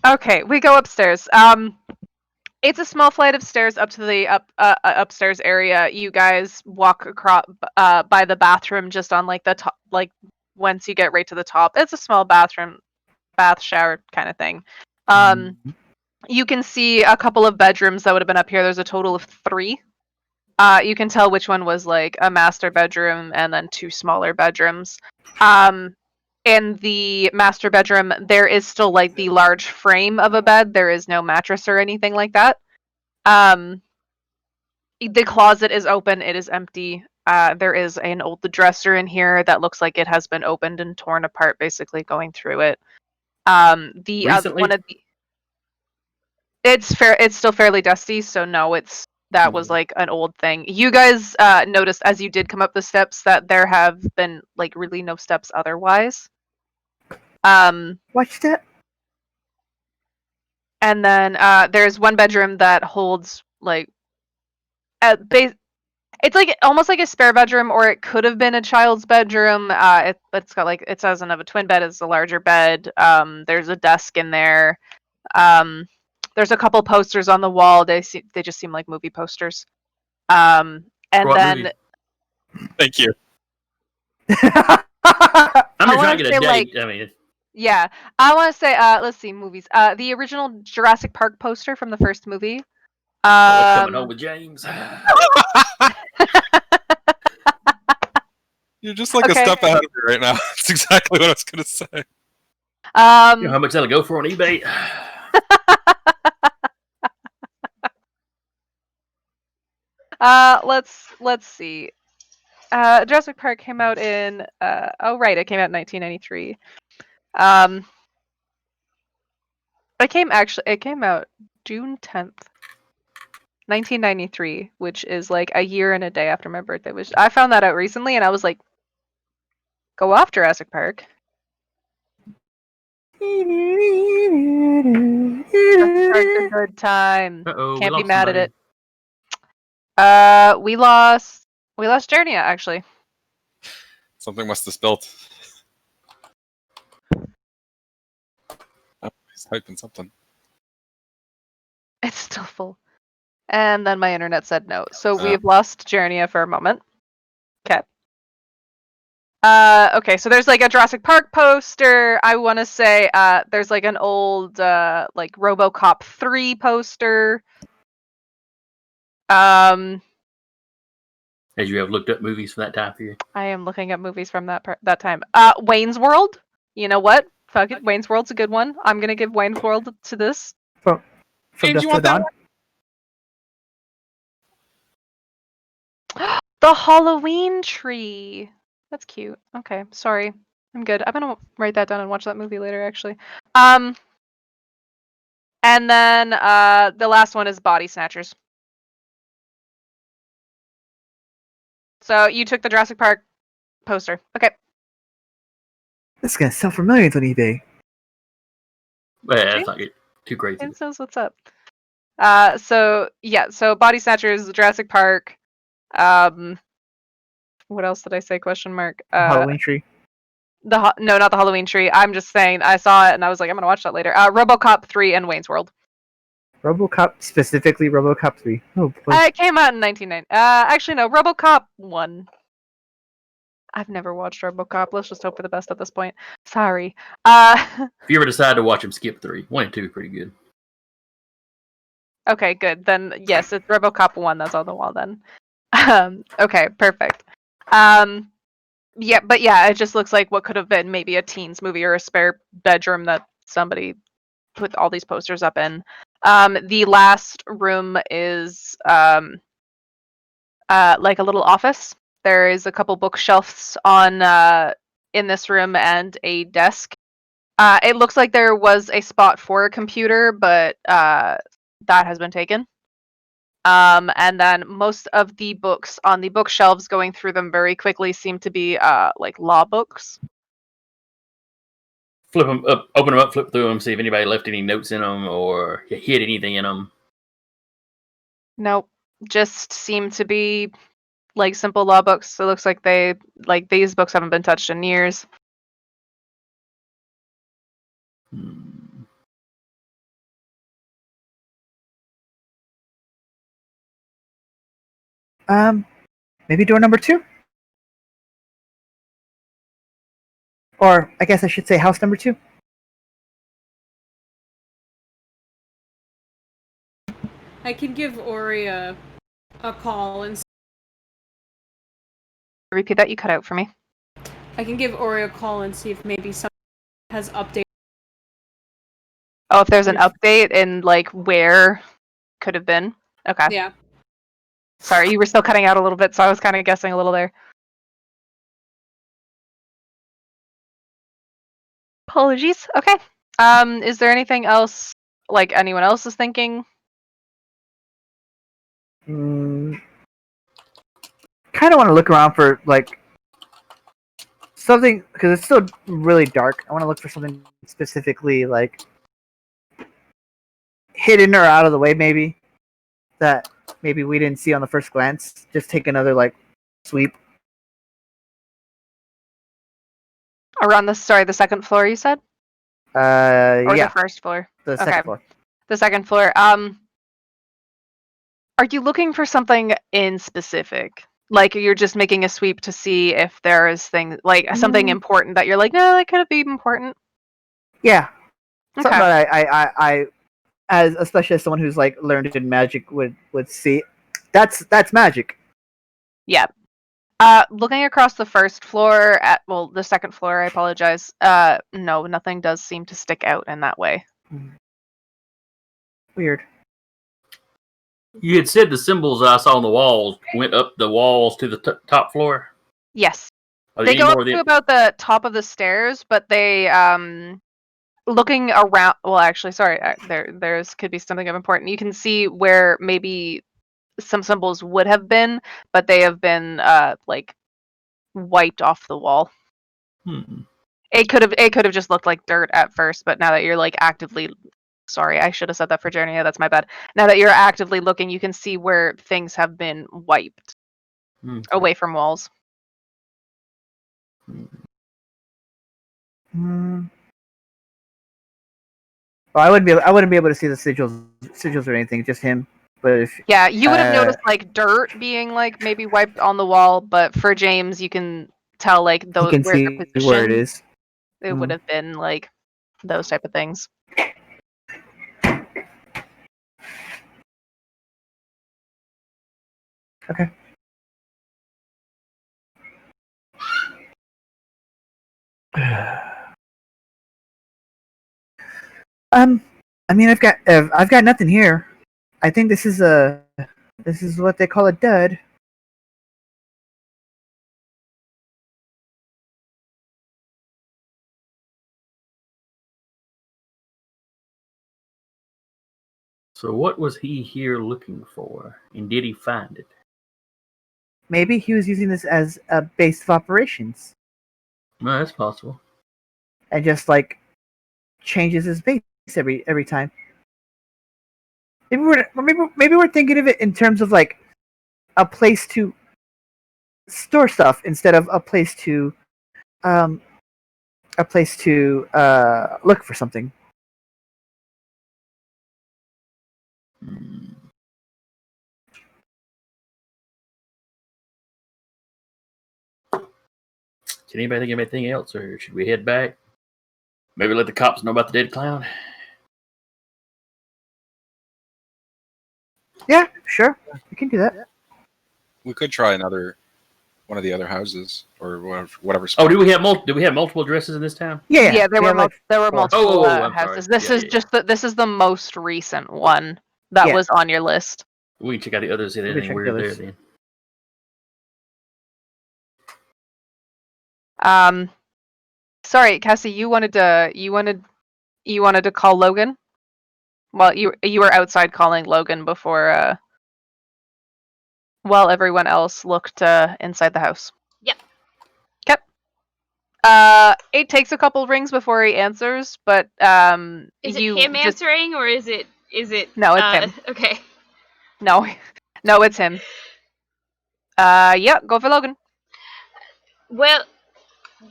Okay, we go upstairs. It's a small flight of stairs up to the upstairs area. You guys walk across by the bathroom, just on like the top, like once you get right to the top. It's a small bathroom, bath shower kind of thing. You can see a couple of bedrooms that would have been up here. There's a total of 3. You can tell which one was like a master bedroom and then 2 smaller bedrooms. In the master bedroom, there is still like the large frame of a bed. There is no mattress or anything like that. The closet is open. It is empty. There is an old dresser in here that looks like it has been opened and torn apart, basically going through it. The other one of the it's still fairly dusty, so no, that was like an old thing. You guys noticed as you did come up the steps that there have been like really no steps otherwise. Watch that. And then there's one bedroom that holds like it's like almost like a spare bedroom, or it could have been a child's bedroom. It's got like, it doesn't have a twin bed, it's a larger bed. There's a desk in there. There's a couple posters on the wall. They just seem like movie posters. And What then movie? Thank you. I'm just trying wanna to get say, a date. like- I mean, yeah, I want to say let's see, movies. The original Jurassic Park poster from the first movie. Coming home with James. You're just like Okay. a step ahead of me right now. That's exactly what I was gonna say. You know how much that'll go for on eBay? Let's see. Jurassic Park came out in it came out in 1993. It came out June 10th, 1993, which is like a year and a day after my birthday. I found that out recently, and I was like, "Go off, Jurassic Park." Jurassic Park's a good time. Uh-oh, we Can't be lost mad at somebody. it. We lost Jernia, actually. Something must have spilled. Oh, he's typing something. It's still full. And then my internet said no. So Oh. we've lost Jernia for a moment. Okay. Okay, so there's like a Jurassic Park poster. I want to say there's like an old like RoboCop 3 poster. As you have looked up movies for that time period. I am looking at movies from that time. Wayne's World. You know what? Fuck it. Wayne's World's a good one. I'm gonna give Wayne's World to this. From James, Dusk you Till want that Dawn. one? The Halloween tree. That's cute. Okay, sorry. I'm good. I'm gonna write that down and watch that movie later, actually. And then the last one is Body Snatchers. So you took the Jurassic Park poster. Okay. This is gonna sell for millions on eBay. Yeah, that's not too crazy. James knows what's up. So Body Snatchers, Jurassic Park. What else did I say? Question mark. Halloween tree. No, not the Halloween tree. I'm just saying I saw it and I was like, I'm gonna watch that later. RoboCop 3 and Wayne's World. RoboCop, specifically RoboCop 3. Oh boy. It came out in 1990. Actually, no, RoboCop 1. I've never watched RoboCop. Let's just hope for the best at this point. Sorry. If you ever decide to watch them, skip 3. 1 and 2 are pretty good. Okay, good. Then yes, it's RoboCop 1 that's on the wall then. Okay, perfect. It just looks like what could have been maybe a teens movie or a spare bedroom that somebody put all these posters up in. The last room is like a little office. There is a couple bookshelves on in this room and a desk. It looks like there was a spot for a computer, but that has been taken. And then most of the books on the bookshelves, going through them very quickly, seem to be like law books. Flip them up, open them up, flip through them, see if anybody left any notes in them or hid anything in them. Nope, just seem to be like simple law books. It looks like these books haven't been touched in years. Maybe door number 2? Or I guess I should say house number 2. I can give Ori a call and Repeat that, you cut out for me. I can give Ori a call and see if maybe someone has updated. Oh, if there's an update in like where could have been. Okay. Yeah. Sorry, you were still cutting out a little bit, so I was kind of guessing a little there. Apologies. Okay. Is there anything else like anyone else is thinking? Kind of want to look around for like something because it's still really dark. I want to look for something specifically like hidden or out of the way, maybe that maybe we didn't see on the first glance. Just take another like sweep. Around the second floor, you said? Or Yeah, the first floor? the okay. second floor. The second floor. Are you looking for something in specific? Like you're just making a sweep to see if there is something important that you're like, no, that could be important. Yeah, something Okay. that I as especially as someone who's like learned in magic would see. That's magic. Yeah. Looking across the first floor the second floor, I apologize. No, nothing does seem to stick out in that way. Weird. You had said the symbols I saw on the walls went up the walls to the top floor. Yes. Are They there go any up more to than about the top of the stairs, but they looking around. Well, actually, sorry, there's could be something of important. You can see where maybe some symbols would have been, but they have been like wiped off the wall. Hmm. It could have just looked like dirt at first, but now that you're like actively, sorry, I should have said that for Jernia. That's my bad. Now that you're actively looking, you can see where things have been wiped Hmm. away from walls. Hmm. Well, I wouldn't be able to see the sigils or anything. Just him. But if Yeah, you would have Uh, noticed like dirt being like maybe wiped on the wall, but for James, you can tell like he those can where the see where it position. is. It would have been like those type of things. Okay. I mean, I've got nothing here. I think this is what they call a dud. So what was he here looking for, and did he find it? Maybe he was using this as a base of operations No, that's possible. and just like changes his base every time. Maybe we're thinking of it in terms of like a place to store stuff instead of a place to look for something. Hmm. Did anybody think of anything else, or should we head back? Maybe let the cops know about the dead clown? Yeah, sure, we can do that. We could try one of the other houses or whatever Oh, spot. do we have multiple addresses in this town? Yeah, there we were have, like, there were four. multiple I'm houses. sorry. This Yeah, is yeah. just this is the most recent one that Yeah. was on your list. We can check out the others. See if We there's can anything check the weird there. others. Then Sorry, Cassie, you wanted to call Logan. Well, you were outside calling Logan before while everyone else looked inside the house. Yep. It takes a couple rings before he answers, but Is it you him just answering or is it No, it's him. Okay. no, it's him. Yeah, go for Logan. Well,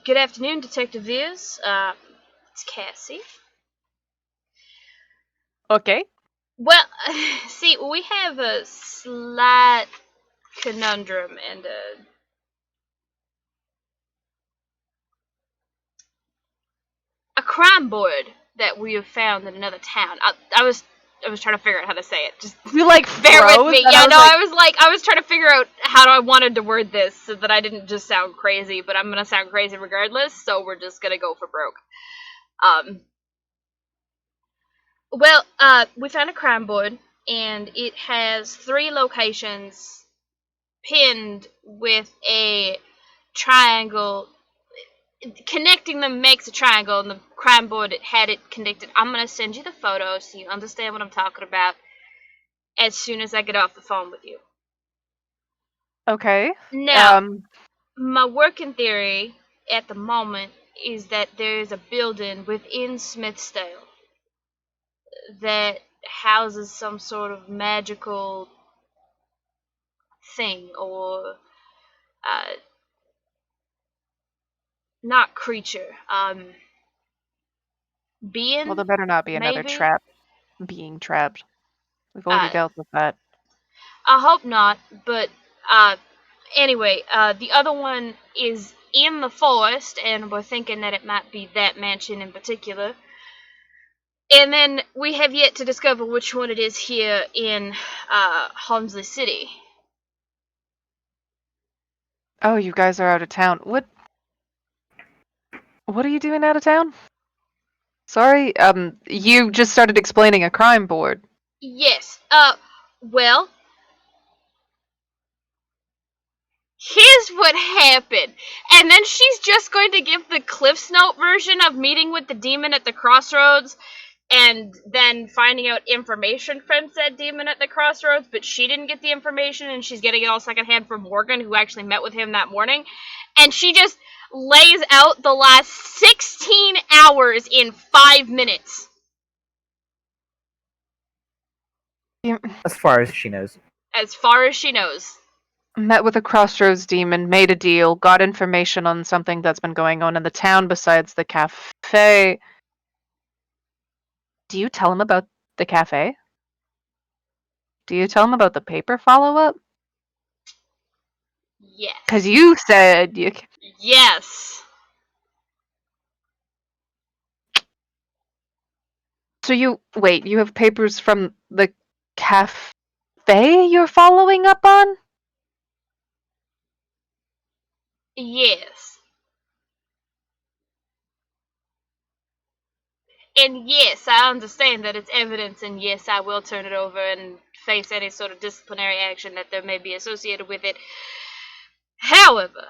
good afternoon, Detective Viers. It's Cassie. Okay. Well, see, we have a slight conundrum and a crime board that we have found in another town. I was trying to figure out how to say it. Just You like bear with froze, me. and Yeah, I was no, like, I was trying to figure out how I wanted to word this so that I didn't just sound crazy, but I'm gonna sound crazy regardless. So we're just gonna go for broke. Well, we found a crime board, and it has 3 locations pinned with a triangle. Connecting them makes a triangle, and the crime board had it connected. I'm gonna send you the photos so you understand what I'm talking about as soon as I get off the phone with you. okay. Now, my working theory at the moment is that there is a building within Smithsdale that houses some sort of magical thing or not creature, being. Well, there better not be another maybe? trap being trapped. We've Uh, already dealt with that. I hope not, but anyway, the other one is in the forest, and we're thinking that it might be that mansion in particular. And then we have yet to discover which one it is here in Holmesley City. Oh, you guys are out of town. What are you doing out of town? Sorry, you just started explaining a crime board. Yes, well, here's what happened. And then she's just going to give the Cliff's Note version of meeting with the demon at the crossroads and then finding out information from said demon at the crossroads, but she didn't get the information and she's getting it all secondhand from Morgan, who actually met with him that morning. And she just lays out the last 16 hours in 5 minutes. As far as she knows. As far as she knows. Met with a crossroads demon, made a deal, got information on something that's been going on in the town besides the cafe. Do you tell him about the cafe? Do you tell him about the paper follow-up? Yes. Because you said you... Yes. So you... Wait, you have papers from the cafe you're following up on? Yes. And yes, I understand that it's evidence, and yes, I will turn it over and face any sort of disciplinary action that there may be associated with it. However,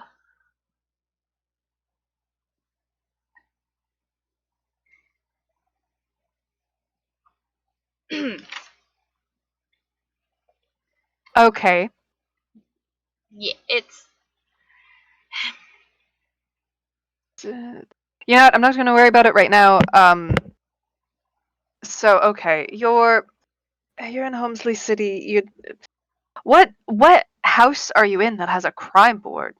Okay. yeah, it's... You know what? I'm not going to worry about it right now. So, okay. You're in Holmesley City. What house are you in that has a crime board?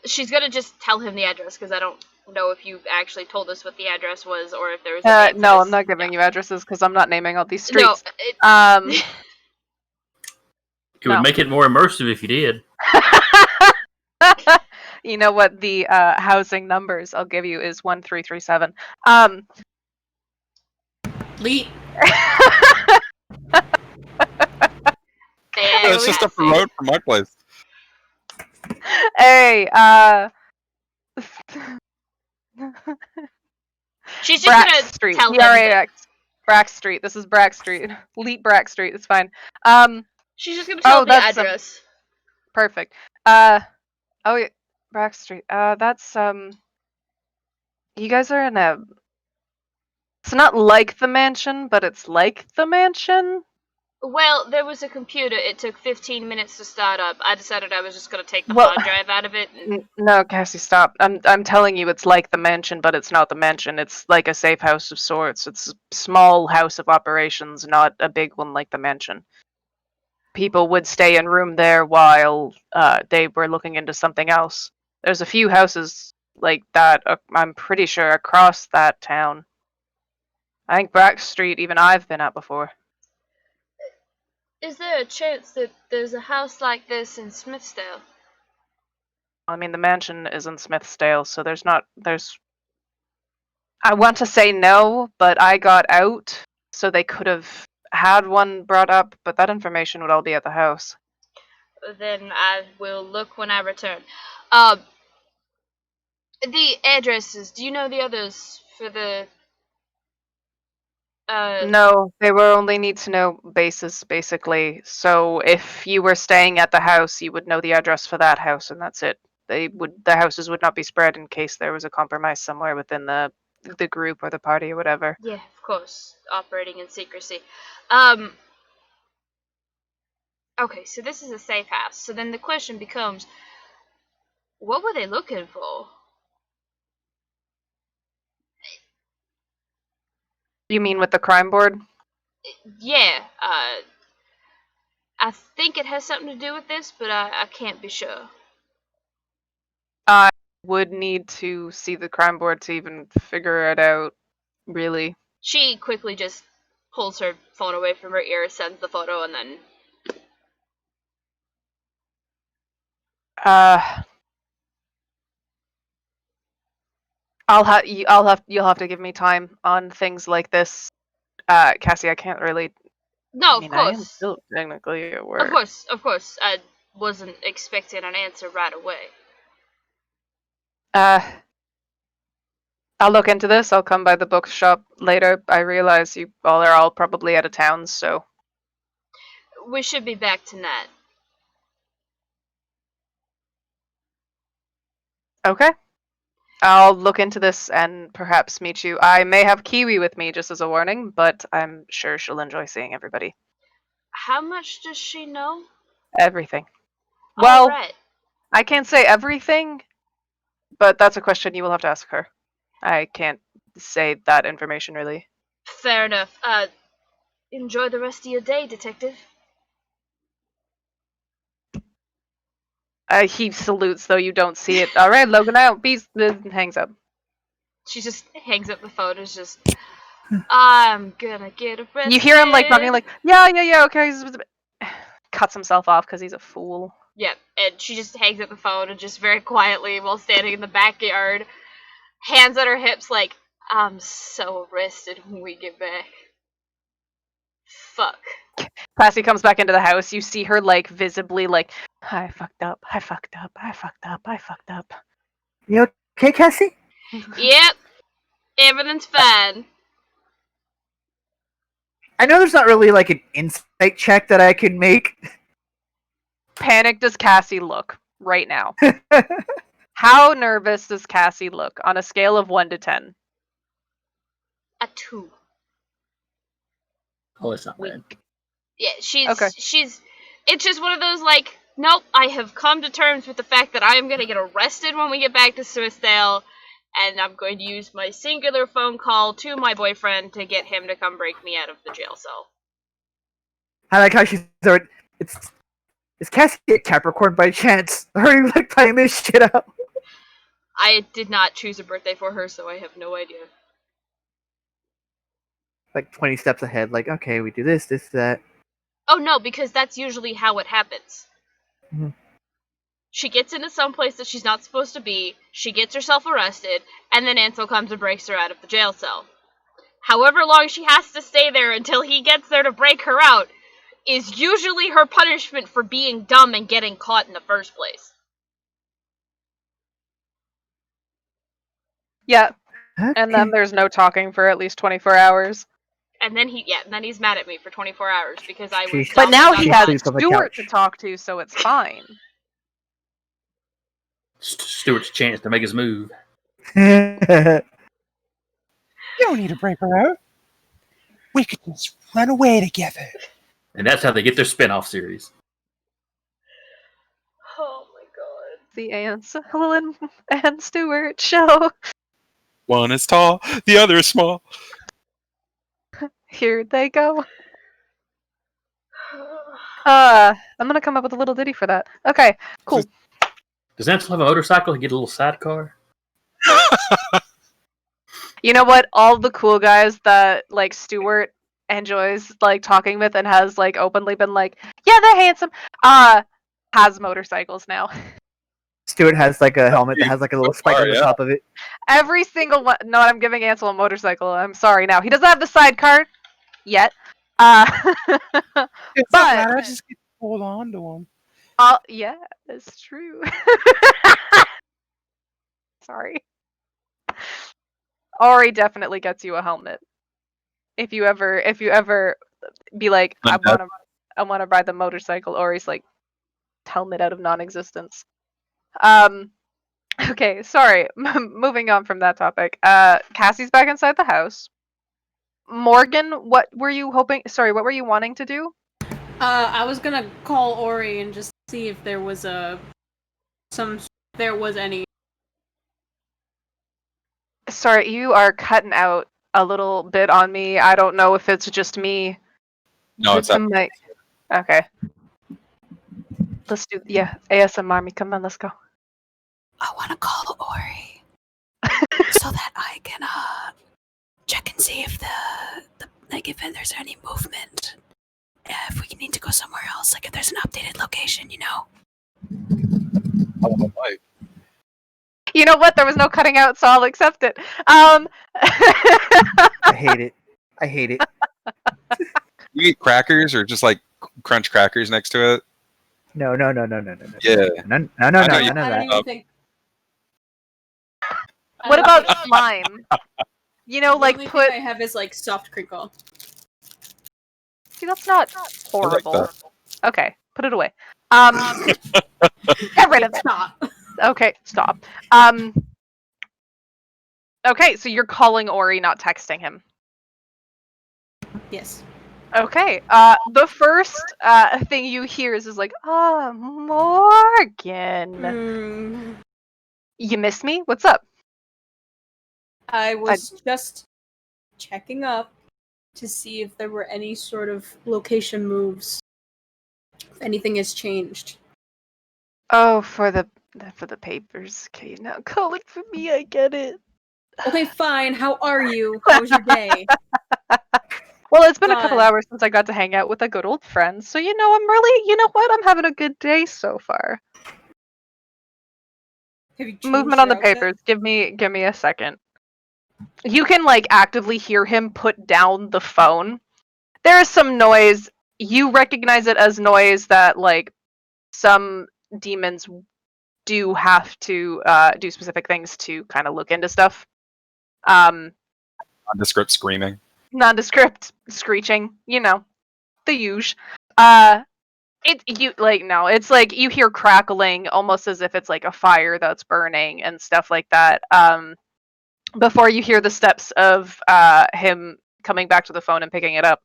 She's gonna just tell him the address, because I don't know if you actually told us what the address was, or if there was a name for No, this. I'm not giving you addresses because I'm not naming all these No, streets. Um, It would No. make it more immersive if you did. you know what the housing numbers I'll give you is 1337. Leet. It's just up the road from my place. Hey, she's just Brack gonna Street. tell him that, BRAX. Brack Street. This is Brack Street. Leet Brack Street. It's fine. she's just gonna tell him the that's, address. Perfect. Oh yeah, Brack Street. That's you guys are in a. It's not like the mansion, but it's like the mansion. Well, there was a computer. It took 15 minutes to start up. I decided I was just gonna take the Well- hard drive out of it. And... No, Cassie, stop. I'm telling you, it's like the mansion, but it's not the mansion. It's like a safe house of sorts. It's a small house of operations, not a big one like the mansion. People would stay in room there while they were looking into something else. There's a few houses like that. I'm pretty sure across that town. I think Brack Street, even I've been at before. Is there a chance that there's a house like this in Smithsdale? I mean, the mansion is in Smithsdale, so there's. I want to say no, but I got out, so they could have had one brought up, but that information would all be at the house. Then I will look when I return. The addresses. Do you know the others for the? No, they were only need to know basis, basically. So if you were staying at the house, you would know the address for that house, and that's it. The houses would not be spread in case there was a compromise somewhere within the group or the party or whatever. Yeah, of course, operating in secrecy. Okay, so this is a safe house. So then the question becomes, what were they looking for? You mean with the crime board? Yeah, I think it has something to do with this, but I can't be sure. I would need to see the crime board to even figure it out, really. She quickly just pulls her phone away from her ear, sends the photo, and then... you'll have to give me time on things like this. Cassie, I can't really. No, I mean, of I am course. still technically at work. Of course. I wasn't expecting an answer right away. I'll look into this. I'll come by the bookshop later. I realize you all are all probably out of town, so. We should be back tonight. Okay. I'll look into this and perhaps meet you. I may have Kiwi with me, just as a warning, but I'm sure she'll enjoy seeing everybody. How much does she know? Everything. Well, Alright. I can't say everything, but that's a question you will have to ask her. I can't say that information, really. Fair enough. Enjoy the rest of your day, detective. He salutes, though you don't see it. All right, Logan out. Beast hangs up. She just hangs up the phone. It's just, I'm gonna get arrested. You hear him like talking, like, yeah, okay. Cuts himself off because he's a fool. Yep, and she just hangs up the phone and just very quietly, while standing in the backyard, hands on her hips, like, I'm so arrested when we get back. Fuck. Cassie comes back into the house. You see her like visibly like, I fucked up. You okay, Cassie? Yep, everything's fine. I know there's not really like an insight check that I can make. Panic does Cassie look right now? How nervous does Cassie look on a scale of 1 to 10? A 2. Oh, it's not bad. Yeah, she's Okay. it's just one of those like, nope, I have come to terms with the fact that I am going to get arrested when we get back to Swissdale, and I'm going to use my singular phone call to my boyfriend to get him to come break me out of the jail cell. I like how she's already. Is Cassie a Capricorn by chance? Already like planning this shit out. I did not choose a birthday for her, so I have no idea. Like 20 steps ahead. Like, okay, we do this, that. Oh no, because that's usually how it happens. Mhm. She gets into some place that she's not supposed to be, she gets herself arrested, and then Ansel comes and breaks her out of the jail cell. However long she has to stay there until he gets there to break her out is usually her punishment for being dumb and getting caught in the first place. Yeah, Okay. and then there's no talking for at least 24 hours. And then he's mad at me for 24 hours because I was Sheesh. But dumb now and he not has sleeps on the Stuart couch. to talk to, so it's fine. Stuart's chance to make his move. You don't need to break her out. We could just run away together. And that's how they get their spin-off series. Oh my god. The Ansel and Stuart show. One is tall, the other is small. Here they go. I'm gonna come up with a little ditty for that. Okay, cool. Does Ansel have a motorcycle? He get a little sidecar? You know what? All the cool guys that like Stuart enjoys like talking with and has like openly been like, yeah, they're handsome. Has motorcycles now. Stuart has like a helmet that has like a little spike on the yeah. top of it. Every single one. No, I'm giving Ansel a motorcycle. I'm sorry. Now he doesn't have the sidecar yet. It's But- not bad. I just get to hold on to him. Yeah, it's true. Sorry. Ori definitely gets you a helmet. If you ever be like, I wanna ride the motorcycle, Ori's like helmet out of non-existence. Okay, sorry. Moving on from that topic. Cassie's back inside the house. Morgan, what were you wanting to do? I was gonna call Ori and just see if there was any. Sorry, you are cutting out a little bit on me. I don't know if it's just me. No, it's the mic. Okay. Let's do ASMR me. Come on, let's go. I want to call Ori so that I can check and see if if there's any movement. If we need to go somewhere else, like if there's an updated location, you know. You know what? There was no cutting out, so I'll accept it. I hate it. You eat crackers or just like crunch crackers next to it? No. Yeah. No, I know none you- of I don't that. even think. What about slime? You know, The like only put. thing I have is like soft crinkle. See, that's not I like horrible. that. Okay, put it away. Get rid of It's it. not. Okay, stop. Okay, so you're calling Ori, not texting him. Yes. Okay. The first thing you hear is like, Morgan. Mm, You miss me? What's up? I was just checking up to see if there were any sort of location moves. If anything has changed. Oh, for the papers. Okay, you're not calling for me. I get it. Okay, fine. How are you? How was your day? Well, it's been a couple Fun. hours since I got to hang out with a good old friend, so I'm really, you know what? I'm having a good day so far. Have you changed Movement on the your outfit? papers. Give me a second. You can like actively hear him put down the phone. There is some noise. You recognize it as noise that like some demons do have to do specific things to kind of look into stuff. Nondescript screaming. Nondescript screeching, the usual. It's like you hear crackling almost as if it's like a fire that's burning and stuff like that. Before you hear the steps of him coming back to the phone and picking it up.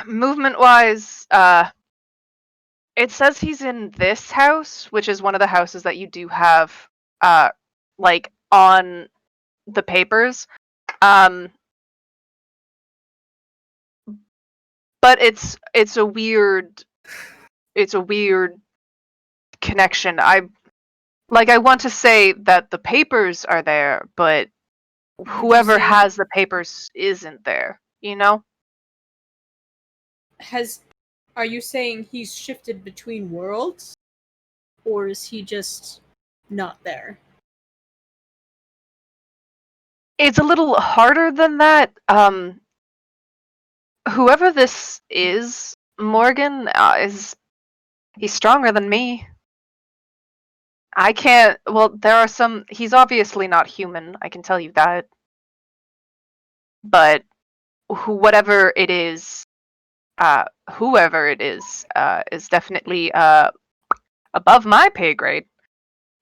Movement wise, it says he's in this house, which is one of the houses that you do have like on the papers. But it's a weird connection. I want to say that the papers are there, but whoever say- has the papers isn't there, Are you saying he's shifted between worlds? Or is he just not there? It's a little harder than that. Whoever this is, Morgan, he's stronger than me. I can't. Well, there are some. He's obviously not human. I can tell you that. But whatever it is, whoever it is definitely above my pay grade.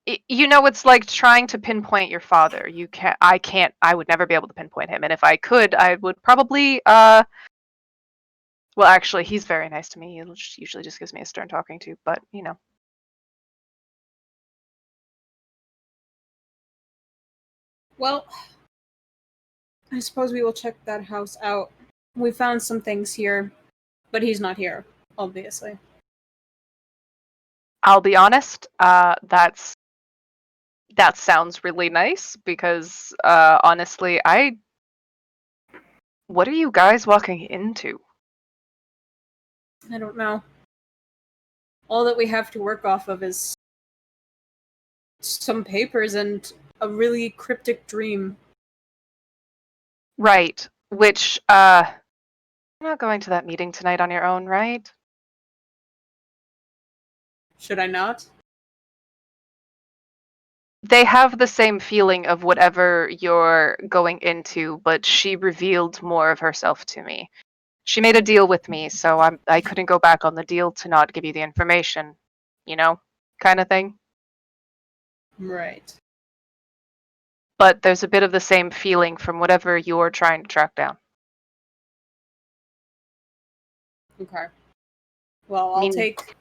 It's like trying to pinpoint your father. You can't. I can't. I would never be able to pinpoint him. And if I could, I would probably. Well, actually, he's very nice to me. He usually just gives me a stern talking to. But Well, I suppose we will check that house out. We found some things here, but he's not here, obviously. I'll be honest. That sounds really nice because honestly, what are you guys walking into? I don't know. All that we have to work off of is some papers and a really cryptic dream. Right. Which you're not going to that meeting tonight on your own, right? Should I not? They have the same feeling of whatever you're going into, but she revealed more of herself to me. She made a deal with me, so I couldn't go back on the deal to not give you the information, kind of thing. Right. But there's a bit of the same feeling from whatever you're trying to track down. Okay. Well, I'll take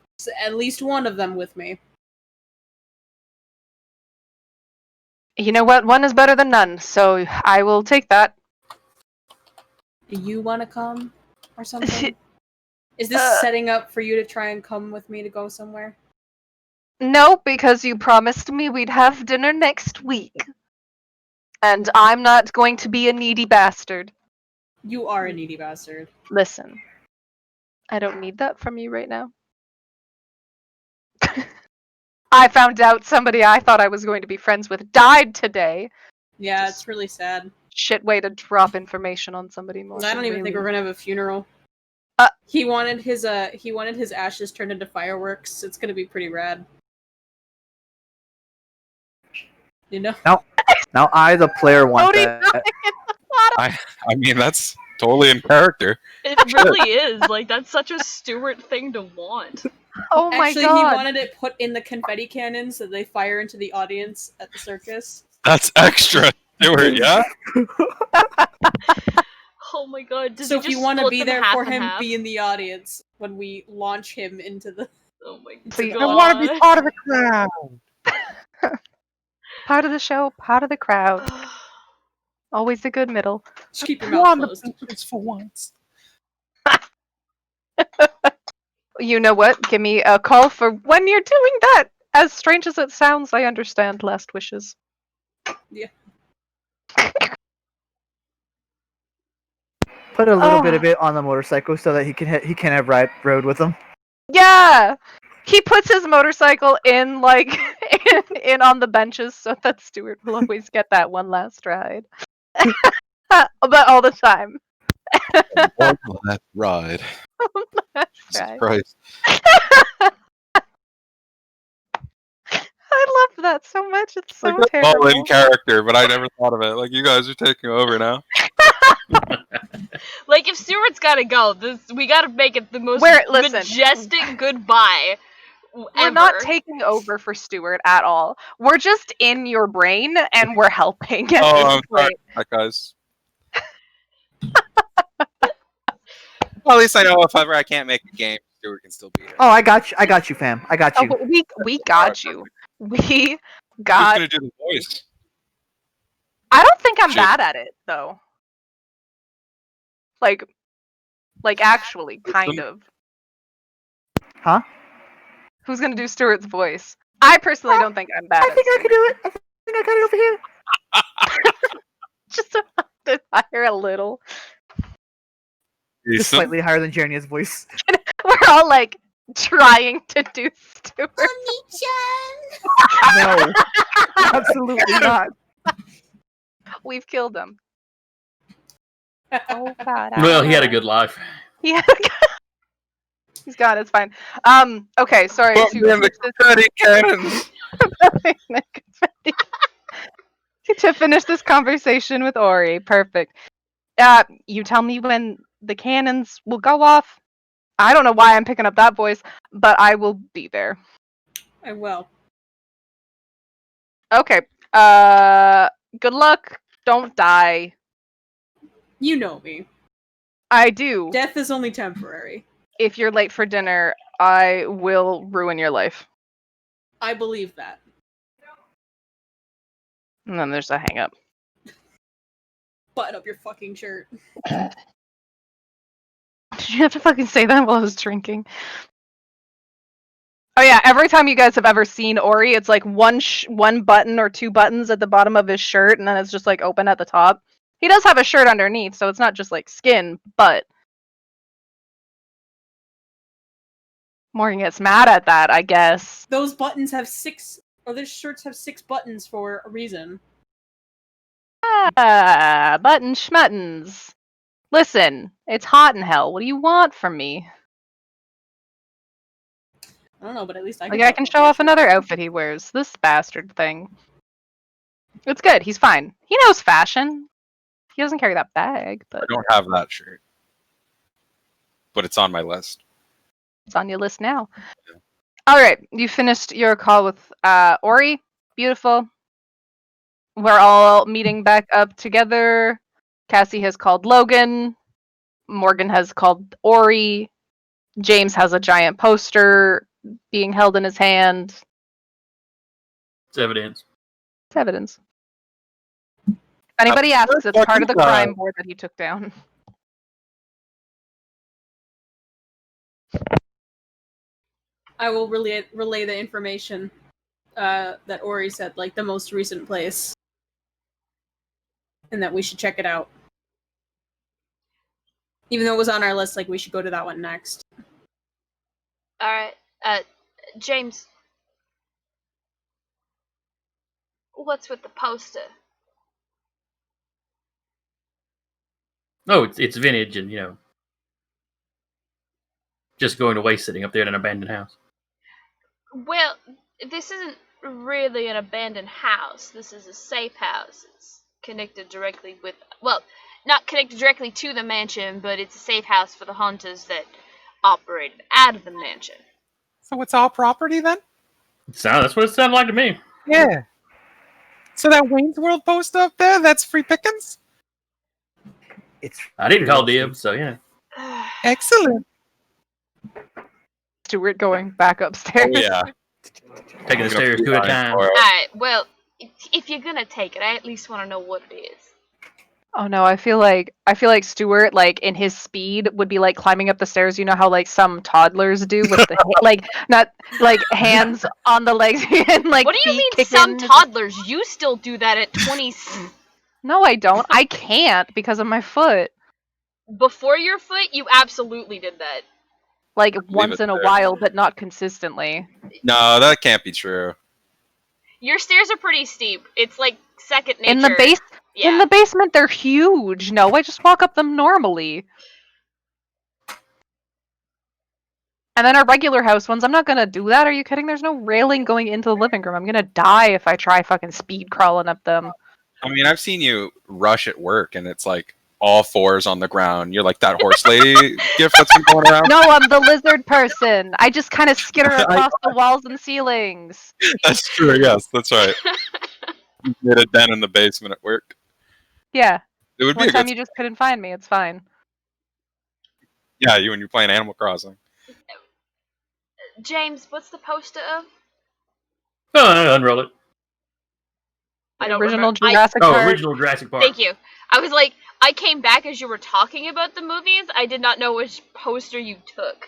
at least one of them with me. You know what? One is better than none, so I will take that. Do you want to come or something? Is this setting up for you to try and come with me to go somewhere? No, because you promised me we'd have dinner next week. And I'm not going to be a needy bastard. You are a needy bastard. Listen, I don't need that from you right now. I found out somebody I thought I was going to be friends with died today. Yeah, it's really sad. Shit way to drop information on somebody more. I don't even think we're gonna have a funeral. He wanted his ashes turned into fireworks. It's gonna be pretty rad. Now I, the player, want that. I mean, that's totally in character. It really is. Like, that's such a Stuart thing to want. Oh my Actually, god. he wanted it put in the confetti cannons that they fire into the audience at the circus. That's extra, Stuart. Yeah. Oh my god. Does So he if just you want to split be them there half for and him, half? be in the audience when we launch him into the. Oh my Please. god. I want to be part of the crowd. Part of the show, part of the crowd. Always the good middle. Just keep your I mouth want closed. to do this for once. You know what? Give me a call for when you're doing that. As strange as it sounds, I understand last wishes. Put a little bit Oh. of it on the motorcycle so that he can have road with him. Yeah! He puts his motorcycle in, like, in on the benches so that Stuart will always get that one last ride. But all the time. One last ride. Last Jesus ride. Christ. I love that so much. It's so Like, that's terrible. all in character, but I never thought of it. Like, you guys are taking over now. Like, if Stuart's gotta go, we gotta make it the most Listen. majestic goodbye We're ever. not taking over for Stuart at all. We're just in your brain and we're helping at Oh, this I'm sorry, point. that guys. Well, at least I know if ever I can't make a game, Stuart can still be here. Oh, I got you, fam. I got you. Oh, we got you. We Who's got. gonna do the voice? I don't think I'm Shit. bad at it though. Like actually, kind of. Huh? Who's gonna do Stuart's voice? I personally don't think I'm bad. I at think I Stuart. can do it. I think I got it over here. Just to hire a little. Just Decent. slightly higher than Jernia's voice. We're all like trying to do Stuart. No, absolutely not. We've killed him. Oh god. Well, he had a good life. Yeah. He's gone. It's fine. Okay. Sorry. Put me in the confetti cannons. To finish this conversation with Ori. Perfect. You tell me when the cannons will go off. I don't know why I'm picking up that voice, but I will be there. I will. Okay. Good luck. Don't die. You know me. I do. Death is only temporary. If you're late for dinner, I will ruin your life. I believe that. And then there's a hang up. Button up your fucking shirt. Did you have to fucking say that while I was drinking? Oh yeah, every time you guys have ever seen Ori, it's like one button or two buttons at the bottom of his shirt, and then it's just like open at the top. He does have a shirt underneath, so it's not just like skin, but Morgan gets mad at that, I guess. Those buttons have 6, or those shirts have 6 buttons for a reason. Ah, button schmuttons. Listen, it's hot in hell. What do you want from me? I don't know, but at least I Like, I can show off another outfit he wears. This bastard thing. It's good. He's fine. He knows fashion. He doesn't carry that bag, but I don't have that shirt, but it's on my list. it's on your list now. All right, you finished your call with Ori. Beautiful. We're all meeting back up together. Cassie has called Logan. Morgan has called Ori. James has a giant poster being held in his hand. It's evidence. It's evidence. If anybody asks, it's part of the crime board that he took down. I will relay the information that Ori said, like the most recent place, and that we should check it out. Even though it was on our list, like we should go to that one next. Alright, James. What's with the poster? Oh, it's vintage and, just going to waste sitting up there in an abandoned house. Well, this isn't really an abandoned house. This is a safe house. It's connected directly with, well, not connected directly to the mansion, but it's a safe house for the hunters that operated out of the mansion. So it's all property then? That's what it sounded like to me. Yeah. So that Wayne's World poster up there, that's free pickings? It's I didn't call dibs, so yeah. Excellent. Stuart going back upstairs. Oh, yeah. Taking the stairs two at a time. Alright, well, if you're gonna take it, I at least want to know what it is. Oh no, I feel like Stuart, like in his speed, would be like climbing up the stairs. You know how like some toddlers do with the like not like hands on the legs and like. What do you feet mean kicking. some toddlers? You still do that at 20. No, I don't. I can't because of my foot. Before your foot, you absolutely did that. Like Leave once it in a there. while, but not consistently. No, that can't be true. Your stairs are pretty steep. It's like second nature. In the base, Yeah. in the basement, they're huge. No, I just walk up them normally. And then our regular house ones, I'm not gonna do that. Are you kidding? There's no railing going into the living room. I'm gonna die if I try fucking speed crawling up them. I mean, I've seen you rush at work, and it's like all fours on the ground. You're like that horse lady gif that's been going around. No, I'm the lizard person. I just kind of skitter across the walls and ceilings. That's true. Yes, that's right. You did it then in the basement at work. Yeah. It would be One a time good. you just couldn't find me. It's fine. Yeah, you when you're playing Animal Crossing. James, what's the poster of? Oh, unroll it. I don't Original remember. Jurassic Oh, Park. original Jurassic Park. Thank you. I was like, I came back as you were talking about the movies. I did not know which poster you took.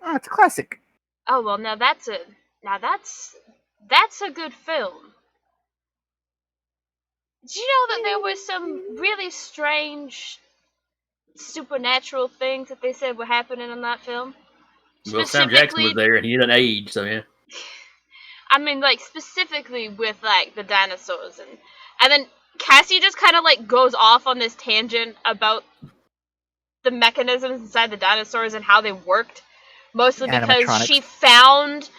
Oh, it's a classic. Oh well, that's a good film. Did you know that there was some really strange supernatural things that they said were happening in that film? Well, Sam Jackson was there, and he didn't age, so yeah. I mean, like, specifically with, like, the dinosaurs. And then Cassie just kind of, like, goes off on this tangent about the mechanisms inside the dinosaurs and how they worked. Mostly because Animatronics. she found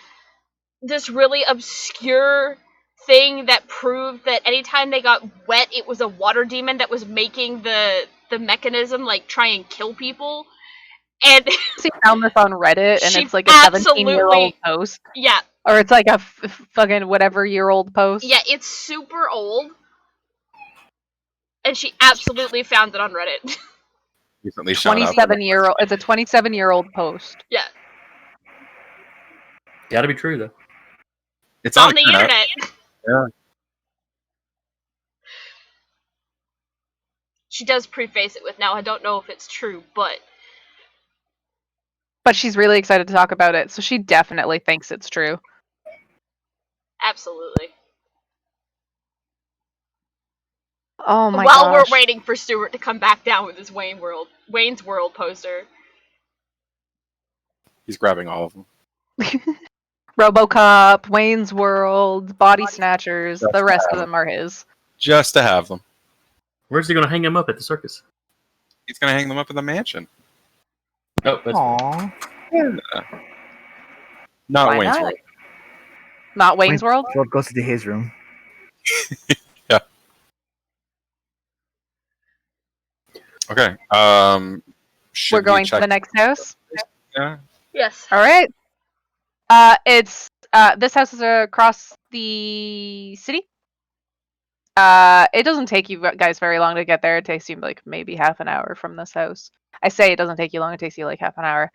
this really obscure thing that proved that anytime they got wet, it was a water demon that was making the mechanism, like, try and kill people. And She found this on Reddit, and She it's like a 17-year-old post. yeah, Or it's like a fucking whatever-year-old post. yeah, it's super old. And she absolutely found it on Reddit. Recently shot up. 27-year-old. It's a 27-year-old post. Yeah, Gotta be true, though. It's on the internet. Yeah. She does preface it with, now I don't know if it's true, but But she's really excited to talk about it, so she definitely thinks it's true. absolutely. Oh my While gosh. we're waiting for Stuart to come back down with his Wayne's World poster. He's grabbing all of them. RoboCop, Wayne's World, Body Snatchers, That's the rest of bad. them are his. Just to have them. Where's he gonna hang him up at the circus? He's gonna hang them up in the mansion. Oh, that's Aww. Not Why Wayne's not? World. Not Wayne's World? World goes to his room. Okay. Should We're going we to check? the next house? Yeah. Yes. Alright. This house is across the city. It doesn't take you guys very long to get there. It takes you like maybe half an hour from this house. I say it doesn't take you long, it takes you like half an hour.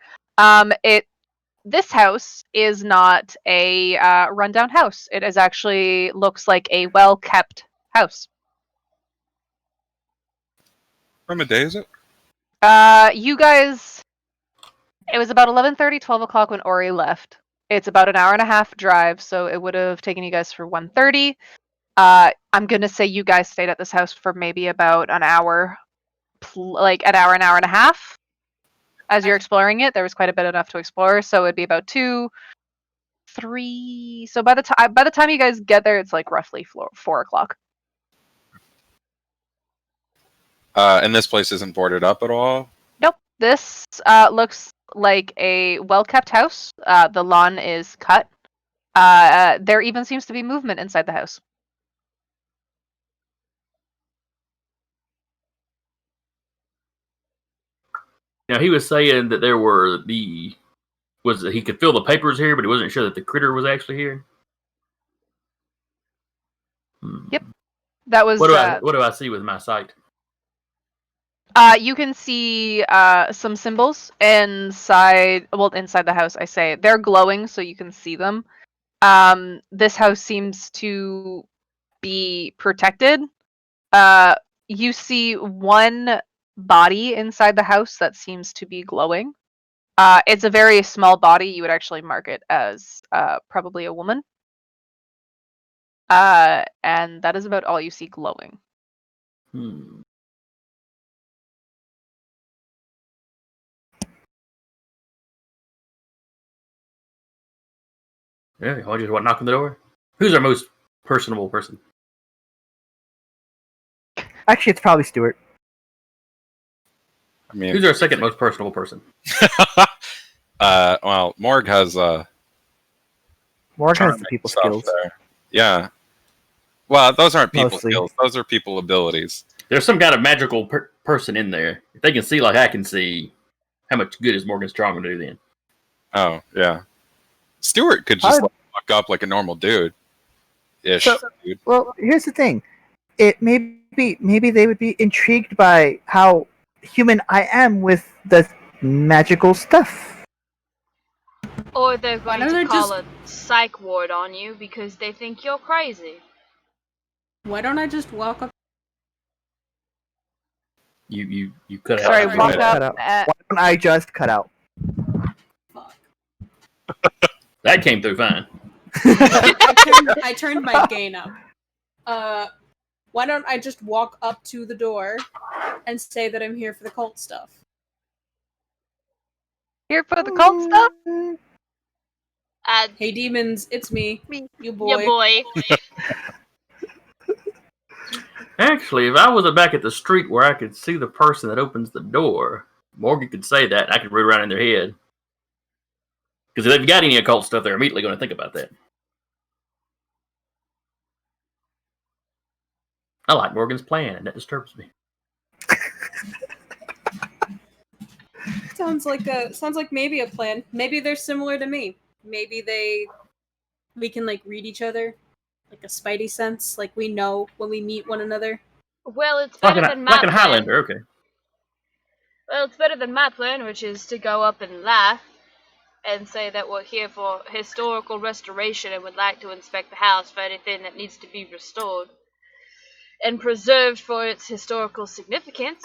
This house is not a rundown house. It is actually looks like a well-kept house. From a day, is it? You guys, it was about 11:30, 12 o'clock when Ori left. It's about an hour and a half drive, so it would have taken you guys for 1:30. I'm gonna say you guys stayed at this house for maybe about an hour, like an hour and a half. As you're exploring it, there was quite a bit enough to explore, so it'd be about 2, 3. So by the time you guys get there, it's like roughly 4 o'clock. And this place isn't boarded up at all. Nope. This looks like a well-kept house. The lawn is cut. There even seems to be movement inside the house. Now he was saying that there were he could feel the papers here, but he wasn't sure that the critter was actually here. Yep. That was. What do I see with my sight? You can see some symbols inside. Well, inside the house, I say they're glowing, so you can see them. This house seems to be protected. You see one body inside the house that seems to be glowing. It's a very small body. You would actually mark it as probably a woman. And that is about all you see glowing. Yeah, you want to just knock on the door? Who's our most personable person? Actually, it's probably Stuart. I mean, Who's our second most personable person? well, Morg has Morg has charming the people stuff skills. there. Yeah. Well, those aren't people Mostly. skills. Those are people abilities. There's some kind of magical person in there. If they can see like I can see, how much good is Morgan Strong going to do then? Oh, yeah. Stuart could just fuck up like a normal dude. Ish. So- Dude. Well, here's the thing. It maybe they would be intrigued by how human I am with the magical stuff. Or they're Why going don't to they call a psych ward on you because they think you're crazy. Why don't I just walk up? You cut Sorry, out. walk Cut up. out. Why don't I just cut out? Fuck. That came through fine. I turned my gain up. Why don't I just walk up to the door and say that I'm here for the cult stuff? Here for the cult stuff? Hey demons, it's me. You boy. Yeah, boy. Actually, if I was back at the street where I could see the person that opens the door, Morgan could say that, and I could read around in their head. Because if they've got any occult stuff, they're immediately going to think about that. I like Morgan's plan, and that disturbs me. Sounds like maybe a plan. Maybe they're similar to me. Maybe we can like read each other, like a spidey sense. Like we know when we meet one another. Well, it's Like better an than my plan. Highlander, okay. Well, it's better than my plan, which is to go up and lie and say that we're here for historical restoration and would like to inspect the house for anything that needs to be restored and preserved for its historical significance.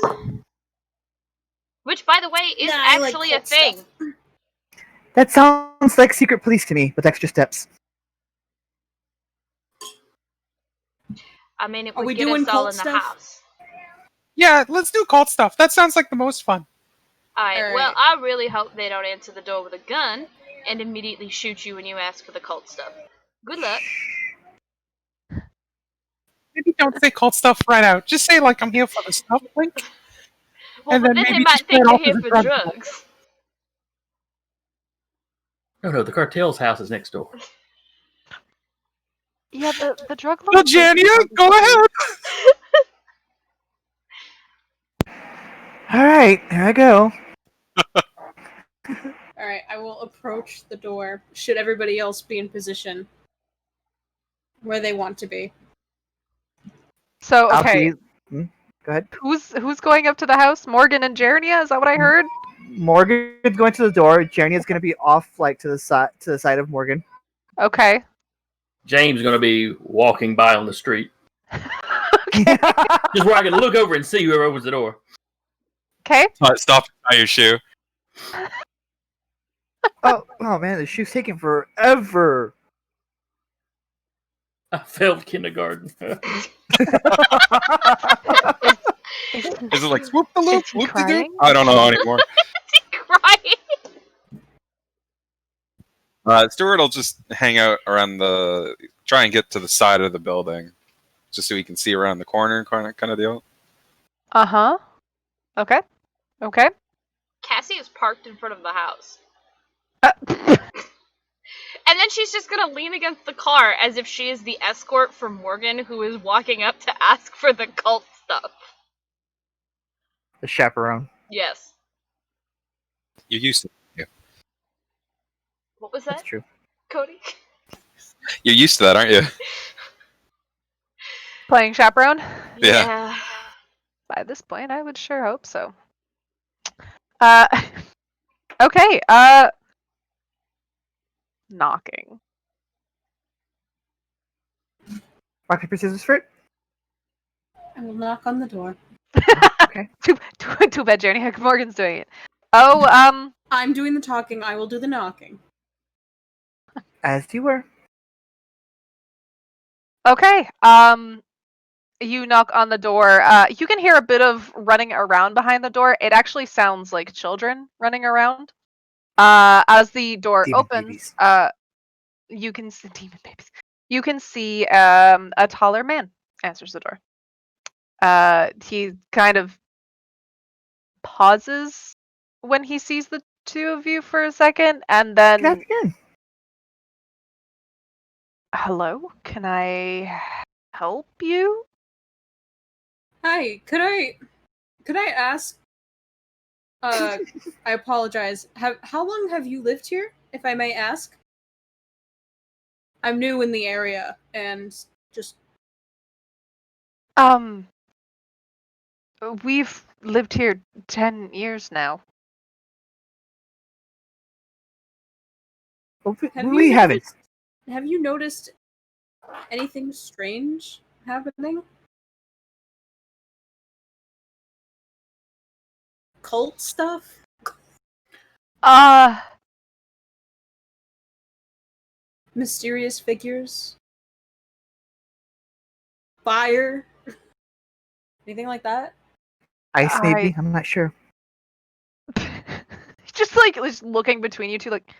Which, by the way, is Nah, I like actually a cult thing. stuff. That sounds like secret police to me, with extra steps. I mean, it Are would we get doing us all cult in the stuff? house. Yeah, let's do cult stuff. That sounds like the most fun. Alright, well, Alright. I really hope they don't answer the door with a gun and immediately shoot you when you ask for the cult stuff. Good luck. Maybe don't say cult stuff right out. Just say like I'm here for the stuff, Link. Well, And but then then they maybe might just think play it you're off here as a for drug drugs. No, the cartel's house is next door. Yeah, the drug Well, lord. Jania, go ahead. All right, here I go. Alright, I will approach the door. Should everybody else be in position where they want to be? So I'll okay, be- Go ahead. who's going up to the house? Morgan and Jernia? Is that what I heard? Morgan's going to the door. Jernia's going to be off, like to the side of Morgan. Okay. James is going to be walking by on the street. Okay. Just where I can look over and see whoever opens the door. Okay. Stop and tie your shoe. oh man, the shoe's taking forever. I failed kindergarten. Is it like swoop the loop? Is he Whoop de crying? doo? I don't know anymore. Crying. Stuart will just hang out around try and get to the side of the building, just so he can see around the corner, kind of deal. Uh-huh. Okay. Okay. Cassie is parked in front of the house. Uh, And then she's just gonna lean against the car as if she is the escort for Morgan who is walking up to ask for the cult stuff. The chaperone. Yes. You used to. What was That's that, true. Cody? You're used to that, aren't you? Playing chaperone? Yeah. By this point, I would sure hope so. Okay, knocking. Rock, paper, scissors for it? I will knock on the door. Okay. Too bad Jeremy Morgan's doing it. Oh, I'm doing the talking. I will do the knocking. As you were. okay. You knock on the door. You can hear a bit of running around behind the door. It actually sounds like children running around. As the door Demon opens, babies. you can see demon babies. You can see a taller man answers the door. He kind of pauses when he sees the two of you for a second, and Good then, afternoon. hello, can I help you? Hi, could I ask? I apologize. How long have you lived here, if I may ask? I'm new in the area and just We've lived here 10 years now. Well, Have we you haven't. have you noticed anything strange happening? Cult stuff? Mysterious figures? Fire? Anything like that? Ice, maybe? I'm not sure. just looking between you two, like,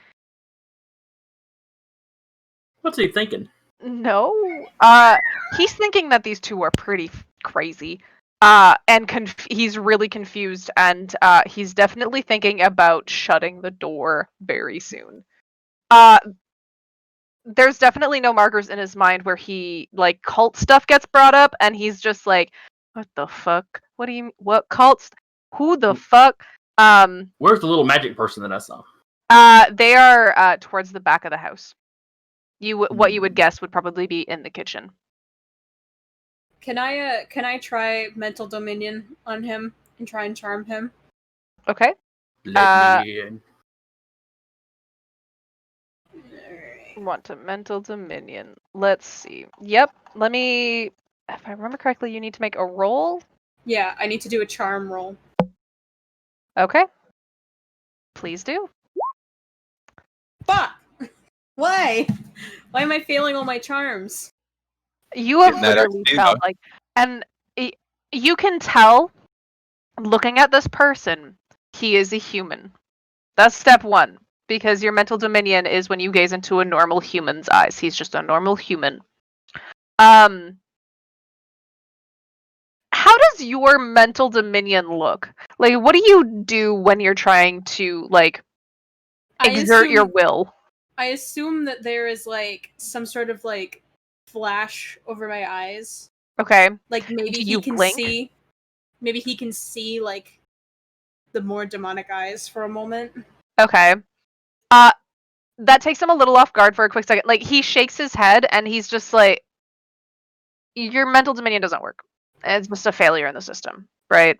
What's he thinking? no. He's thinking that these two are pretty crazy. And he's really confused, and he's definitely thinking about shutting the door very soon. There's definitely no markers in his mind where he, like, cult stuff gets brought up, and he's just like, what the fuck? What do you, what cults? Who the fuck? Where's the little magic person that I saw? They are towards the back of the house. What you would guess would probably be in the kitchen. Can I try mental dominion on him and try and charm him? Okay. Let me in. Want to mental dominion. Let's see. Yep. Let me. If I remember correctly, you need to make a roll. Yeah, I need to do a charm roll. Okay. Please do. Fuck! Why? Why am I failing all my charms? You have That literally actually, felt like, and you can tell, looking at this person, he is a human. That's step one, because your mental dominion is when you gaze into a normal human's eyes. He's just a normal human. How does your mental dominion look? Like, what do you do when you're trying to, like, exert your will? I assume that there is, like, some sort of, like, flash over my eyes. Okay. Like, maybe Do he you can blink? see. Maybe he can see, like, the more demonic eyes for a moment. Okay. That takes him a little off guard for a quick second. Like, he shakes his head and he's just like, your mental dominion doesn't work. It's just a failure in the system, right?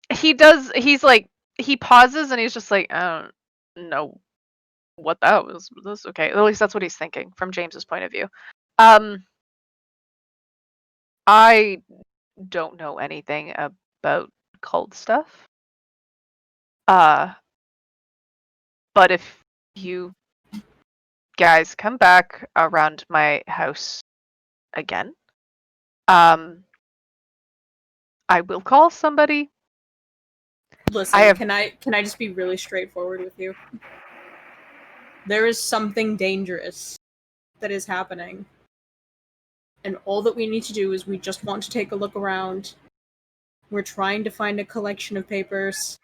He's like, he pauses and he's just like, I don't know what that was. This okay? At least that's what he's thinking from James's point of view. I don't know anything about cult stuff. But if you guys come back around my house again, I will call somebody. Listen, can I just be really straightforward with you? There is something dangerous that is happening. And all that we need to do is we just want to take a look around. We're trying to find a collection of papers.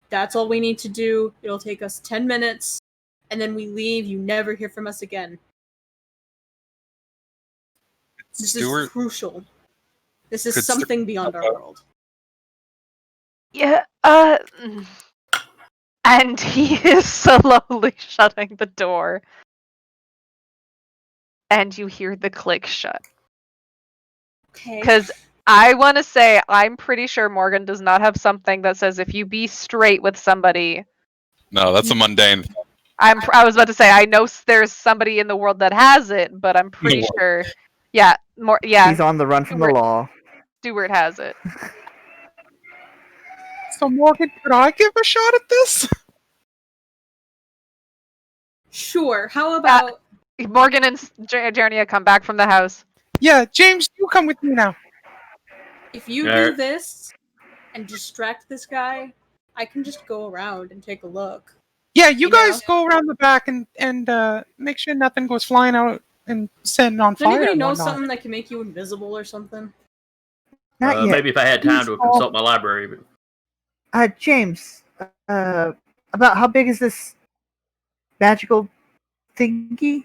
That's all we need to do. It'll take us 10 minutes, and then we leave. You never hear from us again. This Stuart, is crucial. This is could something beyond our world. Yeah, and he is slowly shutting the door. And you hear the click shut. Okay. Because I want to say, I'm pretty sure Morgan does not have something that says if you be straight with somebody. No, that's a mundane. I was about to say, I know there's somebody in the world that has it, but I'm pretty world. sure. Yeah, He's on the run from the Stuart- law. Stuart has it. So Morgan, could I give a shot at this? Sure. How about Morgan and Jernia come back from the house. Yeah, James, you come with me now. if you Alright. do this and distract this guy, I can just go around and take a look. Yeah, you You guys know? go around the back and make sure nothing goes flying out and setting on Does fire. anybody and know whatnot. something that can make you invisible or something? Not yet. Maybe if I had time to Please, consult my library. But James, about how big is this magical thingy?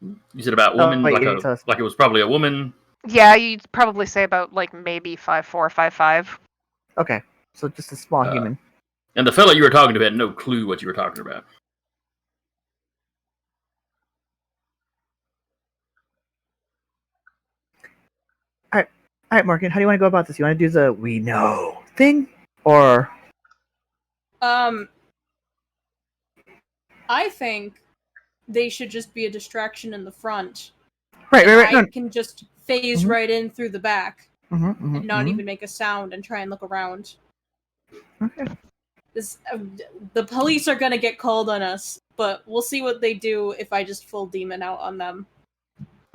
you said about Oh, woman, wait, like you didn't tell us. it was probably a woman. Yeah, you'd probably say about like maybe 5'4", 5'5". Okay, so just a small Uh, human. And the fellow you were talking to had no clue what you were talking about. All right, Morgan, how do you want to go about this? You want to do the "we know" thing, or I think they should just be a distraction in the front. right? I No. can just phase Mhm. right in through the back and not mhm. even make a sound and try and look around. Okay. This, the police are gonna get called on us, but we'll see what they do if I just full demon out on them.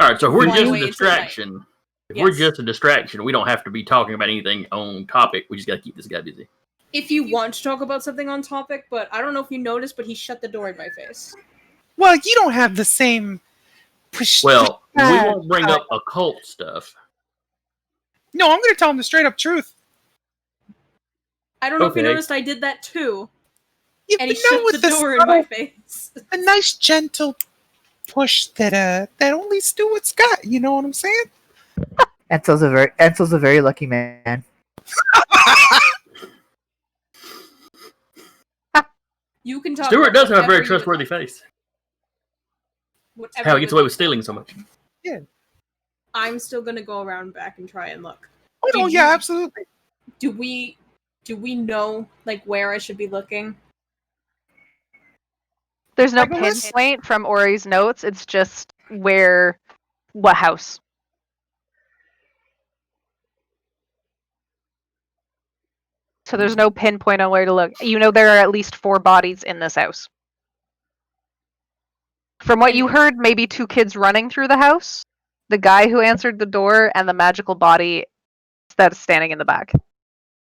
All right, so if we're Fly just away a into the night. distraction. If we're Yes. just a distraction, we don't have to be talking about anything on topic. We just got to keep this guy busy. If you want to talk about something on topic, but I don't know if you noticed, but he shut the door in my face. Well, you don't have the same. Well, we Uh, won't bring up occult stuff. No, I'm going to tell him the straight up truth. I don't know if you Okay. noticed I did that too, You and he know, shut with the door in subtle- my face. a nice gentle push that only Stuart's got. You know what I'm saying? Enzo's a very lucky man. You can talk. Stuart about does have a whatever very you would trustworthy like. face. Whatever How you he gets would away like. with stealing so much. I'm still gonna go around back and try and look. Oh no, Did yeah, you- absolutely. Do we know like where I should be looking? There's no Legolas? pinpoint from Ori's notes. It's just what house. So there's no pinpoint on where to look. You know there are at least 4 bodies in this house. From what you heard, maybe 2 kids running through the house, the guy who answered the door, and the magical body that's standing in the back.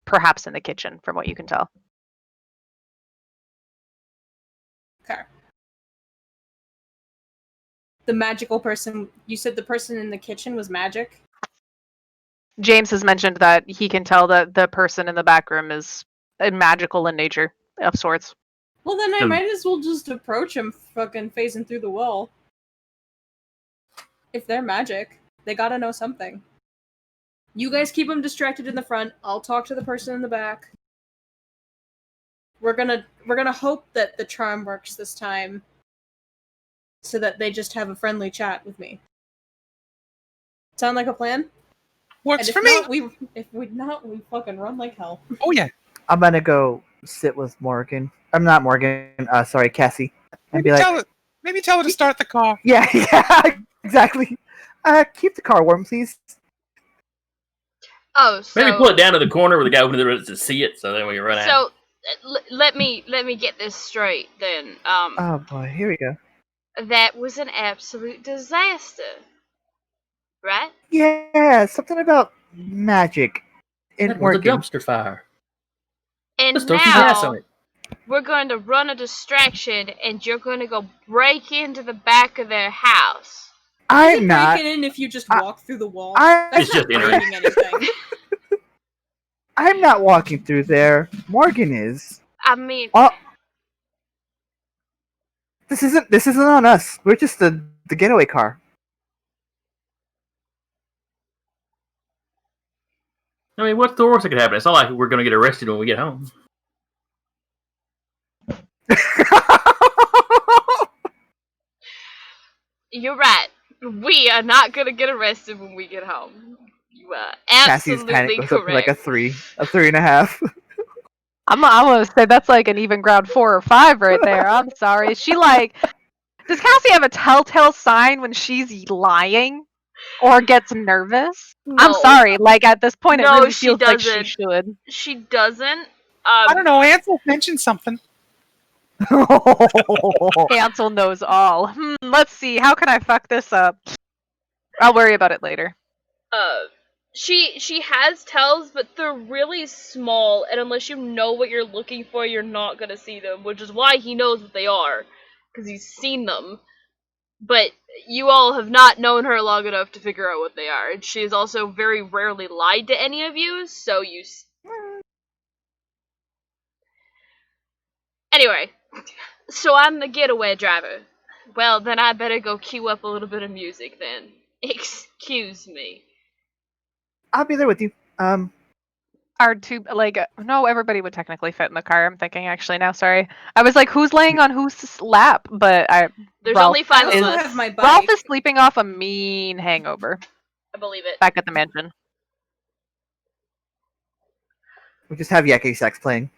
Perhaps in the kitchen, from what you can tell. Okay. The magical person. You said the person in the kitchen was magic. James has mentioned that he can tell that the person in the back room is magical in nature, of sorts. Well, then I Hmm. might as well just approach him, fucking phasing through the wall. If they're magic, they gotta know something. You guys keep them distracted in the front. I'll talk to the person in the back. We're gonna hope that the charm works this time, so that they just have a friendly chat with me. Sound like a plan? Works And for if me. not, we fucking run like hell. Oh yeah. I'm gonna go sit with Morgan. I'm not Morgan. Sorry, Cassie. And Maybe be like, tell her to start the car. yeah, exactly. Keep the car warm, please. Oh, so Maybe pull it down to the corner where the guy opening the door to see it, so then we can run out. so let me get this straight then. Oh boy, here we go. That was an absolute disaster, right? Yeah, something about magic. That In was a working. dumpster fire. And Let's throw some gas on now it. we're going to run a distraction, and you're going to go break into the back of their house. Is it I'm not. breaking in if you just I- walk through the wall? I- It's That's not just internet. breaking anything. I'm not walking through there. Morgan is. I mean, Oh, this isn't on us. We're just the getaway car. I mean, what's the worst that could happen? It's not like we're going to get arrested when we get home. You're right. We are not gonna get arrested when we get home. You are Cassie's absolutely panic goes up to correct. like a 3.5. I'm gonna say that's like an even ground 4 or 5 right there. I'm sorry. Is she like? Does Cassie have a telltale sign when she's lying or gets nervous? I'm No. sorry. Like at this point, No, it really she feels like she doesn't. should. She doesn't. I don't know. Ansel mentioned something. Ansel knows all. Let's see. How can I fuck this up? I'll worry about it later. She has tells, but they're really small, and unless you know what you're looking for, you're not gonna see them, which is why he knows what they are, because he's seen them. But you all have not known her long enough to figure out what they are, and she has also very rarely lied to any of you, so you... Anyway, so I'm the getaway driver. Well, then I better go queue up a little bit of music then. Excuse me. I'll be there with you. Our two, like, no, everybody would technically fit in the car. I'm thinking actually now. Sorry, I was like, who's laying on whose lap? But There's Ralph only 5 I of also us. have my bike. Ralph is sleeping off a mean hangover I believe it. back at the mansion. We just have Yaki Sax playing.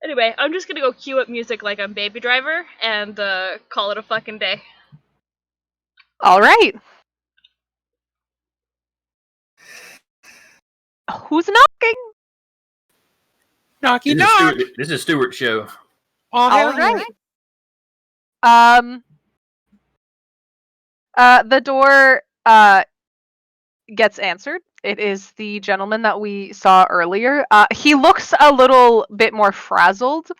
Anyway, I'm just gonna go queue up music like I'm Baby Driver and call it a fucking day. All right. Who's knocking? Knocky This is, knock. Stuart, this is Stuart's show. Oh, All hell yeah. right. The door gets answered. It is the gentleman that we saw earlier. He looks a little bit more frazzled.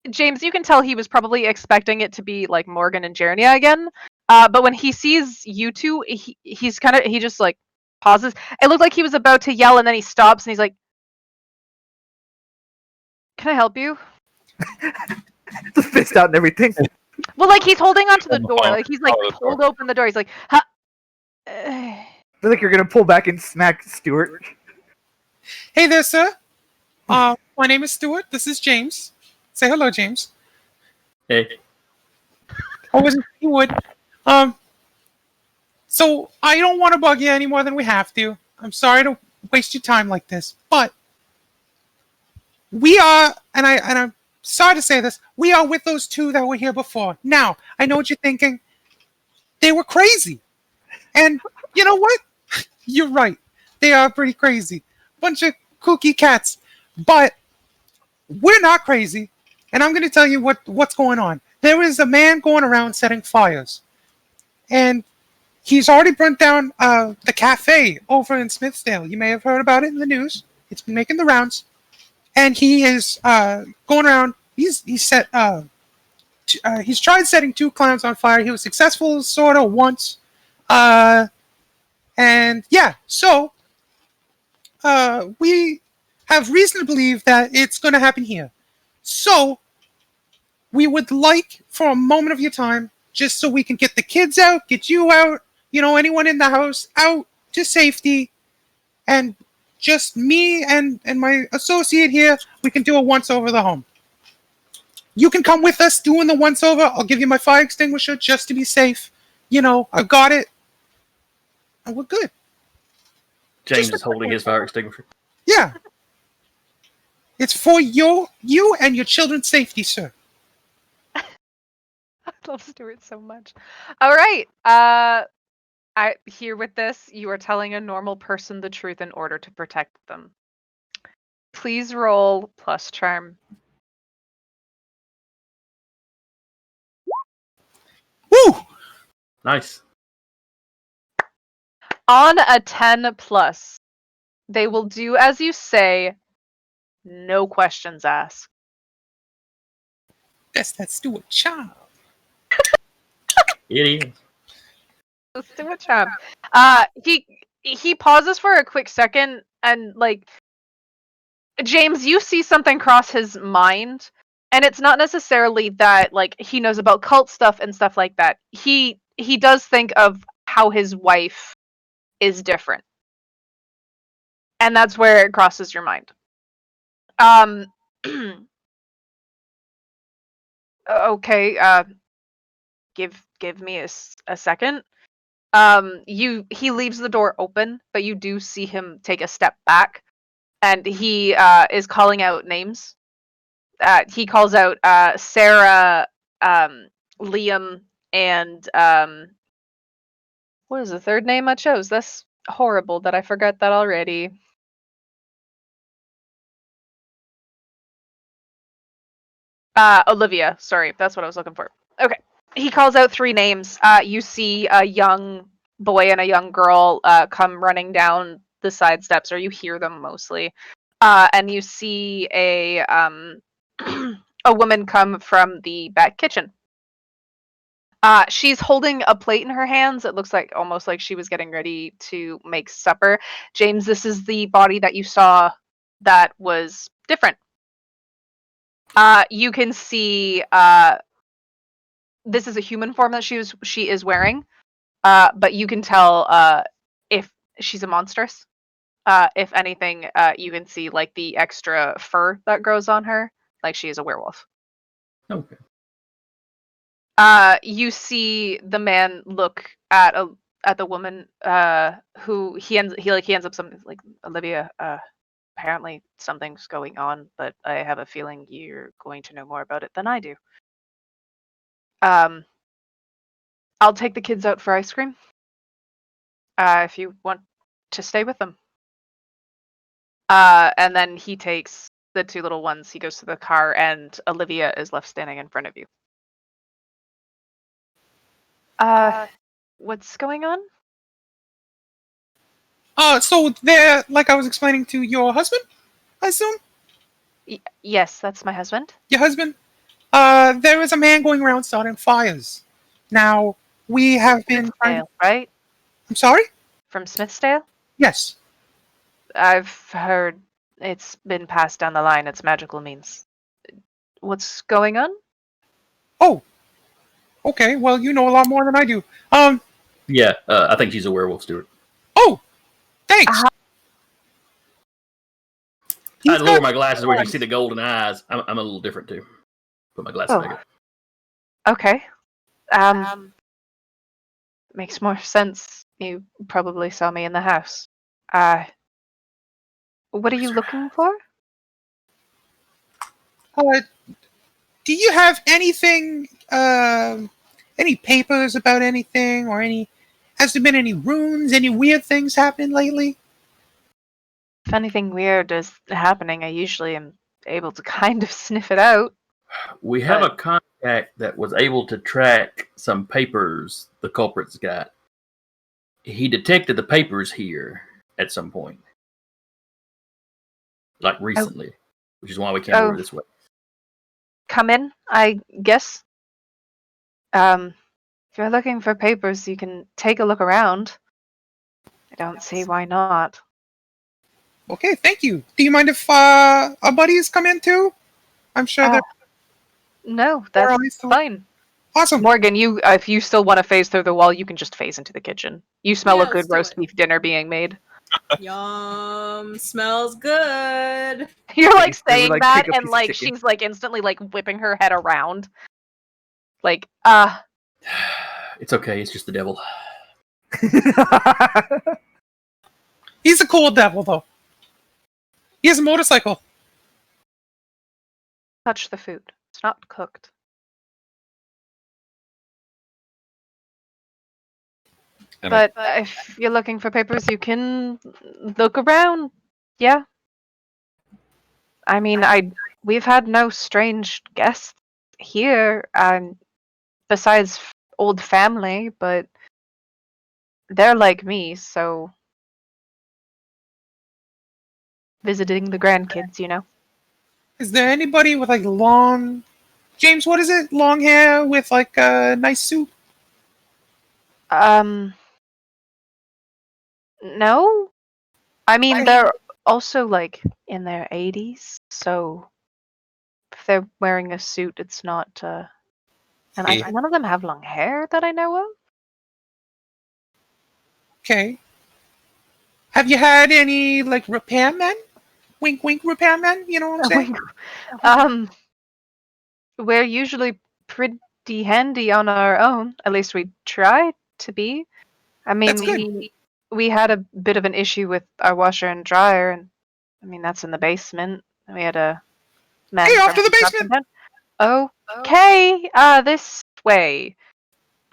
James, you can tell he was probably expecting it to be like Morgan and Jernia again. But when he sees you two, he just like pauses. It looked like he was about to yell, and then he stops and he's like, "Can I help you?" The fist out and everything. Well, like he's holding onto the door, Oh, like he's like oh, the door. pulled open the door. He's like, "Huh." I feel like you're gonna pull back and smack Stuart. Hey there, sir. My name is Stuart. This is James. Say hello, James. Hey, I wasn't you would. So I don't want to bug you any more than we have to. I'm sorry to waste your time like this, but we are, and I'm sorry to say this, we are with those two that were here before. Now, I know what you're thinking. They were crazy. And you know what? You're right. They are pretty crazy. Bunch of kooky cats. But we're not crazy. And I'm going to tell you what's going on. There is a man going around setting fires. And he's already burnt down the cafe over in Smithsdale. You may have heard about it in the news. It's been making the rounds. And he is going around. He's tried setting 2 clowns on fire. He was successful sort of once. And yeah, so we have reason to believe that it's going to happen here. So we would like for a moment of your time, just so we can get the kids out, get you out, anyone in the house out to safety, and just me and my associate here, we can do a once over the home. You can come with us doing the once over. I'll give you my fire extinguisher just to be safe. I've got it. And we're good. James is holding his fire extinguisher. Yeah. It's for you and your children's safety, sir. I love Stuart so much. All right. Here with this, you are telling a normal person the truth in order to protect them. Please roll plus charm. Woo! Nice. On a 10 plus, they will do as you say, no questions asked. That's that Stuart charm. It is. Let's do a charm. He pauses for a quick second, and like, James, you see something cross his mind, and it's not necessarily that like he knows about cult stuff and stuff like that. He does think of how his wife is different. And that's where it crosses your mind. Okay, give me a second. He leaves the door open, but you do see him take a step back, and he is calling out names. He calls out Sarah, Liam, and what is the third name I chose? That's horrible that I forgot that already. Olivia, sorry, that's what I was looking for. Okay. He calls out 3 names. You see a young boy and a young girl come running down the side steps, or you hear them mostly. And you see a a woman come from the back kitchen. She's holding a plate in her hands. It looks like almost like she was getting ready to make supper. James, this is the body that you saw that was different. You can see this is a human form that she is wearing, but you can tell if she's a monstrous. If anything, you can see like the extra fur that grows on her, like she is a werewolf. Okay. You see the man look at the woman who he ends up something like, Olivia, apparently something's going on, but I have a feeling you're going to know more about it than I do. I'll take the kids out for ice cream. If you want to stay with them. And then he takes the 2 little ones, he goes to the car, and Olivia is left standing in front of you. What's going on? So there, like I was explaining to your husband, I assume? Yes, that's my husband. Your husband? There is a man going around starting fires. Now, we have been trying to... Smithsdale, right? I'm sorry? From Smithsdale? Yes. I've heard it's been passed down the line, it's magical means. What's going on? Oh. Okay, well, you know a lot more than I do. Yeah, I think she's a werewolf, Stuart. Oh! Thanks! I had to He's lower got- my glasses where you can see the golden eyes. I'm a little different, too. Put my glasses back up. Okay. Makes more sense. You probably saw me in the house. What are you looking for? Do you have anything, any papers about anything, or has there been any runes, any weird things happening lately? If anything weird is happening, I usually am able to kind of sniff it out. We have a contact that was able to track some papers the culprits got. He detected the papers here at some point. Like recently. Which is why we came over this way. Come in, I guess. If you're looking for papers, you can take a look around. I don't see why not. Okay, thank you. Do you mind if our buddies come in too? I'm sure they're... No, They're that's always the- fine. Awesome. Morgan, if you still want to phase through the wall, you can just phase into the kitchen. You smell Yeah, a good let's do roast it. beef dinner being made. Yum, smells good. You're like Phase through, saying like, that, take a and piece of like chicken. she's like instantly like whipping her head around. Like, It's okay, it's just the devil. He's a cool devil, though. He has a motorcycle. touch the food. It's not cooked. And But if you're looking for papers, you can look around. Yeah. I mean, we've had no strange guests here, besides old family, but they're like me, so visiting the grandkids, you know. Is there anybody with like long... James, what is it? Long hair with like a nice suit? No. I mean, they're also like in their 80s, so if they're wearing a suit, it's not. And Yeah. none of them have long hair that I know of. Okay. Have you had any like repairmen? Wink, wink, repairmen. You know what I'm saying? We're usually pretty handy on our own. At least we try to be. I mean, That's good. we had a bit of an issue with our washer and dryer, and I mean that's in the basement. We had a man. Hey, off from to the construction basement! down. Okay, this way.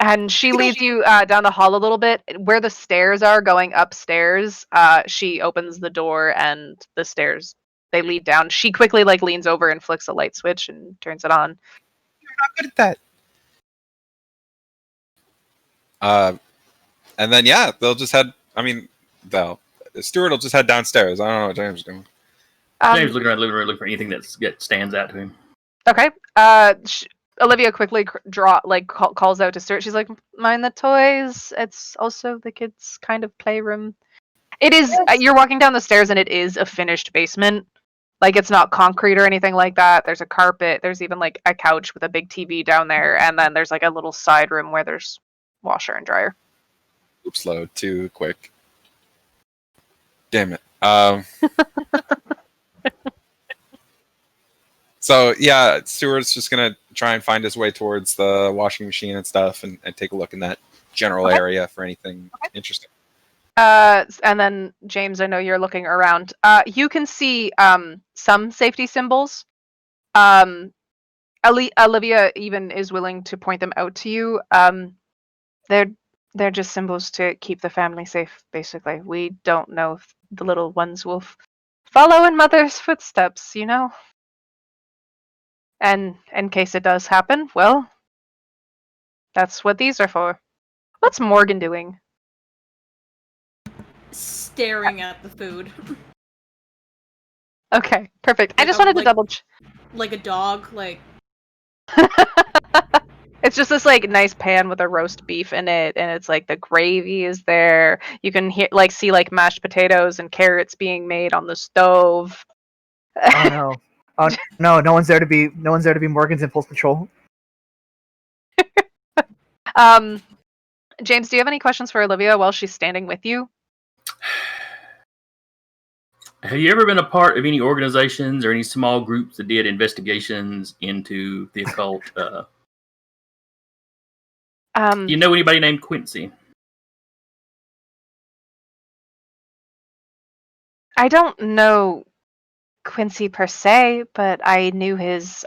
And she leads you down the hall a little bit. Where the stairs are going upstairs, she opens the door and the stairs, they lead down. She quickly leans over and flicks a light switch and turns it on. You're not good at that. And then yeah, they'll just head. I mean, Stuart will just head downstairs. I don't know what James is doing. James looking around the living room, looking for anything that stands out to him. Okay. Olivia quickly calls out to Stuart. She's like, "Mind the toys. It's also the kids' kind of playroom." It is. You're walking down the stairs, and it is a finished basement. Like it's not concrete or anything like that. There's a carpet. There's even like a couch with a big TV down there, and then there's like a little side room where there's washer and dryer. Oops, load too quick. Damn it. So yeah, Stuart's just gonna try and find his way towards the washing machine and stuff, and take a look in that general area for anything interesting. And then James, I know you're looking around. You can see some safety symbols. Olivia even is willing to point them out to you. They're just symbols to keep the family safe. Basically, we don't know if the little ones will follow in mother's footsteps. You know. And in case it does happen, well, that's what these are for. What's Morgan doing? Staring at the food. Okay, perfect. I Like just a- wanted to like- double. Like a dog, like It's just this nice pan with a roast beef in it, and it's like the gravy is there. You can see mashed potatoes and carrots being made on the stove. Oh no! Oh no! No one's there to be Morgan's impulse control. James, do you have any questions for Olivia while she's standing with you? Have you ever been a part of any organizations or any small groups that did investigations into the occult? Do you know anybody named Quincy? I don't know Quincy per se, but I knew his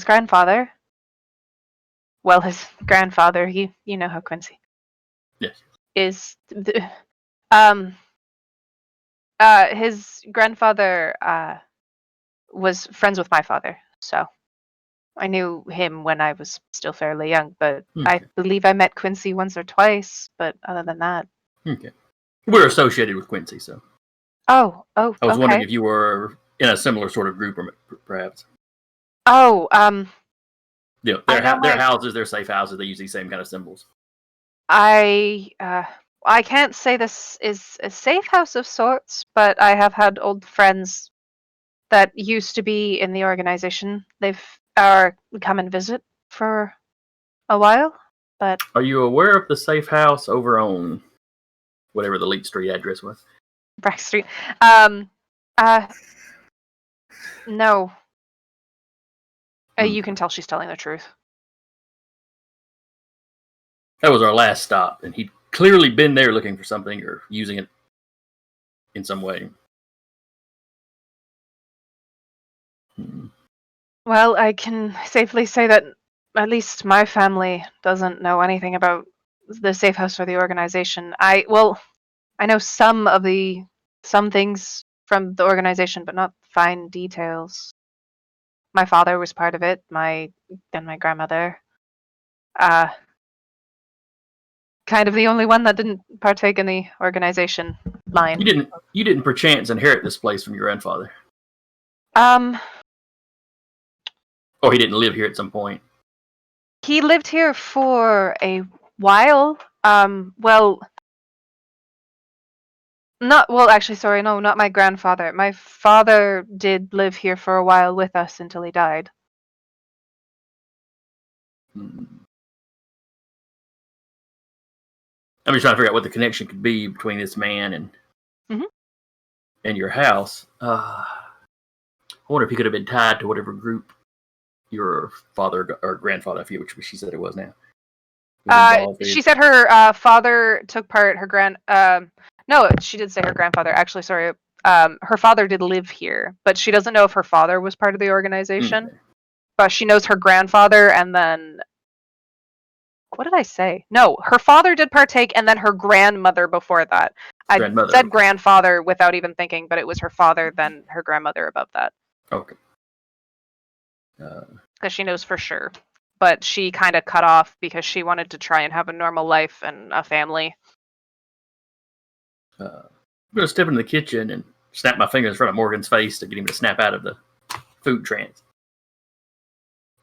grandfather. Well, his grandfather. You know how Quincy Yes. is. His grandfather was friends with my father, so I knew him when I was still fairly young. But I Okay. believe I met Quincy once or twice. But other than that, Okay. We're associated with Quincy, so oh, I was okay. wondering if you were in a similar sort of group, or perhaps. Oh, You know, I know their my- houses, their safe houses, they use these same kind of symbols. I can't say this is a safe house of sorts, but I have had old friends that used to be in the organization. They've come and visit for a while, but Are you aware of the safe house over on whatever the Leet Street address was? Brack Street. No. You can tell she's telling the truth. That was our last stop, and he'd clearly been there looking for something or using it in some way. Well, I can safely say that at least my family doesn't know anything about the safe house or the organization. I know some things from the organization, but not fine details. My father was part of it, my grandmother. Kind of the only one that didn't partake in the organization line. You didn't perchance inherit this place from your grandfather, or he didn't live here at some point. He lived here for a while. Not my grandfather. My father did live here for a while with us until he died. I'm just trying to figure out what the connection could be between this man and your house. I wonder if he could have been tied to whatever group your father or grandfather, I forget which she said it was now. was involved She in. said her father took part. No, she did say her grandfather. Actually, sorry. Her father did live here, but she doesn't know if her father was part of the organization. Okay. But she knows her grandfather, and then what did I say? No, her father did partake, and then her grandmother before that. I Grandmother, said okay. grandfather without even thinking, but it was her father, then her grandmother above that, Okay. because she knows for sure. But she kind of cut off because she wanted to try and have a normal life and a family. I'm going to step into the kitchen and snap my fingers in front of Morgan's face to get him to snap out of the food trance.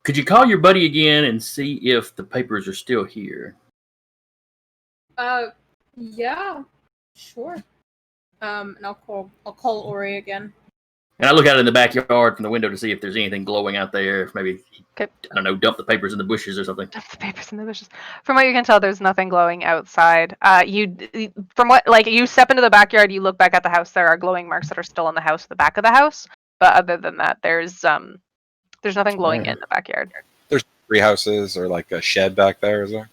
Could you call your buddy again and see if the papers are still here? Yeah, sure. And I'll call Ori again. And I look out in the backyard from the window to see if there's anything glowing out there. If maybe, Okay. I don't know, dump the papers in the bushes or something. Dump the papers in the bushes. From what you can tell, there's nothing glowing outside. You step into the backyard, you look back at the house. There are glowing marks that are still in the house, the back of the house. But other than that, there's nothing glowing in the backyard. There's 3 houses or like a shed back there, is there?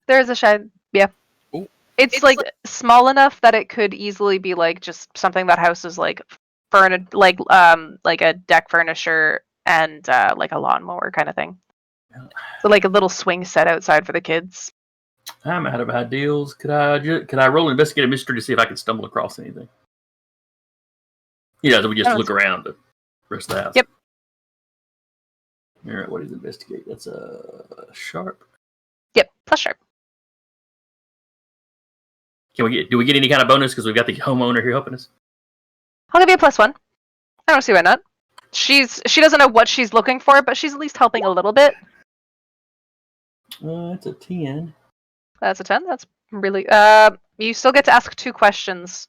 There's a shed. Yeah. Ooh. It's like small enough that it could easily be like just something that houses like like a deck furniture and like a lawnmower kind of thing. So like a little swing set outside for the kids. I'm out of ideals. Could I roll investigate a mystery to see if I can stumble across anything? So we just look around the rest of the house. Yep. All right, what is investigate? That's a sharp. Yep, plus sharp. Do we get any kind of bonus because we've got the homeowner here helping us? I'll give you a +1. I don't see why not. She doesn't know what she's looking for, but she's at least helping a little bit. That's a 10. That's a 10. That's really. You still get to ask 2 questions.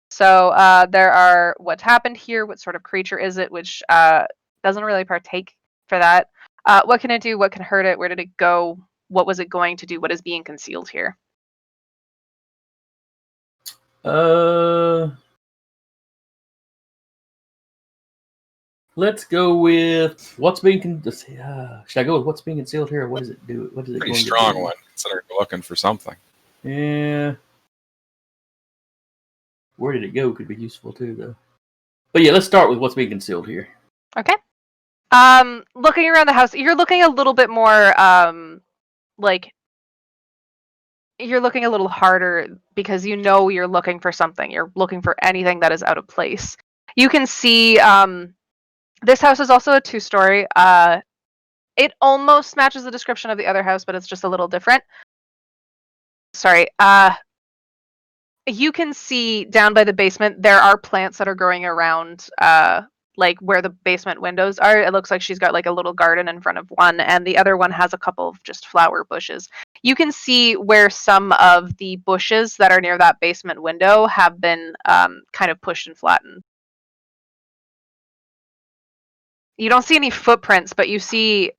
So there are what happened here, what sort of creature is it, which doesn't really partake for that. What can it do? What can hurt it? Where did it go? What was it going to do? What is being concealed here? Let's go with what's being should I go with what's being concealed here? Or what does it do? What does it? Pretty strong one, considering we're looking for something. Yeah. Where did it go? Could be useful too, though. But yeah, let's start with what's being concealed here. Okay. Looking around the house, you're looking a little bit more like you're looking a little harder because you're looking for something. You're looking for anything that is out of place. You can see this house is also a 2-story. It almost matches the description of the other house, but it's just a little different. Sorry. You can see down by the basement there are plants that are growing around like where the basement windows are. It looks like she's got like a little garden in front of one, and the other one has a couple of just flower bushes. You can see where some of the bushes that are near that basement window have been kind of pushed and flattened. You don't see any footprints, but you see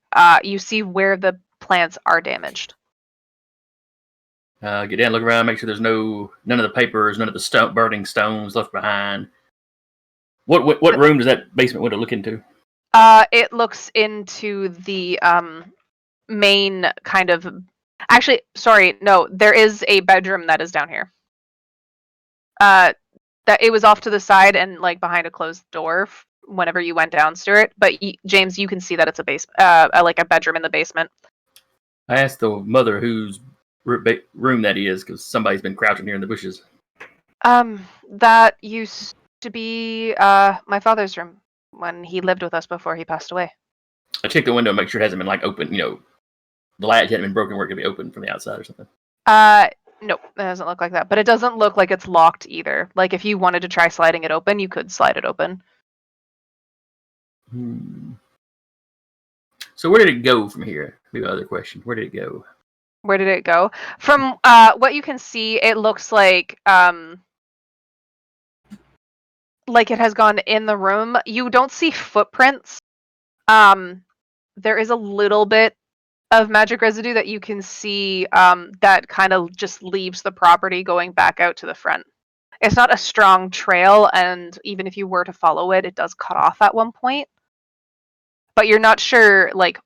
where the plants are damaged. Get down, look around, make sure there's none of the papers, none of the burning stones left behind. What room does that basement window look into? It looks into the main kind of. Actually, sorry, no. There is a bedroom that is down here. That it was off to the side and like behind a closed door whenever you went down, Stuart. But James, you can see that it's like a bedroom in the basement. I asked the mother whose room that is because somebody's been crouching here in the bushes. That used to be my father's room when he lived with us before he passed away. I checked the window and make sure it hasn't been like open. The latch hadn't been broken where it could be open from the outside or something. Nope, it doesn't look like that. But it doesn't look like it's locked either. Like if you wanted to try sliding it open, you could slide it open. So where did it go from here? Maybe another question. Where did it go? Where did it go? From what you can see, it looks like it has gone in the room. You don't see footprints. There is a little bit of magic residue that you can see that kind of just leaves the property going back out to the front. It's not a strong trail, and even if you were to follow it, it does cut off at one point. But you're not sure, like,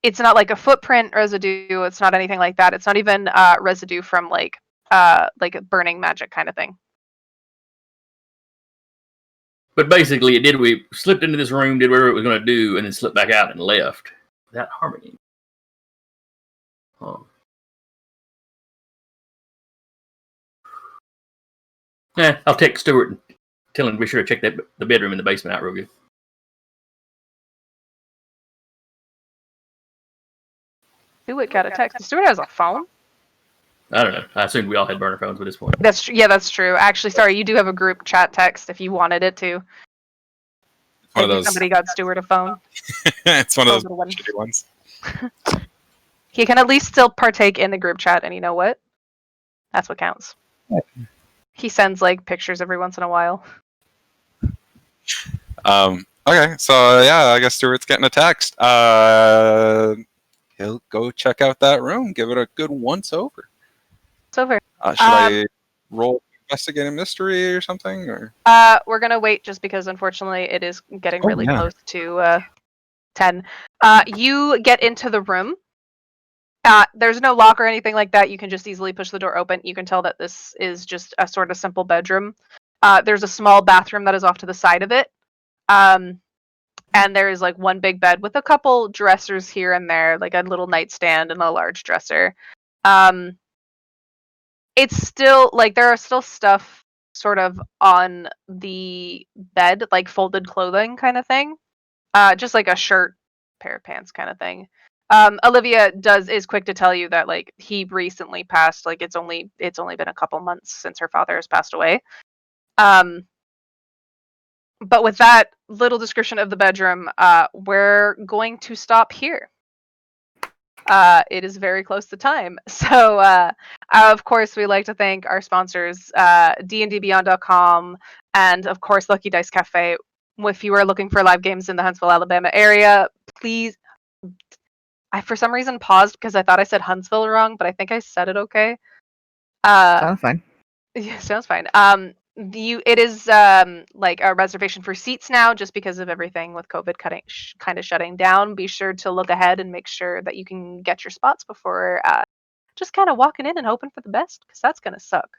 it's not like a footprint residue. It's not anything like that. It's not even residue from like a burning magic kind of thing. But basically, we slipped into this room, did whatever it was going to do, and then slipped back out and left without harming him. I'll text Stuart and tell him to be sure to check the bedroom in the basement out real good. Stuart got a text. Stuart has a phone. I don't know. I assumed we all had burner phones at this point. That's true. Actually, sorry, you do have a group chat text if you wanted it to. One of those. Somebody got Stuart a phone. It's one of those shitty ones. He can at least still partake in the group chat, and you know what? That's what counts. He sends like pictures every once in a while. Okay, so yeah, I guess Stuart's getting a text. He'll go check out that room, give it a good once over. It's over. Should I roll investigating mystery or something? Or we're gonna wait just because unfortunately it is getting really close to 10. You get into the room. There's no lock or anything like that. You can just easily push the door open. You can tell that this is just a sort of simple bedroom. There's a small bathroom that is off to the side of it. And there is like one big bed with a couple dressers here and there, like a little nightstand and a large dresser. It's still like there are still stuff sort of on the bed, like folded clothing kind of thing. Just like a shirt, pair of pants kind of thing. Olivia is quick to tell you that like he recently passed. Like it's only been a couple months since her father has passed away. But with that little description of the bedroom, we're going to stop here. It is very close to time. So, of course, we like to thank our sponsors, dndbeyond.com, and of course, Lucky Dice Cafe. If you are looking for live games in the Huntsville, Alabama area, please. I, for some reason, paused because I thought I said Huntsville wrong, but I think I said it okay. Sounds fine. Yeah, sounds fine. It is like a reservation for seats now, just because of everything with COVID kind of shutting down. Be sure to look ahead and make sure that you can get your spots before just kind of walking in and hoping for the best, because that's gonna suck.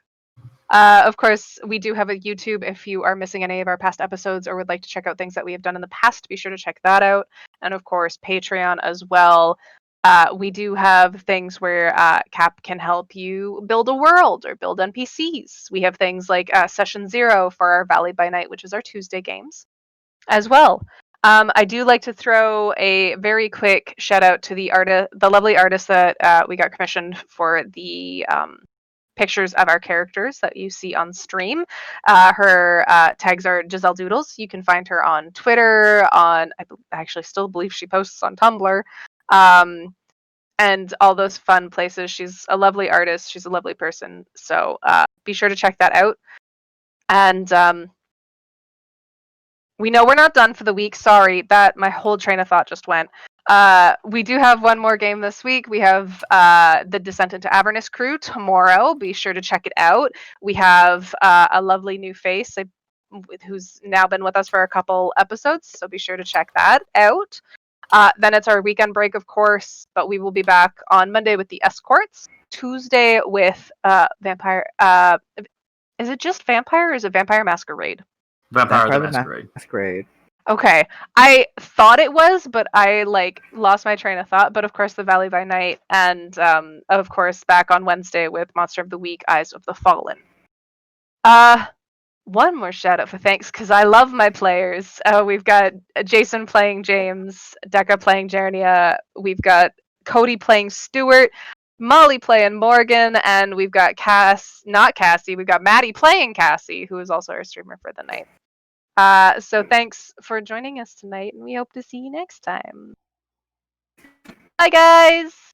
Of course, we do have a YouTube. If you are missing any of our past episodes or would like to check out things that we have done in the past, be sure to check that out. And of course, Patreon as well. We do have things where Cap can help you build a world or build NPCs. We have things like Session 0 for our Valley by Night, which is our Tuesday games, as well. I do like to throw a very quick shout out to the lovely artist that we got commissioned for the pictures of our characters that you see on stream. Her tags are Giselle Doodles. You can find her on Twitter, I actually still believe she posts on Tumblr. And all those fun places. She's a lovely artist. She's a lovely person. So be sure to check that out. And we know we're not done for the week. Sorry, that my whole train of thought just went. We do have one more game this week. We have the Descent into Avernus crew tomorrow. Be sure to check it out. We have a lovely new face who's now been with us for a couple episodes. So be sure to check that out. Then it's our weekend break, of course, but we will be back on Monday with the Escorts, Tuesday with Vampire. Is it just Vampire or is it Vampire Masquerade? Vampire the Masquerade. Masquerade. Okay, I thought it was, but I lost my train of thought. But of course, the Valley by Night, and of course, back on Wednesday with Monster of the Week, Eyes of the Fallen. One more shout out for thanks, because I love my players. We've got Jason playing James, Decca playing Jernia, we've got Cody playing Stuart, Molly playing Morgan, and we've got we've got Maddie playing Cassie, who is also our streamer for the night. So thanks for joining us tonight, and we hope to see you next time. Bye, guys!